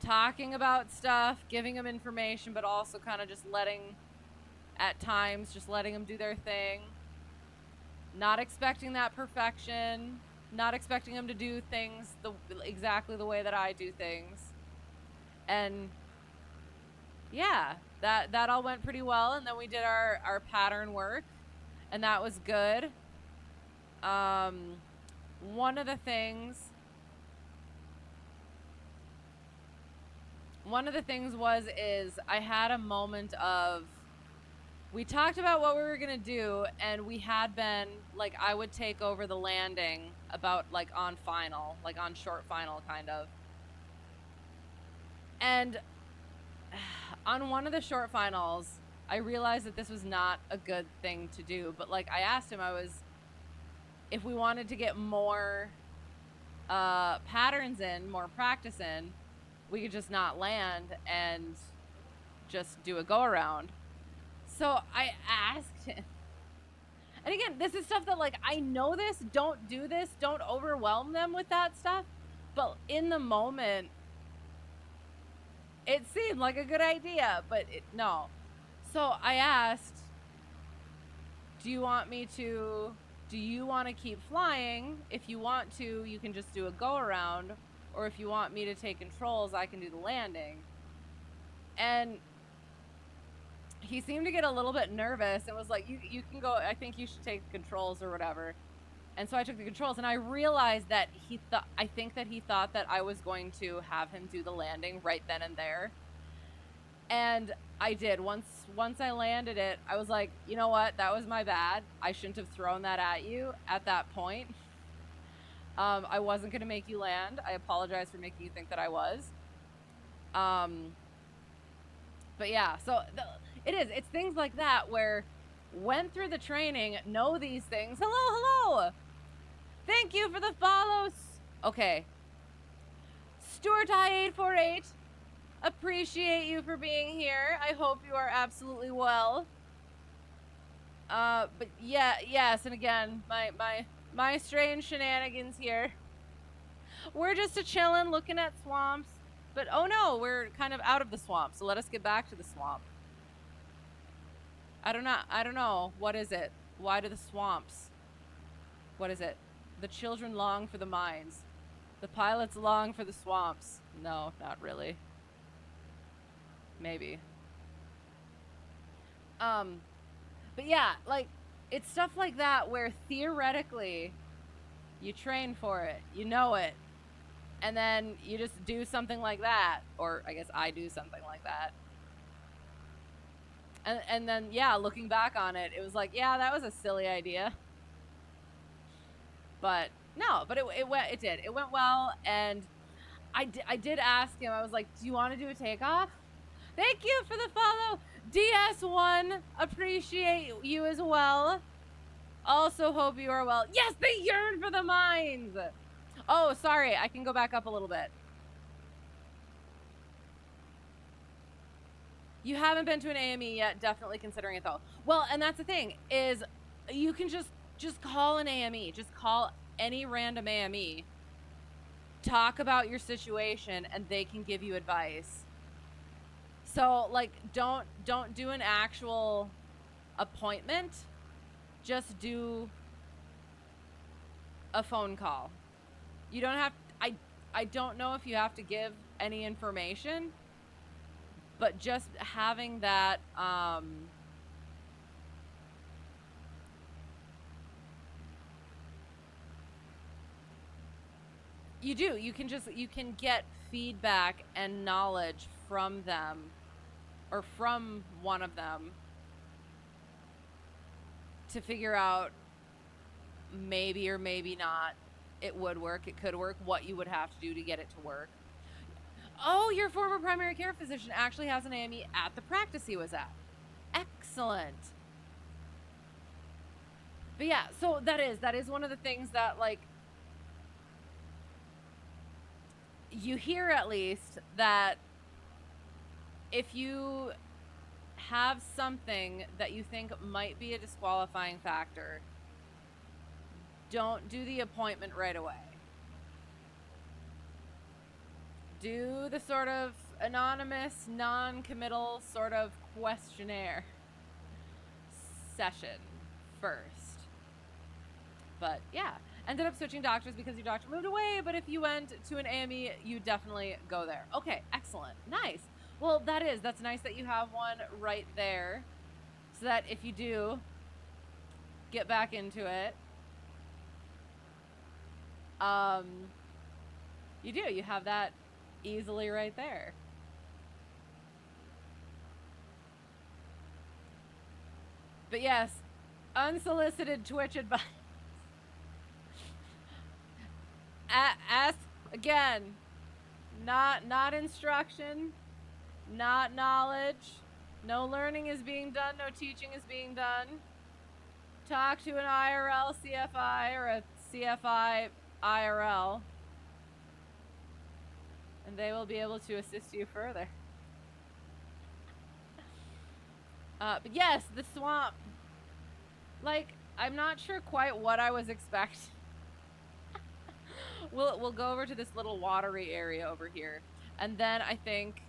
talking about stuff, giving them information, but also kind of just letting them do their thing. Not expecting that perfection, not expecting them to do things exactly the way that I do things. And yeah, that all went pretty well, and then we did our pattern work, and that was good. One of the things is I had a moment of, we talked about what we were gonna do, and we had been like, I would take over the landing about like on final, like on short final kind of, and on one of the short finals, I realized that this was not a good thing to do. But like I asked him, if we wanted to get more patterns in, more practice in, we could just not land and just do a go around. So I asked him. And again, this is stuff that like, I know this, don't do this, don't overwhelm them with that stuff. But in the moment, it seemed like a good idea, but no. So I asked, do you want to keep flying? If you want to, you can just do a go around. Or if you want me to take controls, I can do the landing. And he seemed to get a little bit nervous and was like, you can go, I think you should take the controls or whatever. And so I took the controls, and I realized that I think that he thought that I was going to have him do the landing right then and there. And I did. Once I landed it, I was like, you know what? That was my bad. I shouldn't have thrown that at you at that point. I wasn't going to make you land. I apologize for making you think that I was. But yeah, so it's things like that where went through the training, know these things. Hello. Thank you for the follows. Okay. Stuartai848. Appreciate you for being here. I hope you are absolutely well. But yeah, yes, and again, my strange shenanigans here. We're just chillin', looking at swamps. But oh no, we're kind of out of the swamp, so let us get back to the swamp. I don't know. What is it? Why do the swamps? What is it? The children long for the mines. The pilots long for the swamps. No, not really. Maybe. But yeah, like, it's stuff like that where theoretically you train for it, you know it, and then you just do something like that, or I guess I do something like that. And then, yeah, looking back on it, it was like, yeah, that was a silly idea. But no, but it went well, and I did ask him. I was like, do you want to do a takeoff? Thank you for the follow, DS1. Appreciate you as well. Also hope you are well. Yes, they yearn for the mines. Oh, sorry, I can go back up a little bit. You haven't been to an AME yet, definitely considering it though. Well, and that's the thing, is you can just call an AME. Just call any random AME. Talk about your situation and they can give you advice. So, like, don't do an actual appointment. Just do a phone call. You don't have, I don't know if you have to give any information, but just having that, you can get feedback and knowledge from them, or from one of them, to figure out maybe or maybe not it would work, it could work, what you would have to do to get it to work. Oh, your former primary care physician actually has an AME at the practice he was at. Excellent. But yeah, so that is one of the things that, like, you hear at least that if you have something that you think might be a disqualifying factor, don't do the appointment right away. Do the sort of anonymous, non-committal sort of questionnaire session first. But yeah, ended up switching doctors because your doctor moved away, but if you went to an AME, you definitely go there. Okay, excellent. Nice. Well, that's nice that you have one right there, so that if you do get back into it, you have that easily right there. But yes, unsolicited Twitch advice. Ask again, not instruction, not knowledge. No learning is being done, no teaching is being done. Talk to an IRL CFI or a CFI IRL, and they will be able to assist you further. But yes, the swamp. Like, I'm not sure quite what I was expecting. We'll go over to this little watery area over here, and then I think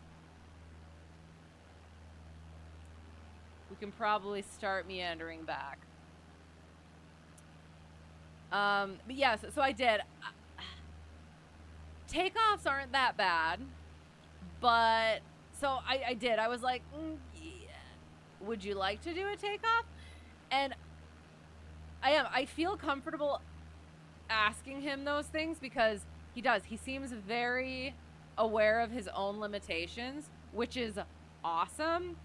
we can probably start meandering back. But yes, so I did. Takeoffs aren't that bad, but so I did. I was like, yeah. Would you like to do a takeoff? And I feel comfortable asking him those things because he does. He seems very aware of his own limitations, which is awesome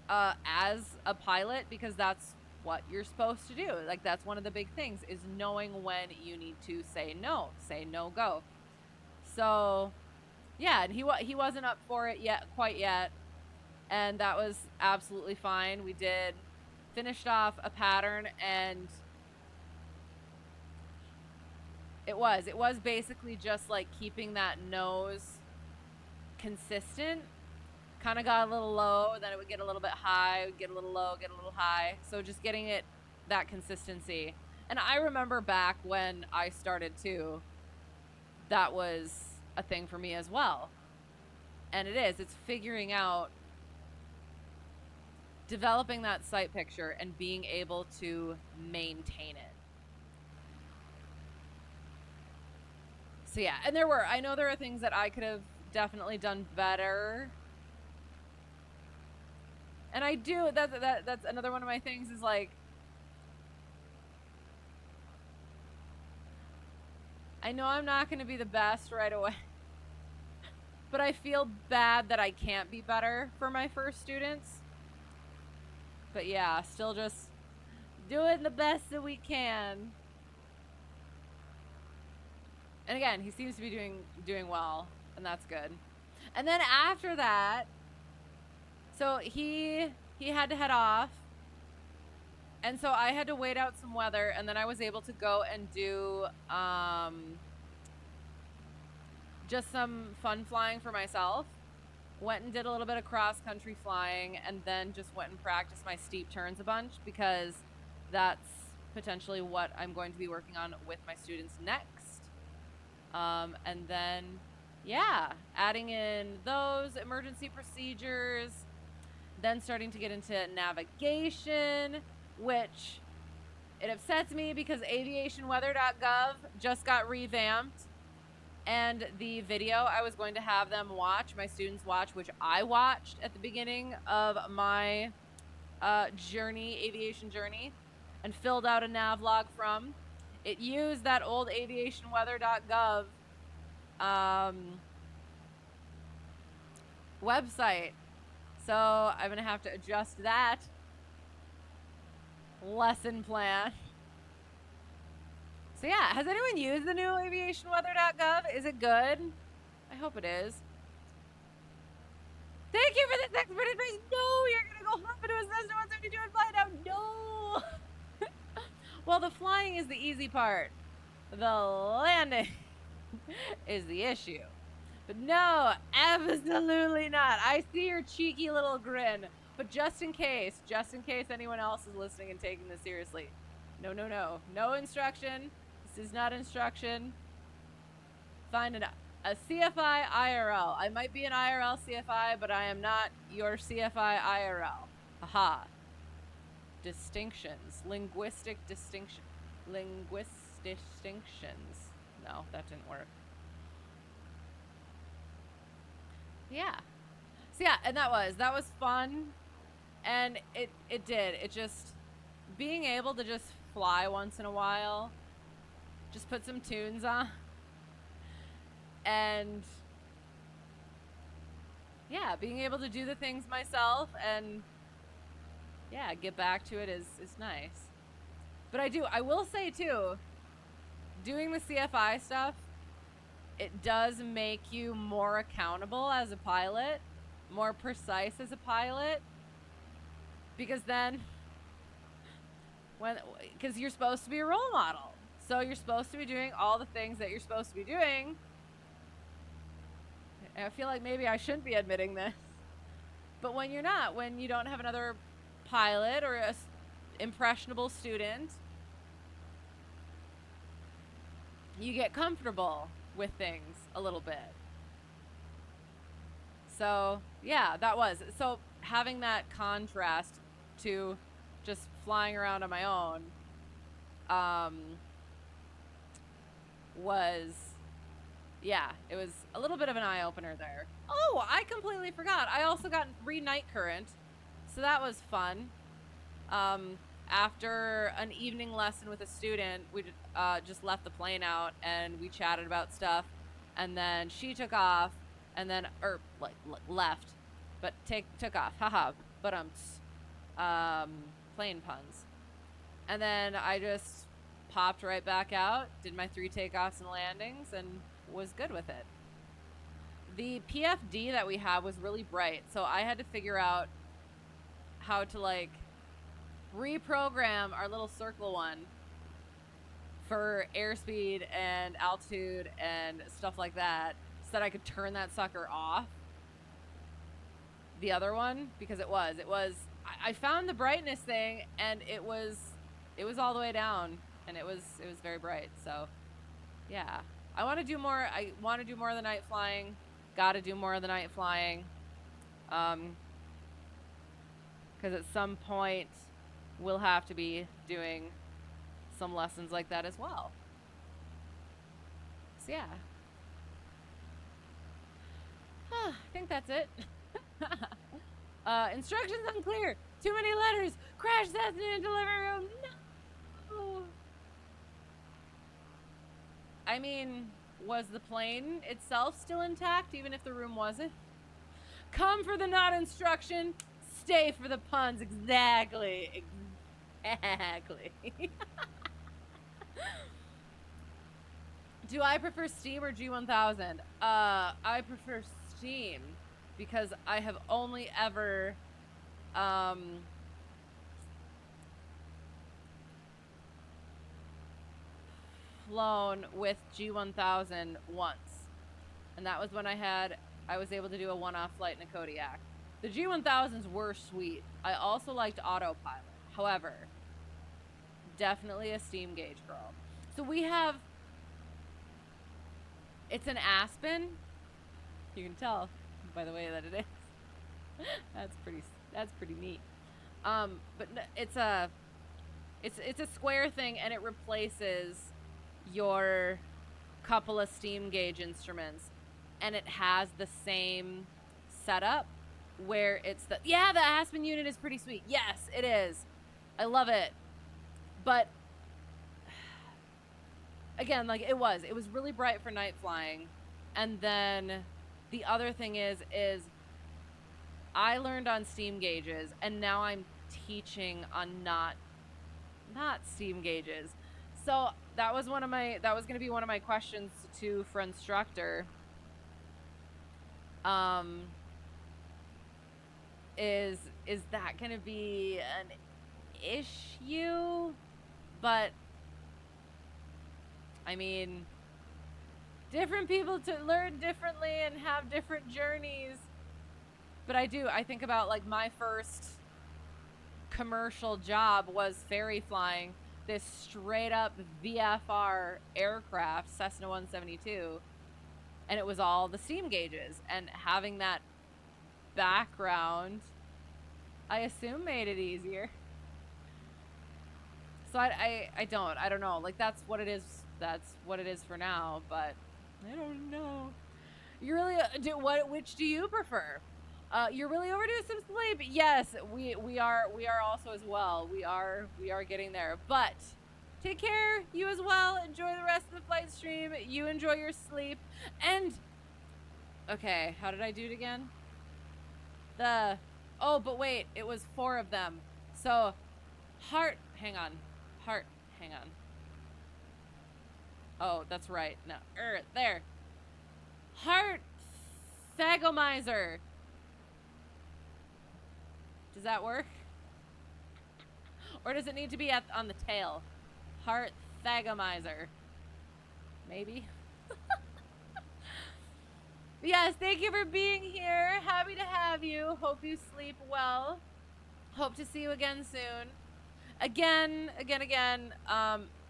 as a pilot, because that's what you're supposed to do. Like, that's one of the big things, is knowing when you need to say no, go. So yeah, and he wasn't up for it quite yet, and that was absolutely fine. We finished off a pattern, and it was basically just like keeping that nose consistent. Kind of got a little low, then it would get a little bit high, would get a little low, get a little high. So just getting that consistency. And I remember back when I started too, that was a thing for me as well. And it's figuring out, developing that sight picture and being able to maintain it. So yeah, and I know there are things that I could have definitely done better. And I do, that's another one of my things, is like, I know I'm not going to be the best right away, but I feel bad that I can't be better for my first students. But yeah, still just doing the best that we can. And again, he seems to be doing well, and that's good. And then after that, so he had to head off, and so I had to wait out some weather, and then I was able to go and do just some fun flying for myself. Went and did a little bit of cross-country flying, and then just went and practiced my steep turns a bunch, because that's potentially what I'm going to be working on with my students next. And then, yeah, adding in those emergency procedures, then starting to get into navigation, which it upsets me because aviationweather.gov just got revamped, and the video I was going to have them watch, my students watch, which I watched at the beginning of my aviation journey, and filled out a navlog from, it used that old aviationweather.gov website. So I'm going to have to adjust that lesson plan. So yeah, has anyone used the new aviationweather.gov? Is it good? I hope it is. Thank you for this expert advice. No, you're going to go hop into a Cessna 172 and fly down. No. Well, the flying is the easy part. The landing is the issue. But no, absolutely not. I see your cheeky little grin. But just in case anyone else is listening and taking this seriously, no. No instruction. This is not instruction. Find a CFI IRL. I might be an IRL CFI, but I am not your CFI IRL. Aha. Distinctions. Linguistic distinctions. No, that didn't work. Yeah. So yeah, and that was fun. And it did. It just, being able to just fly once in a while, just put some tunes on, and yeah, being able to do the things myself and yeah, get back to it is nice. But I will say too, doing the CFI stuff, it does make you more accountable as a pilot, more precise as a pilot, because then because you're supposed to be a role model, so you're supposed to be doing all the things that you're supposed to be doing. And I feel like maybe I shouldn't be admitting this, but when you're not, when you don't have another pilot or a impressionable student, you get comfortable with things a little bit. So yeah, that was, so having that contrast to just flying around on my own was, yeah, it was a little bit of an eye-opener there. Oh, I completely forgot. I also got free night current, so that was fun. After an evening lesson with a student, we just left the plane out and we chatted about stuff, and then she took off, and then left, but took off. Haha, but plane puns. And then I just popped right back out, did my 3 takeoffs and landings, and was good with it. The PFD that we have was really bright, so I had to figure out how to like reprogram our little circle one for airspeed and altitude and stuff like that, so that I could turn that sucker off. The other one, because it was I found the brightness thing, and it was all the way down, and it was very bright. So yeah, I want to do more. I want to do more of the night flying. Got to do more of the night flying, because at some point we'll have to be doing some lessons like that as well. So yeah, I think that's it. Instructions unclear. Too many letters. Crash Cessna in delivery room. No. I mean, was the plane itself still intact, even if the room wasn't? Come for the not instruction, stay for the puns. Exactly. Exactly. Do I prefer Steam or G1000? I prefer Steam, because I have only ever flown with G1000 once, and that was when I was able to do a one-off flight in a Kodiak. The G1000s were sweet. I also liked autopilot. However, definitely a steam gauge girl. So we have, it's an Aspen. You can tell by the way that it is. That's pretty neat. But it's a square thing, and it replaces your couple of steam gauge instruments, and it has the same setup where it's the Aspen unit is pretty sweet. Yes, it is. I love it. But again, like it was really bright for night flying. And then the other thing is I learned on steam gauges, and now I'm teaching on not steam gauges. So that was going to be one of my questions for instructor. Is that going to be an issue? But I mean, different people to learn differently and have different journeys. But I think about like my first commercial job was ferry flying this straight up VFR aircraft, Cessna 172, and it was all the steam gauges, and having that background, I assume, made it easier. So I don't know, like that's what it is for now, but I don't know. You really which do you prefer? You're really overdue some sleep. Yes, we are also as well. We are getting there. But take care, you as well. Enjoy the rest of the flight stream. You enjoy your sleep. And okay, how did I do it again? But wait, it was 4 of them. So hang on. Oh, that's right. No, there. Heart Thagomizer. Does that work? Or does it need to be on the tail? Heart thagomizer. Maybe. Yes, thank you for being here. Happy to have you. Hope you sleep well. Hope to see you again soon. Again.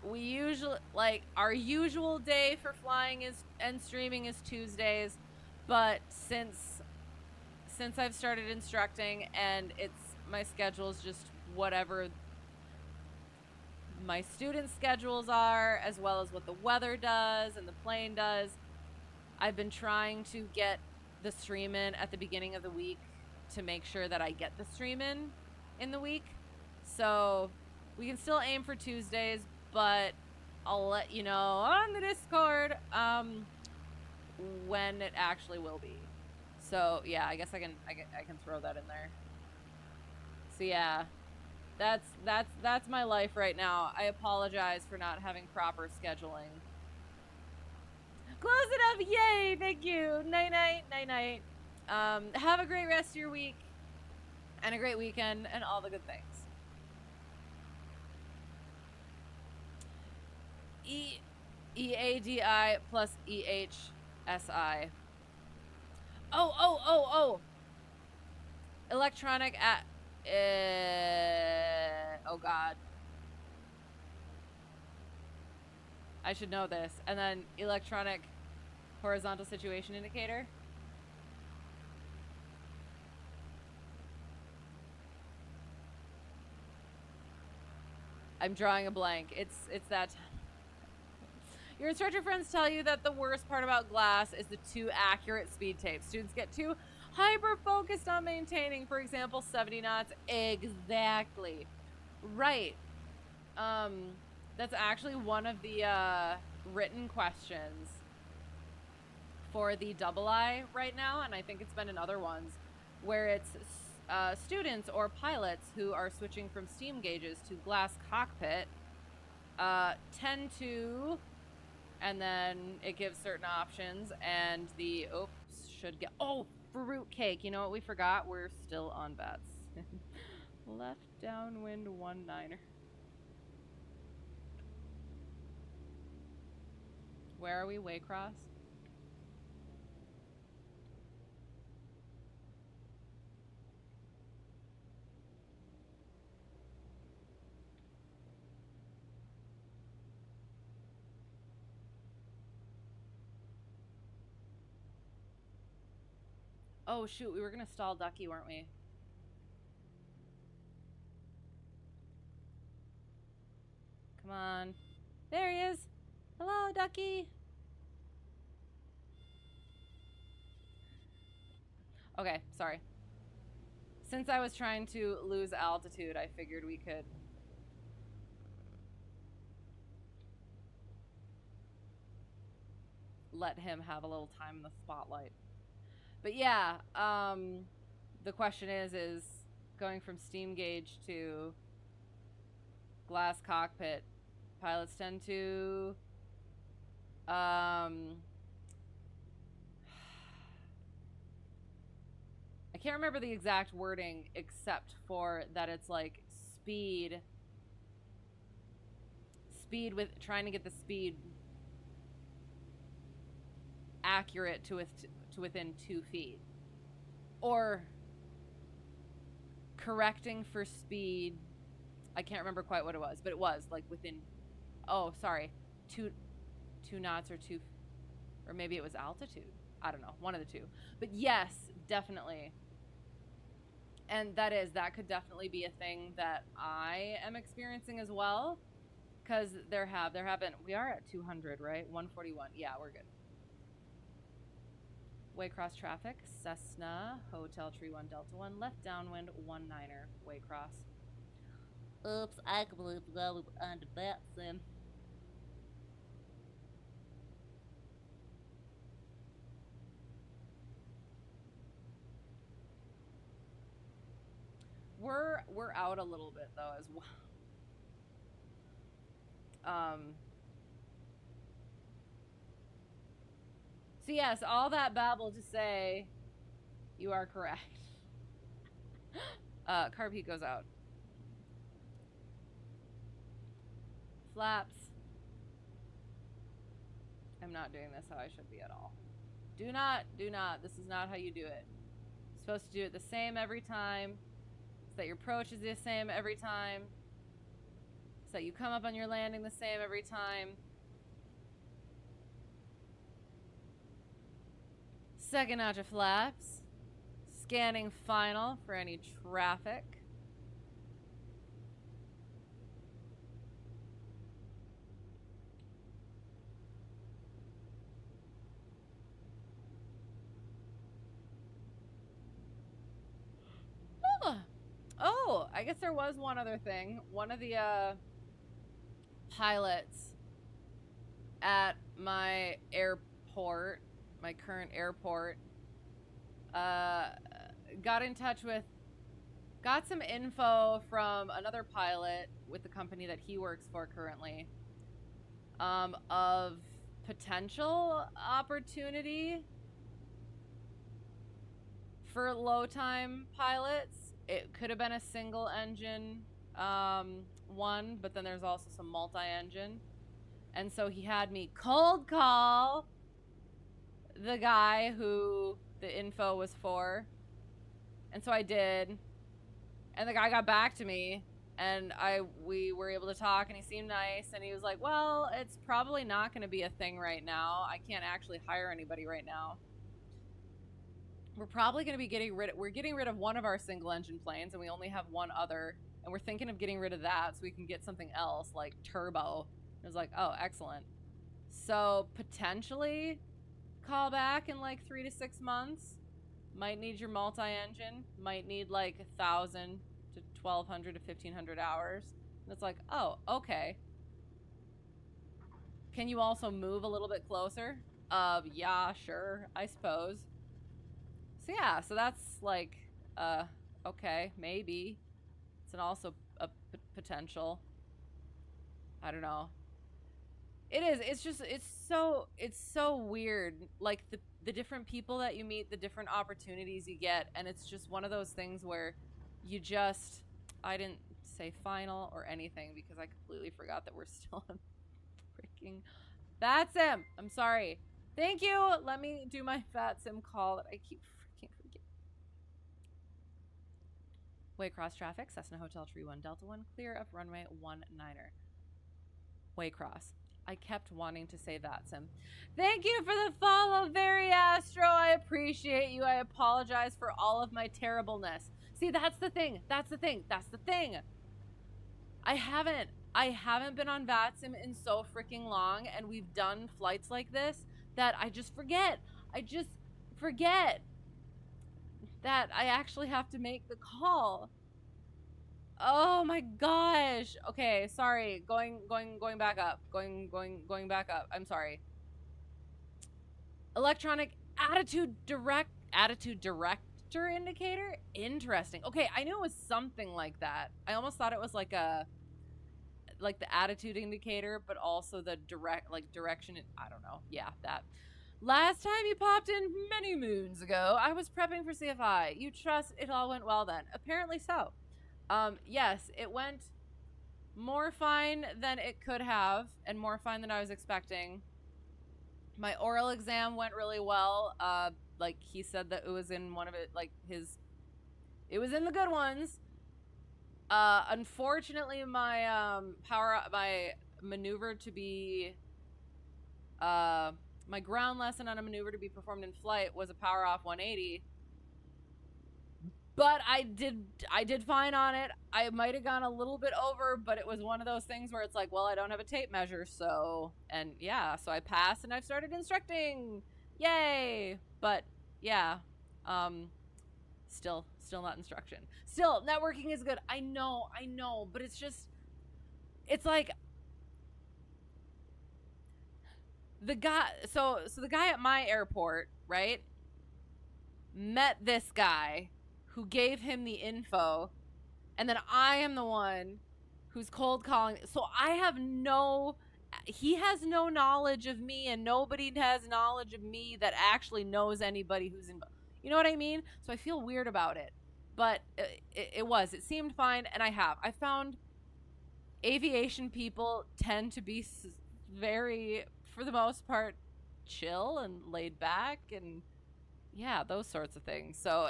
We usually, like, our usual day for flying and streaming is Tuesdays, but since I've started instructing and my schedule's just whatever my students' schedules are, as well as what the weather does and the plane does, I've been trying to get the stream in at the beginning of the week to make sure that I get the stream in the week. So we can still aim for Tuesdays, but I'll let you know on the Discord when it actually will be. So yeah, I guess I can throw that in there. So yeah, that's my life right now. I apologize for not having proper scheduling. Close it up! Yay! Thank you. Night night. Have a great rest of your week and a great weekend and all the good things. EADI plus EHSI. Oh. Electronic at. Oh God. I should know this. And then electronic horizontal situation indicator. I'm drawing a blank. It's that time. Your instructor friends tell you that the worst part about glass is the too accurate speed tape. Students get too hyper-focused on maintaining, for example, 70 knots. Exactly. Right. That's actually one of the written questions for the double I right now, and I think it's been in other ones, where it's students or pilots who are switching from steam gauges to glass cockpit tend to, and then it gives certain options, and the should get fruit cake. You know what we forgot? We're still on VATS. Left downwind 19er. Where are we? Waycross? Oh shoot, we were gonna stall Ducky, weren't we? Come on. There he is. Hello, Ducky. Okay, sorry. Since I was trying to lose altitude, I figured we could let him have a little time in the spotlight. But yeah, the question is going from steam gauge to glass cockpit, pilots tend to I can't remember the exact wording, except for that it's like speed with trying to get the speed accurate to within 2 feet, or correcting for speed. I can't remember quite what it was, but it was like within 2 knots or 2, or maybe it was altitude. I don't know, one of the two. But yes, definitely. And that could definitely be a thing that I am experiencing as well, because there have been, we are at 200, right? 141. Yeah, we're good. Waycross traffic, Cessna, Hotel Tree 1 Delta 1, left downwind 19er, Waycross. Oops, I completely forgot we were under VATSIM. We're out a little bit though as well. So yes, all that babble to say, you are correct. Carb heat goes out. Flaps. I'm not doing this how I should be at all. Do not. This is not how you do it. You're supposed to do it the same every time. So that your approach is the same every time. So that you come up on your landing the same every time. Second notch of flaps. Scanning final for any traffic. Oh, I guess there was one other thing. One of the pilots at my airport, my current airport, got in touch with, got some info from another pilot with the company that he works for currently, of potential opportunity for low time pilots. It could have been a single engine one, but then there's also some multi-engine. And so he had me cold call the guy who the info was for. And so I did. And the guy got back to me, and we were able to talk, and he seemed nice, and he was like, well, it's probably not going to be a thing right now. I can't actually hire anybody right now. We're probably going to be getting rid of one of our single engine planes, and we only have one other, and we're thinking of getting rid of that so we can get something else like turbo. I was like, oh, excellent. So potentially call back in like 3 to 6 months. Might need your multi-engine, might need like 1,000 to 1,200 to 1,500 hours. And it's like, oh, okay. Can you also move a little bit closer? Yeah, sure, I suppose. So yeah, so that's like, okay, maybe. It's also a potential. I don't know. It is. It's just, it's so weird. Like the different people that you meet, the different opportunities you get, and it's just one of those things where you just, I didn't say final or anything because I completely forgot that we're still on freaking VATSIM. I'm sorry. Thank you. Let me do my VATSIM call that I keep freaking forgetting. Waycross traffic, Cessna Hotel Tree 1 Delta 1, clear of runway 19er. Waycross. I kept wanting to say VATSIM. Thank you for the follow, Very Astro. I appreciate you. I apologize for all of my terribleness. See, that's the thing. That's the thing. That's the thing. I haven't been on VATSIM in so freaking long, and we've done flights like this that I just forget. I just forget that I actually have to make the call. Oh my gosh. Okay, sorry. Going back up. Going back up. I'm sorry. Electronic attitude director indicator? Interesting. Okay, I knew it was something like that. I almost thought it was like the attitude indicator, but also the direction. I don't know. Yeah, that. Last time you popped in many moons ago, I was prepping for CFI. You trust it all went well then? Apparently so. Yes, it went more fine than it could have, and more fine than I was expecting. My oral exam went really well. Like he said that it was in one of it, like it was in the good ones. Unfortunately, my my maneuver to be, my ground lesson on a maneuver to be performed in flight was a power off 180. But I did fine on it. I might have gone a little bit over, but it was one of those things where it's like, well, I don't have a tape measure, so, and yeah, so I passed and I've started instructing. Yay! But yeah, still not instruction. Still, networking is good. I know, but it's just, it's like the guy, so the guy at my airport, right, met this guy who gave him the info, and then I am the one who's cold calling. So he has no knowledge of me, and nobody has knowledge of me that actually knows anybody who's involved. You know what I mean? So I feel weird about it. but it seemed fine, and I found aviation people tend to be very, for the most part, chill and laid back, and yeah, those sorts of things. So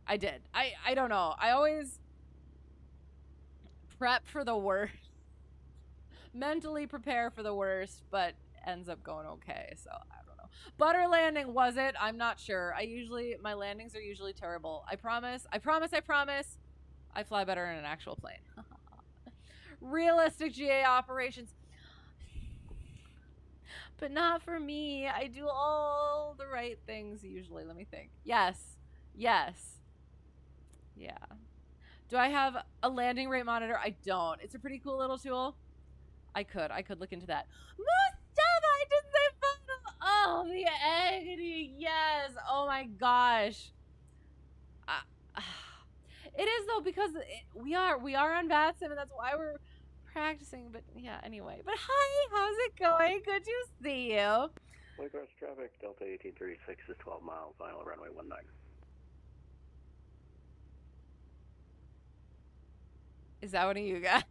I don't know. I always prep for the worst, mentally prepare for the worst, but ends up going okay. So I don't know. Butter landing, was it? I'm not sure. My landings are usually terrible. I promise. I fly better in an actual plane. Realistic GA operations. But not for me. I do all the right things usually. Let me think. Yes. Yeah. Do I have a landing rate monitor? I don't. It's a pretty cool little tool. I could look into that. Mustafa, I didn't say final. Oh, the agony. Yes. Oh my gosh. It is though, because we are on VATSIM, and that's why we're practicing. But yeah, anyway. But hi, how's it going? Good to see you. Waycross traffic, Delta 1836 is 12 miles, final runway 19. Is that one of you guys?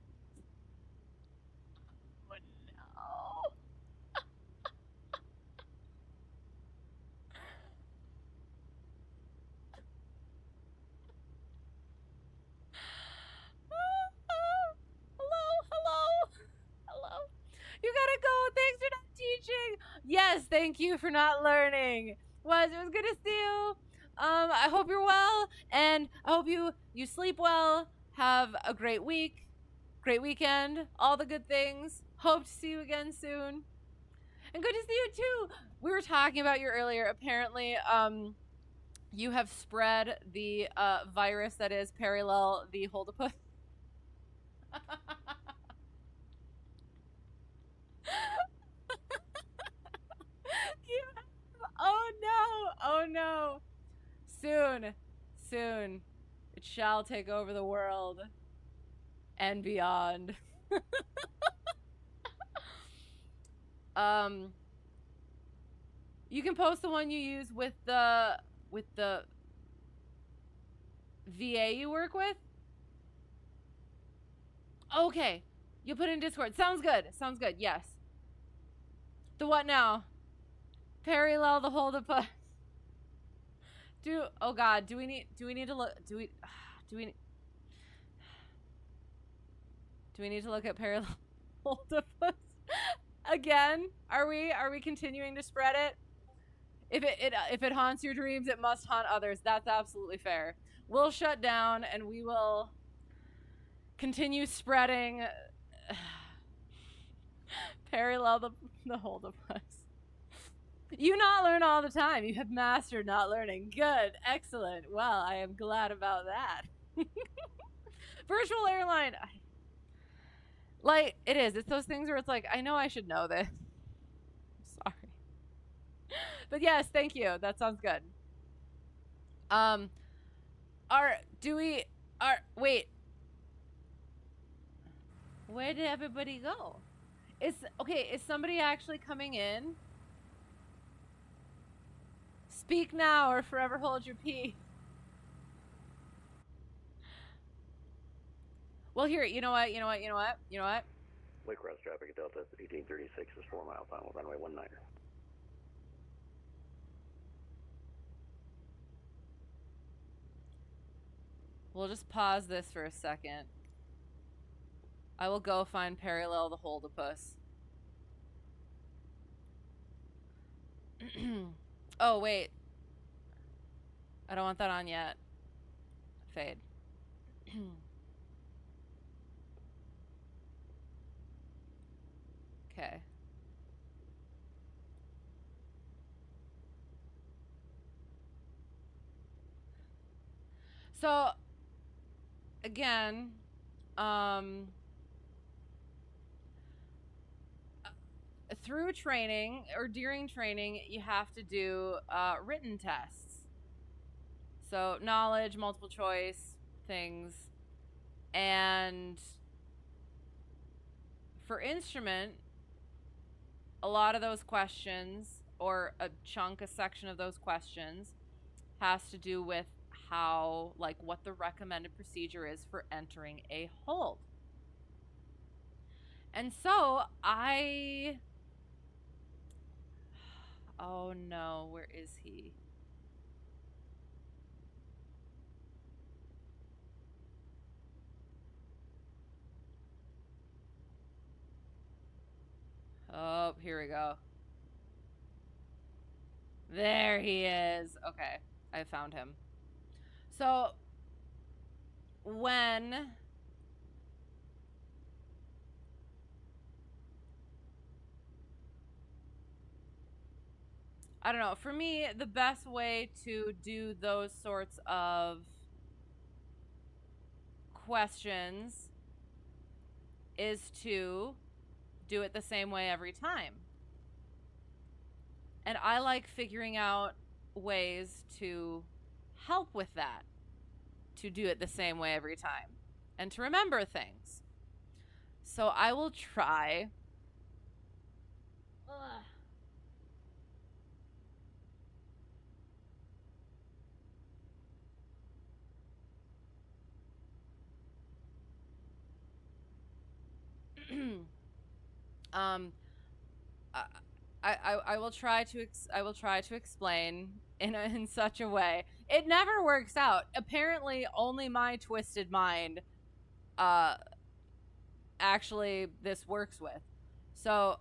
Oh no. Hello. You gotta go. Thanks for not teaching. Yes, thank you for not learning. It was good to see you. I hope you're well, and I hope you sleep well. Have a great week, great weekend, all the good things. Hope to see you again soon. And good to see you too. We were talking about you earlier. Apparently, you have spread the virus that is Perryllel the Holdapus. Oh no. Soon. It shall take over the world and beyond. You can post the one you use with the VA you work with. Okay. You'll put it in Discord. Sounds good. Yes. The what now? Perryllel the Holdapus. Oh god, do we need to look do we need to look at Perryllel Holdapus again? Are we continuing to spread it? If it haunts your dreams, it must haunt others. That's absolutely fair. We'll shut down and we will continue spreading Perryllel the Holdapus. You not learn all the time. You have mastered not learning. Good. Excellent. Well, I am glad about that. Virtual airline. Like, it is. It's those things where it's like, I know I should know this. Sorry. But yes, thank you. That sounds good. Wait. Where did everybody go? Is somebody actually coming in? Speak now or forever hold your peace. Well, here, you know what? Waycross traffic at Delta 1836 is 4 miles, final runway 19. We'll just pause this for a second. I will go find Perryllel the Holdapus. Oh, wait. I don't want that on yet. Fade. Okay. So, again, through training or during training, you have to do written tests. So knowledge, multiple choice things. And for instrument, a lot of those questions, or a section of those questions, has to do with how, like, what the recommended procedure is for entering a hold. And so oh no, where is he? Oh, here we go. There he is. Okay, I found him. So when I don't know, for me, the best way to do those sorts of questions is to do it the same way every time. And I like figuring out ways to help with that, to do it the same way every time, and to remember things. So I will try. I will try to explain in such a way. It never works out. Apparently, only my twisted mind, actually this works with. So,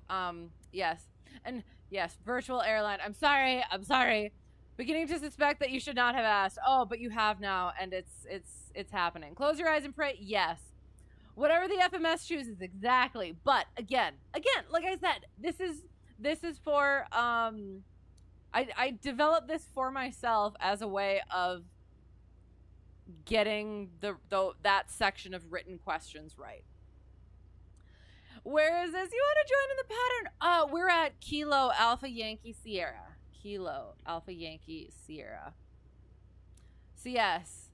yes, and yes, virtual airline. I'm sorry. Beginning to suspect that you should not have asked. Oh, but you have now, and it's happening. Close your eyes and pray. Yes. Whatever the FMS chooses, exactly. But again, like I said, this is for I developed this for myself as a way of getting that section of written questions right. Where is this? You want to join in the pattern? We're at Kilo Alpha Yankee Sierra. Kilo Alpha Yankee Sierra. So yes,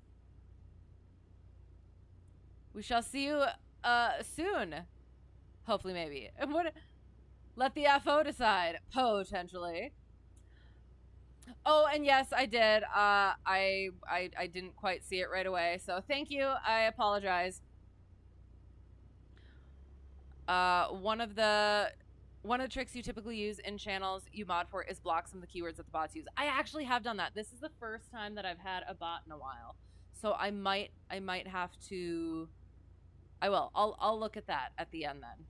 we shall see you soon. Hopefully, maybe. Let the FO decide, potentially. Oh, and yes, I did. I didn't quite see it right away, so thank you. I apologize. One of the tricks you typically use in channels you mod for is block some of the keywords that the bots use. I actually have done that. This is the first time that I've had a bot in a while, so I might have to. I will. I'll look at that at the end then.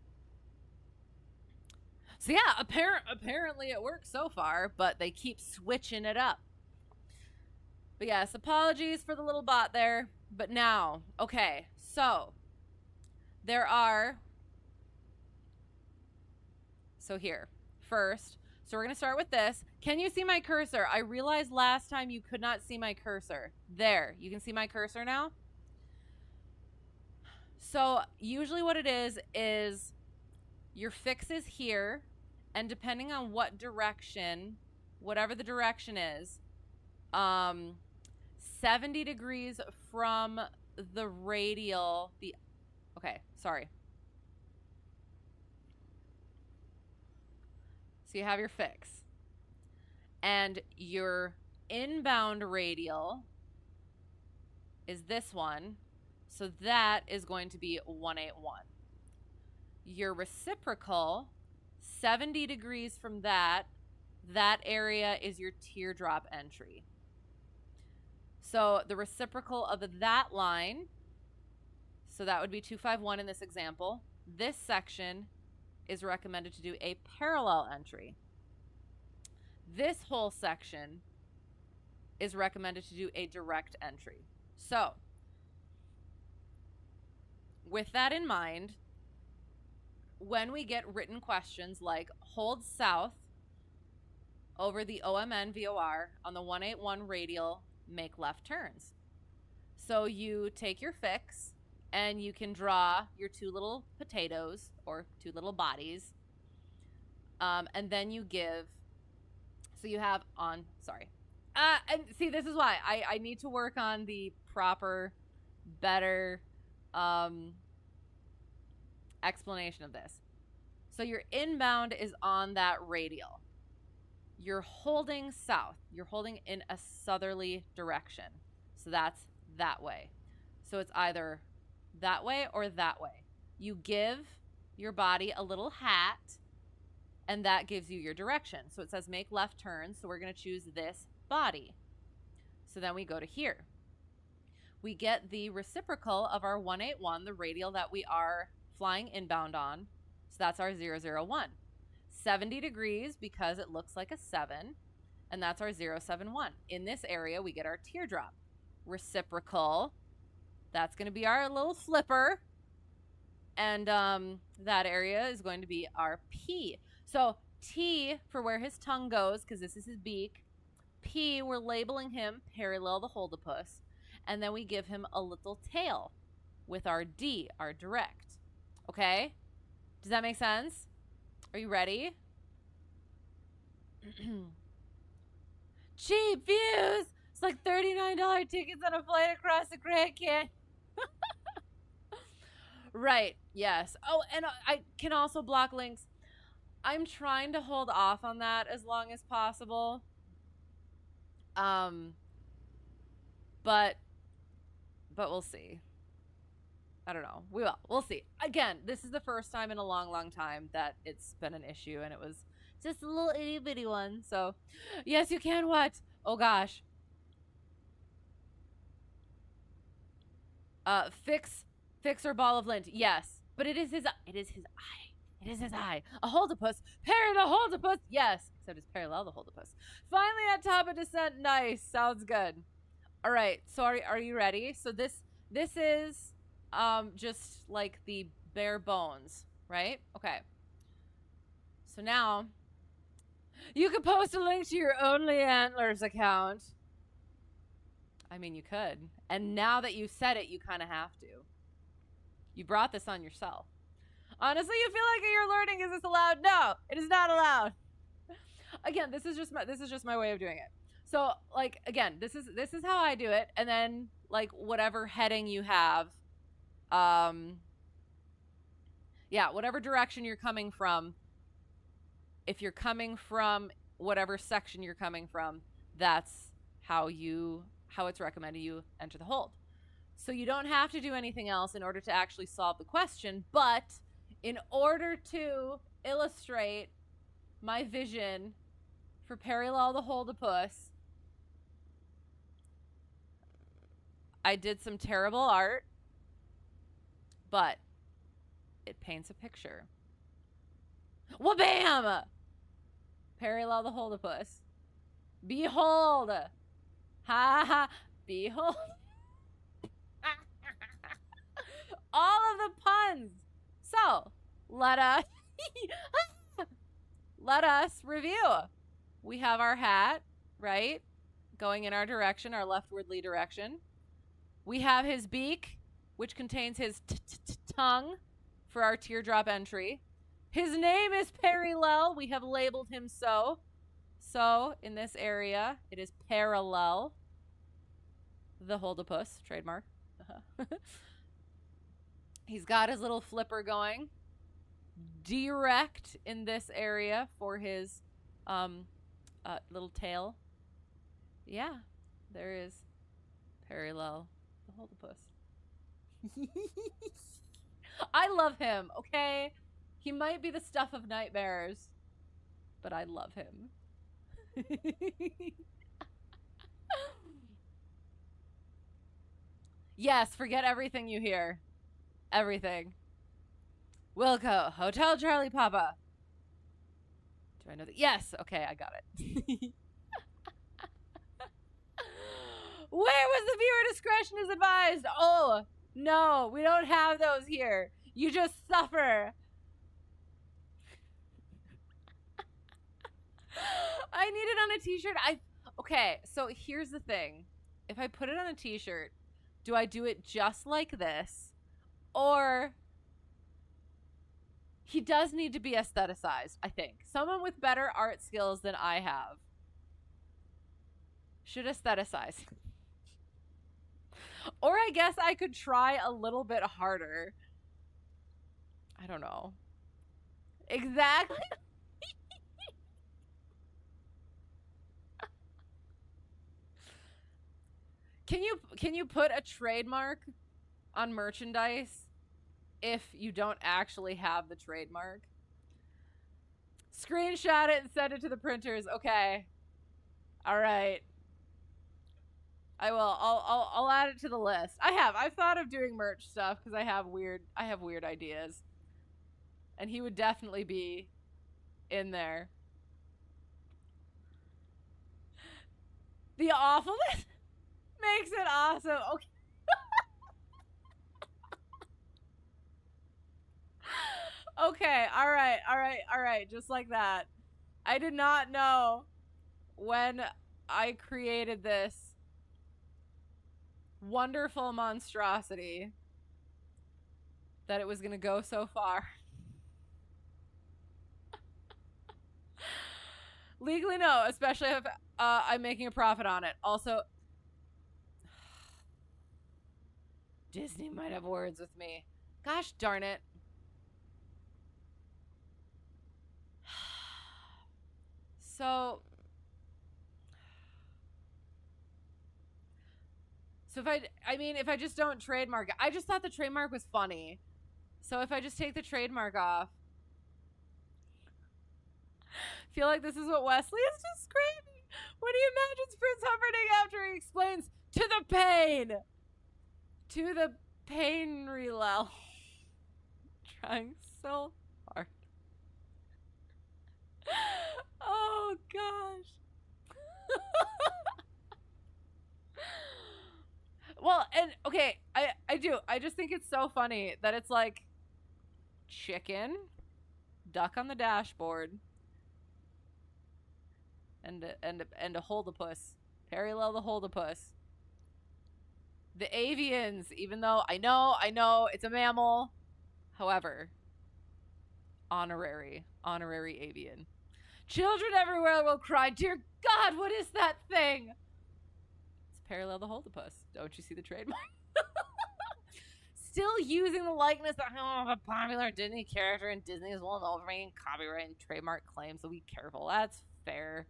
So yeah, apparently it works so far, but they keep switching it up. But yes, apologies for the little bot there. But now, okay, so there are. So here, first, so we're gonna start with this. Can you see my cursor? I realized last time you could not see my cursor. There, you can see my cursor now. So usually what it is your fix is here, and depending on what direction, whatever the direction is, 70 degrees from the radial, okay, sorry. So you have your fix. And your inbound radial is this one. So that is going to be 181. Your reciprocal, 70 degrees from that area is your teardrop entry. So the reciprocal of that line, so that would be 251 in this example. This section is recommended to do a parallel entry. This whole section is recommended to do a direct entry. So with that in mind, when we get written questions like hold south over the OMN VOR on the 181 radial, make left turns. So you take your fix and you can draw your two little potatoes or two little bodies. And then you give, so you have on, sorry. And see, this is why I need to work on the proper, better, explanation of this. So your inbound is on that radial. You're holding south. You're holding in a southerly direction. So that's that way. So it's either that way or that way. You give your body a little hat, and that gives you your direction. So it says make left turn, so we're going to choose this body. So then we go to here. We get the reciprocal of our 181, the radial that we are flying inbound on. So that's our 001. 70 degrees because it looks like a 7, and that's our 071. In this area, we get our teardrop. Reciprocal, that's going to be our little flipper, and that area is going to be our P. So T for where his tongue goes, because this is his beak. P, we're labeling him Perryllel the Holdapus, and then we give him a little tail with our D, our direct. Okay? Does that make sense? Are you ready? Cheap views! It's like $39 tickets on a flight across the Grand Canyon. Right, yes. Oh, and I can also block links. I'm trying to hold off on that as long as possible. But we'll see. I don't know. We will. We'll see. Again, this is the first time in a long, long time that it's been an issue, and it was just a little itty bitty one. So, yes, you can. What? Oh gosh. Fix or ball of lint. Yes, but it is his eye. It is his eye. A Holdapus. Perry the Holdapus. Yes, except it's Perryllel the Holdapus. Finally at top of descent. Nice. Sounds good. All right. So are you ready? So this is just like the bare bones, right? Okay. So now you could post a link to your Only Antlers account. I mean, you could. And now that you said it, you kind of have to. You brought this on yourself. Honestly, you feel like you're learning. Is this allowed? No, it is not allowed. Again, this is just my way of doing it. So, like, again, this is how I do it, and then like whatever heading you have, yeah, whatever direction you're coming from. If you're coming from whatever section you're coming from, that's how it's recommended you enter the hold. So you don't have to do anything else in order to actually solve the question, but in order to illustrate my vision for Perryllel the Holdapus, I did some terrible art, but it paints a picture. Wha-bam! Perryllel the Holdapus. Behold! Ha ha! Behold! All of the puns! So, let us review. We have our hat, right? Going in our direction, our leftwardly direction. We have his beak, which contains his tongue for our teardrop entry. His name is Perryllel. We have labeled him so. So, in this area, it is Perryllel the Holdapus, trademark. He's got his little flipper going. Direct in this area for his little tail. Yeah, there is Perryllel the Holdapus. I love him, okay? He might be the stuff of nightmares, but I love him. Yes, forget everything you hear. Everything. Wilco, Hotel Charlie Papa. Do I know that? Yes. Okay, I got it. Where was the viewer discretion is advised? Oh, no, we don't have those here. You just suffer. I need it on a t-shirt. Okay, so here's the thing. If I put it on a t-shirt, do I do it just like this? Or he does need to be aestheticized, I think. Someone with better art skills than I have should aestheticize. Or I guess I could try a little bit harder. I don't know. Exactly. Can you put a trademark on merchandise if you don't actually have the trademark? Screenshot it and send it to the printers. Okay. All right. I will. I'll add it to the list. I've thought of doing merch stuff because I have weird ideas. And he would definitely be in there. The awfulness makes it awesome. Okay. Okay, all right, just like that. I did not know when I created this wonderful monstrosity that it was going to go so far. Legally, no, especially if I'm making a profit on it. Also, Disney might have words with me. Gosh darn it. So if I just don't trademark it, I just thought the trademark was funny. So if I just take the trademark off, I feel like this is what Wesley is describing when he imagines Prince Humperdinck after he explains to the pain. To the Perryllel. Trying so hard. Oh gosh. Well, and okay, I just think it's so funny that it's like chicken, duck on the dashboard, and a Holdapus. Perryllel the Holdapus. The avians, even though I know it's a mammal, however, honorary avian. Children everywhere will cry, "Dear God, what is that thing?" It's Perryllel the Holdapus. Don't you see the trademark? Still using the likeness of a popular Disney character, and Disney is well known for making copyright and trademark claims, so be careful. That's fair.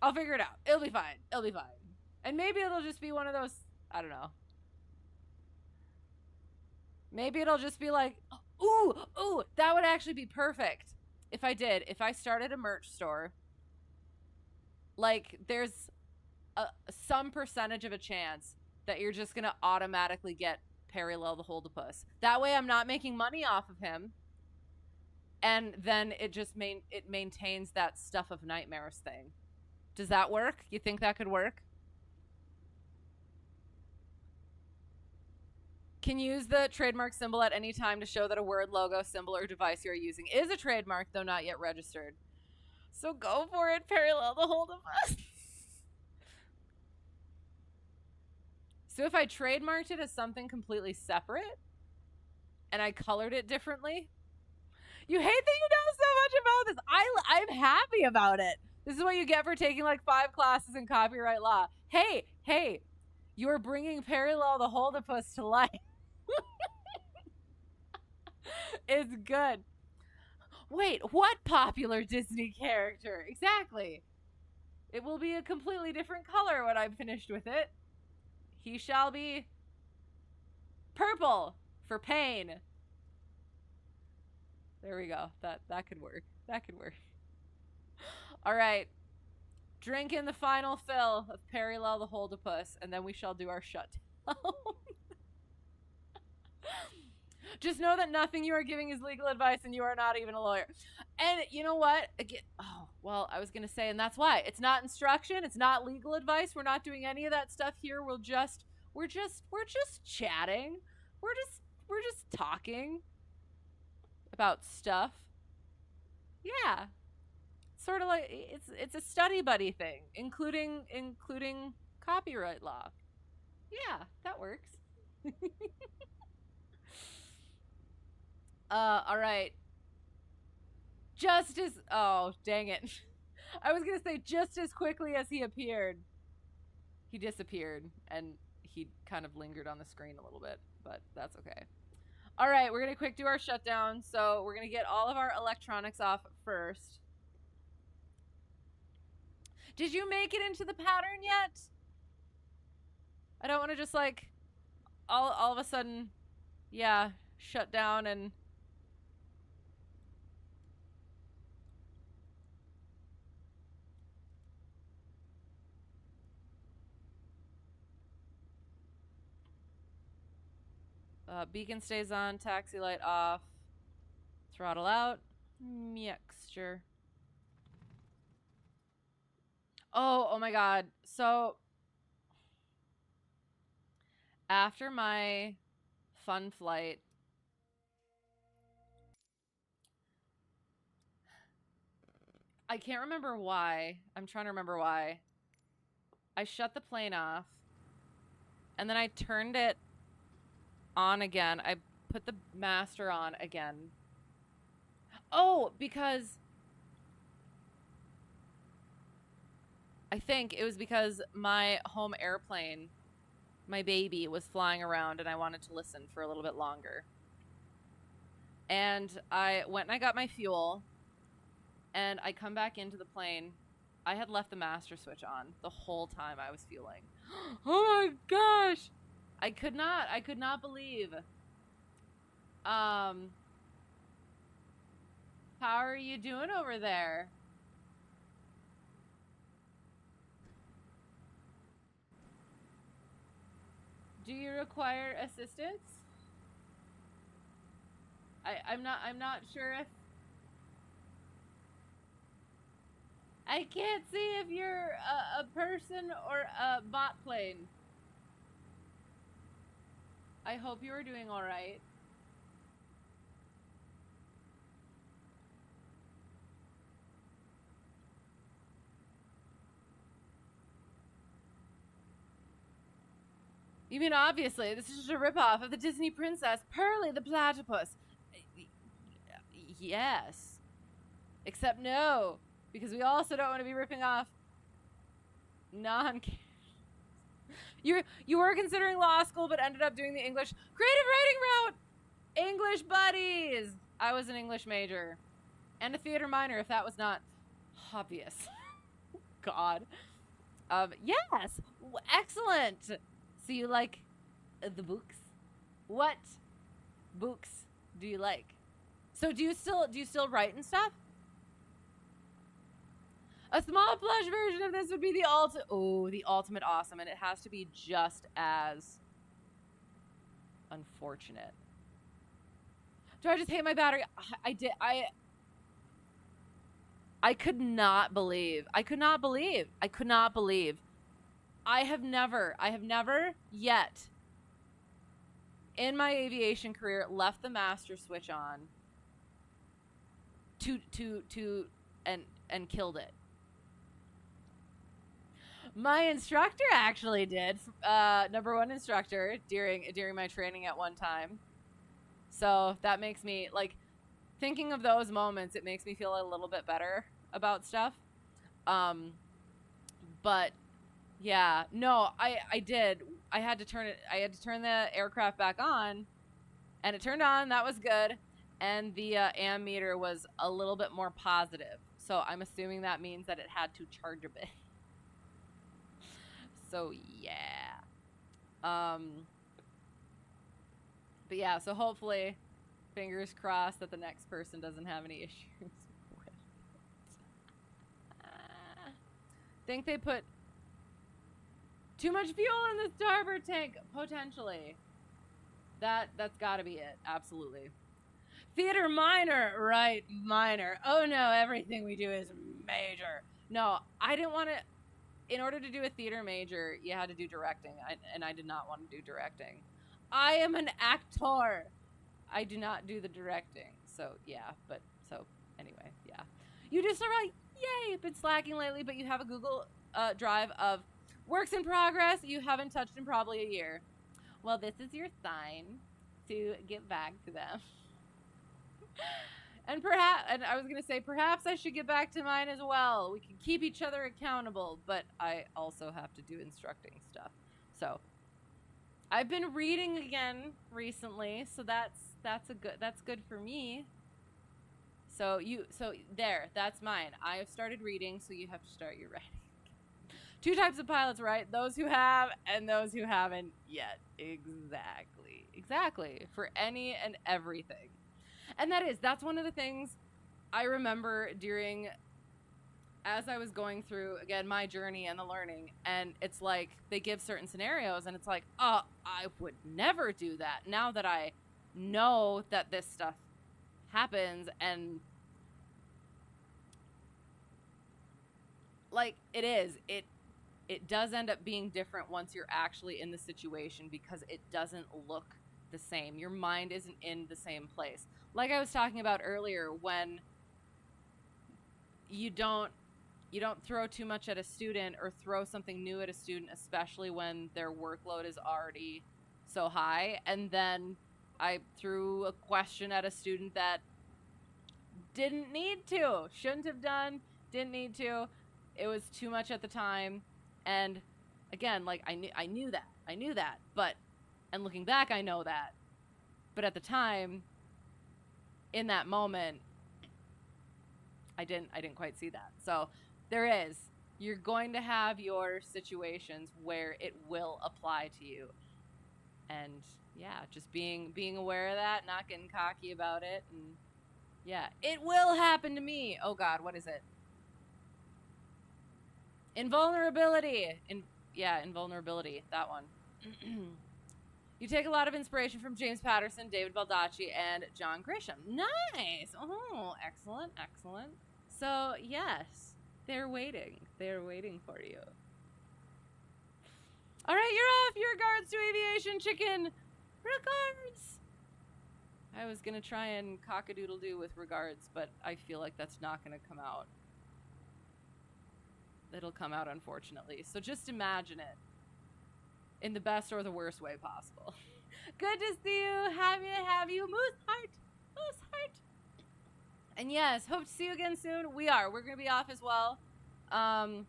I'll figure it out. It'll be fine. And maybe it'll just be one of those, I don't know. Maybe it'll just be like, ooh, that would actually be perfect. If I started a merch store, like there's some percentage of a chance that you're just going to automatically get Perryllel the Holdapus. That way I'm not making money off of him. And then it just it maintains that Stuff of Nightmares thing. Does that work? You think that could work? Can use the trademark symbol at any time to show that a word, logo, symbol, or device you are using is a trademark, though not yet registered. So go for it, Perryllel the Holdapus. So if I trademarked it as something completely separate and I colored it differently, you hate that you know so much about this. I'm happy about it. This is what you get for taking like 5 classes in copyright law. Hey, you're bringing Perryllel the Holdapus to life. It's good. Wait, what popular Disney character? Exactly. It will be a completely different color when I'm finished with it. He shall be purple for pain. There we go. That could work. All right. Drink in the final fill of Perryllel the Holdapus, and then we shall do our shutdown. Just know that nothing you are giving is legal advice, and you are not even a lawyer. And you know what? Again, I was gonna say, and that's why it's not instruction, it's not legal advice. We're not doing any of that stuff here. We're just chatting. We're just talking about stuff. Yeah. Sort of like it's a study buddy thing, including copyright law. Yeah, that works. All right. Dang it. I was gonna say just as quickly as he appeared, he disappeared, and he kind of lingered on the screen a little bit, but that's okay. All right, we're gonna quick do our shutdown. So we're gonna get all of our electronics off first. Did you make it into the pattern yet? I don't want to just like all of a sudden, yeah, shut down and beacon stays on, taxi light off, throttle out, mixture. Oh my god. So after my fun flight, I can't remember why. I'm trying to remember why. I shut the plane off and then I turned it on again. I put the master on again. Oh, because I think it was because my home airplane, my baby, was flying around and I wanted to listen for a little bit longer. And I went and I got my fuel and I come back into the plane. I had left the master switch on the whole time I was fueling. Oh my gosh. I could not believe. How are you doing over there? Do you require assistance? I'm not sure if I can't see if you're a person or a bot plane. I hope you are doing all right. You mean obviously this is just a ripoff of the Disney princess Perryllel the platypus? Yes. Except no, because we also don't want to be ripping off non. You were considering law school, but ended up doing the English creative writing route. English buddies. I was an English major, and a theater minor, if that was not obvious. God. Yes. Excellent. So you like the books? What books do you like? So do you still write and stuff? A small plush version of this would be the ultimate awesome, and it has to be just as unfortunate. Do I just hate my battery? I could not believe. I have never yet in my aviation career left the master switch on and killed it. My instructor actually did, number one instructor during my training at one time. So that makes me, like, thinking of those moments, it makes me feel a little bit better about stuff. But yeah, no, I did. I had to turn the aircraft back on, and it turned on. That was good. And the ammeter was a little bit more positive. So I'm assuming that means that it had to charge a bit. So yeah. But yeah, so hopefully, fingers crossed that the next person doesn't have any issues with it. Think they put too much fuel in the starboard tank? Potentially. That's gotta be it. Absolutely. Theater minor. Right, minor. Oh no, everything we do is major. No, I didn't want to. In order to do a theater major, you had to do directing, and I did not want to do directing. I am an actor. I do not do the directing. So, yeah, but, so, anyway, yeah. You do so right. Yay! Been slacking lately, but you have a Google Drive of works in progress you haven't touched in probably a year. Well, this is your sign to get back to them. And I was going to say, perhaps I should get back to mine as well. We can keep each other accountable, but I also have to do instructing stuff. So, I've been reading again recently, so that's good for me. So that's mine. I have started reading, so you have to start your writing. Two types of pilots, right? Those who have and those who haven't yet. Exactly. For any and everything. And that's one of the things I remember as I was going through, again, my journey and the learning. And it's like, they give certain scenarios and it's like, oh, I would never do that. Now that I know that this stuff happens, and like it does end up being different once you're actually in the situation, because it doesn't look the same. Your mind isn't in the same place. Like I was talking about earlier, when you don't throw too much at a student or throw something new at a student, especially when their workload is already so high. And then I threw a question at a student that didn't need to, shouldn't have done, didn't need to. It was too much at the time. And again, like I knew that, but, and looking back, I know that, but at the time, in that moment, I didn't quite see that. So you're going to have your situations where it will apply to you. And yeah, just being aware of that, not getting cocky about it. And yeah, it will happen to me. Oh God, what is it? Invulnerability. Invulnerability, that one. You take a lot of inspiration from James Patterson, David Baldacci, and John Grisham. Nice. Oh, excellent. So, yes, they're waiting. They're waiting for you. All right, you're off. Your regards to Aviation Chicken. Regards. I was going to try and cock-a-doodle-doo with regards, but I feel like that's not going to come out. It'll come out, unfortunately. So just imagine it in the best or the worst way possible. Good to see you. Have you. Moose heart. And yes, hope to see you again soon. We're going to be off as well. I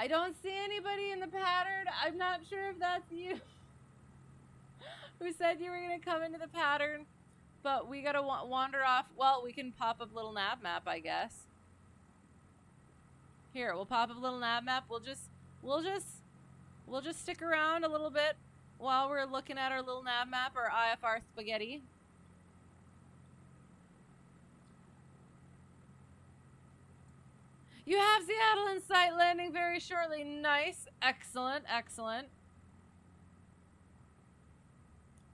don't see anybody in the pattern. I'm not sure if that's you who said you were going to come into the pattern. But we gotta wander off. Well, we can pop up LittleNavMap, I guess. Here, we'll pop up LittleNavMap. We'll just stick around a little bit while we're looking at our LittleNavMap, or IFR spaghetti. You have Seattle in sight, landing very shortly. Nice, excellent.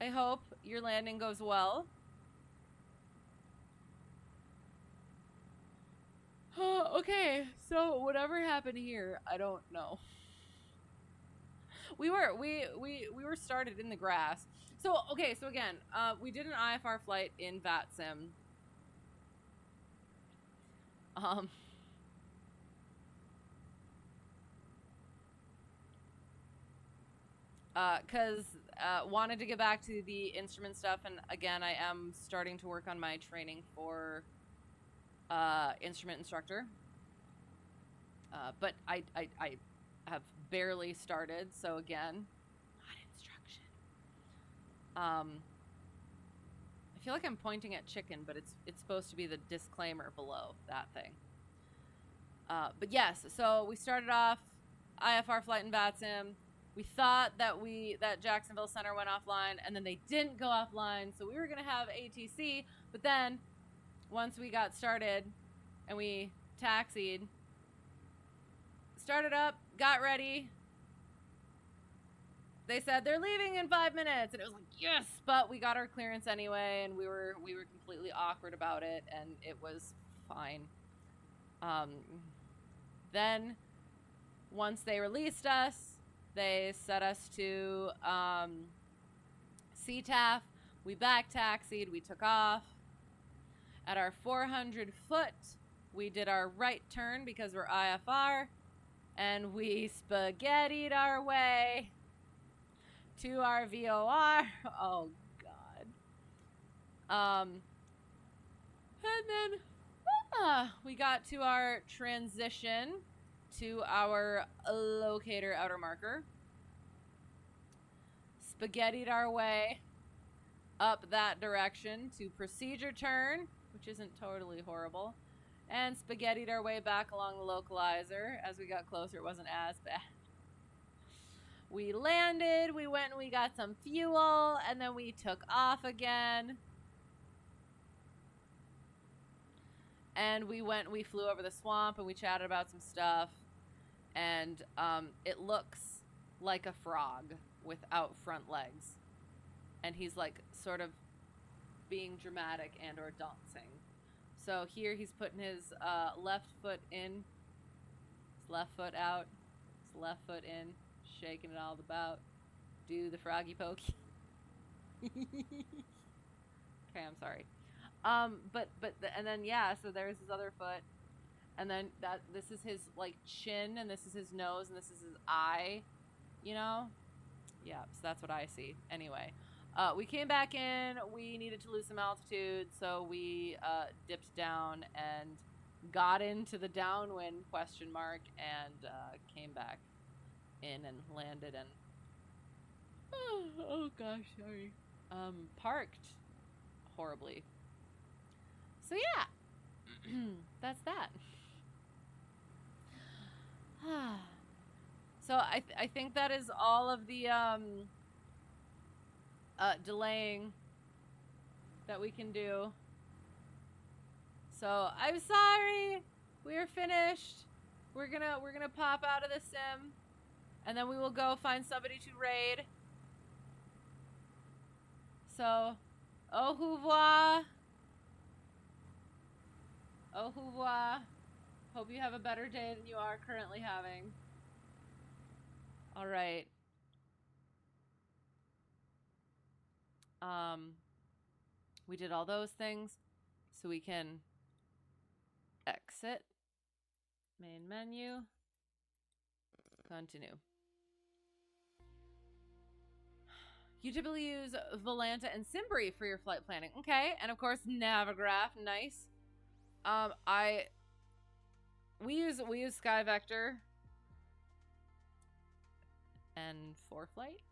I hope your landing goes well. Okay, so whatever happened here, I don't know. We were started in the grass. So okay, so again, we did an IFR flight in VATSIM. Cause wanted to get back to the instrument stuff, and again, I am starting to work on my training for instrument instructor, but I have barely started, so again, not instruction. I feel like I'm pointing at chicken, but it's supposed to be the disclaimer below that thing. But yes, so we started off IFR flight in VATSIM. We thought that Jacksonville Center went offline, and then they didn't go offline, so we were gonna have ATC, but then once we got started and we taxied, started up, got ready, they said they're leaving in 5 minutes, and it was like, yes, but we got our clearance anyway, and we were completely awkward about it, and it was fine. Then once they released us, they set us to CTAF. We backtaxied, we took off. At our 400 foot, we did our right turn because we're IFR, and we spaghettied our way to our VOR. Oh God. And then we got to our transition to our locator outer marker. Spaghettied our way up that direction to procedure turn, which which isn't totally horrible. And spaghettied our way back along the localizer. As we got closer, it wasn't as bad. We landed, we went and we got some fuel, and then we took off again. And we flew over the swamp and we chatted about some stuff. And it looks like a frog without front legs. And he's like sort of being dramatic and or dancing. So here he's putting his left foot in, his left foot out, his left foot in, shaking it all about. Do the froggy pokey. Okay, I'm sorry. And then yeah, so there's his other foot, and then this is his like chin, and this is his nose, and this is his eye, you know? Yeah, so that's what I see. Anyway, we came back in. We needed to lose some altitude, so we dipped down and got into the downwind ? And came back in and landed and oh gosh, sorry. Parked horribly. So yeah, that's that. So I think that is all of the delaying that we can do. So I'm sorry, we are finished. We're gonna pop out of the sim, and then we will go find somebody to raid. So, au revoir. Au revoir. Hope you have a better day than you are currently having. All right. We did all those things, so we can exit. Main menu. Continue. You typically use Volanta and Debrief for your flight planning. Okay, and of course Navigraph, nice. We use SkyVector and Preflight.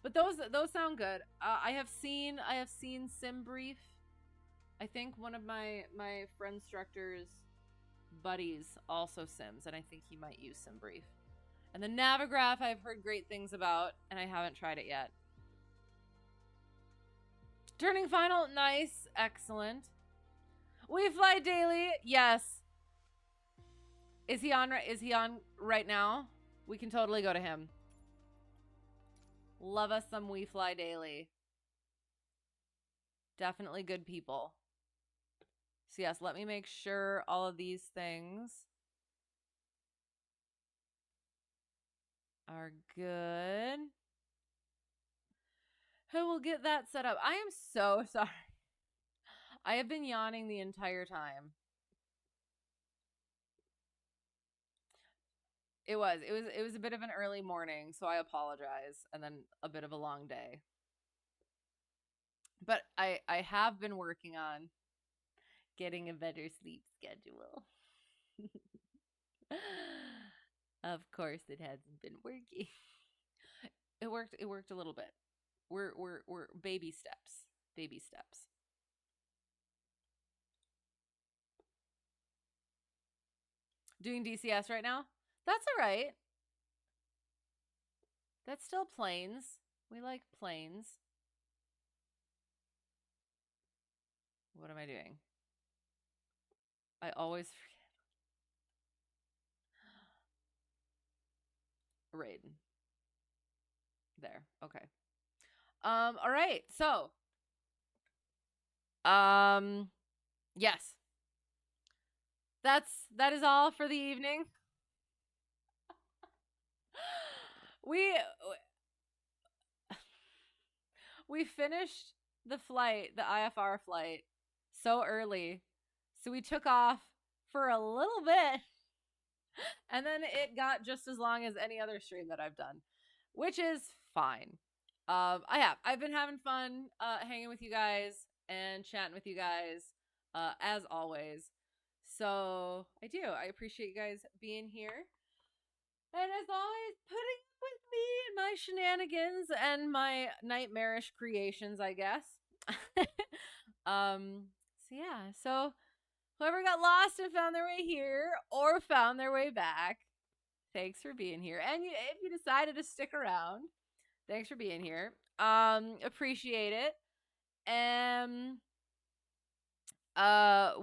But those sound good. I have seen Debrief. I think one of my friend instructor's buddies also sims, and I think he might use Debrief. And the Navigraph I've heard great things about, and I haven't tried it yet. Turning final, nice, excellent. We fly daily, yes. Is he on right now? We can totally go to him. Love us some We Fly Daily. Definitely good people. So yes, let me make sure all of these things are good. And we'll get that set up. I am so sorry. I have been yawning the entire time. It was a bit of an early morning, so I apologize, and then a bit of a long day. But I have been working on getting a better sleep schedule. Of course, it hasn't been working. It worked a little bit. We're baby steps. Baby steps. Doing DCS right now? That's all right. That's still planes. We like planes. What am I doing? I always forget. Raid. There. Okay. All right. So, yes. That is all for the evening. We finished the flight, the IFR flight, so early. So we took off for a little bit. And then it got just as long as any other stream that I've done, which is fine. I've been having fun hanging with you guys and chatting with you guys as always. So I appreciate you guys being here. And as always, putting up with me and my shenanigans and my nightmarish creations, I guess. So yeah, so whoever got lost and found their way here or found their way back, thanks for being here. And if you decided to stick around, thanks for being here. Appreciate it. And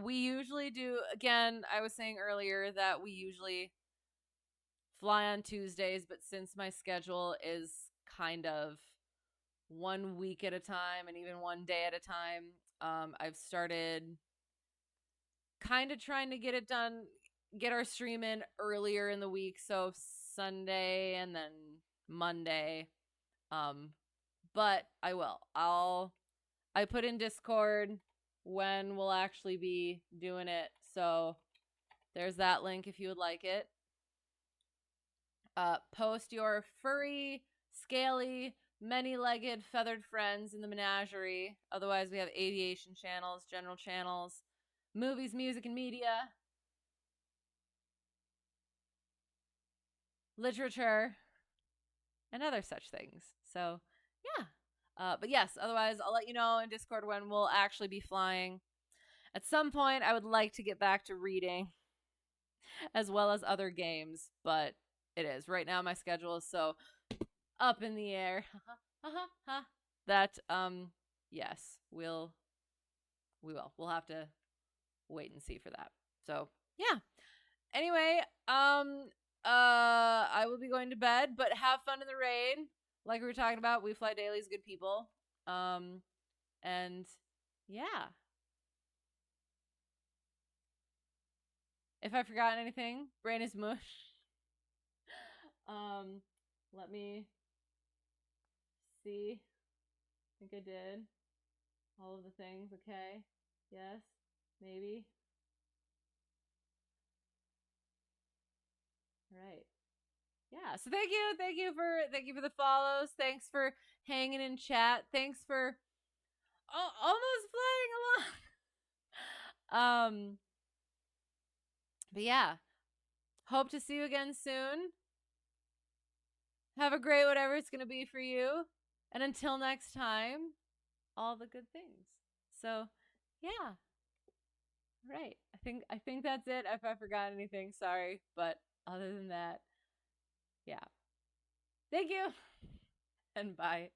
we usually do, again, I was saying earlier that we usually fly on Tuesdays, but since my schedule is kind of 1 week at a time and even 1 day at a time, I've started kind of trying to get it done, get our stream in earlier in the week, so Sunday and then Monday. But I will. I put in Discord when we'll actually be doing it, so there's that link if you would like it. Post your furry, scaly, many-legged, feathered friends in the menagerie. Otherwise, we have aviation channels, general channels, movies, music, and media, literature, and other such things. So, yeah. But yes, otherwise, I'll let you know in Discord when we'll actually be flying. At some point, I would like to get back to reading as well as other games, but it is. Right now, my schedule is so up in the air that, yes, we will. We'll have to wait and see for that. So, yeah. Anyway, I will be going to bed, but have fun in the rain. Like we were talking about, We Fly Daily is good people. And yeah. If I've forgotten anything, brain is mush. Let me see. I think I did all of the things. Okay. Yes. Maybe. Right. Yeah. So thank you for the follows. Thanks for hanging in chat. Thanks for almost playing along. But yeah. Hope to see you again soon. Have a great whatever it's going to be for you. And until next time, all the good things. So, yeah. Right. I think that's it. If I forgot anything, sorry. But other than that, yeah. Thank you. And bye.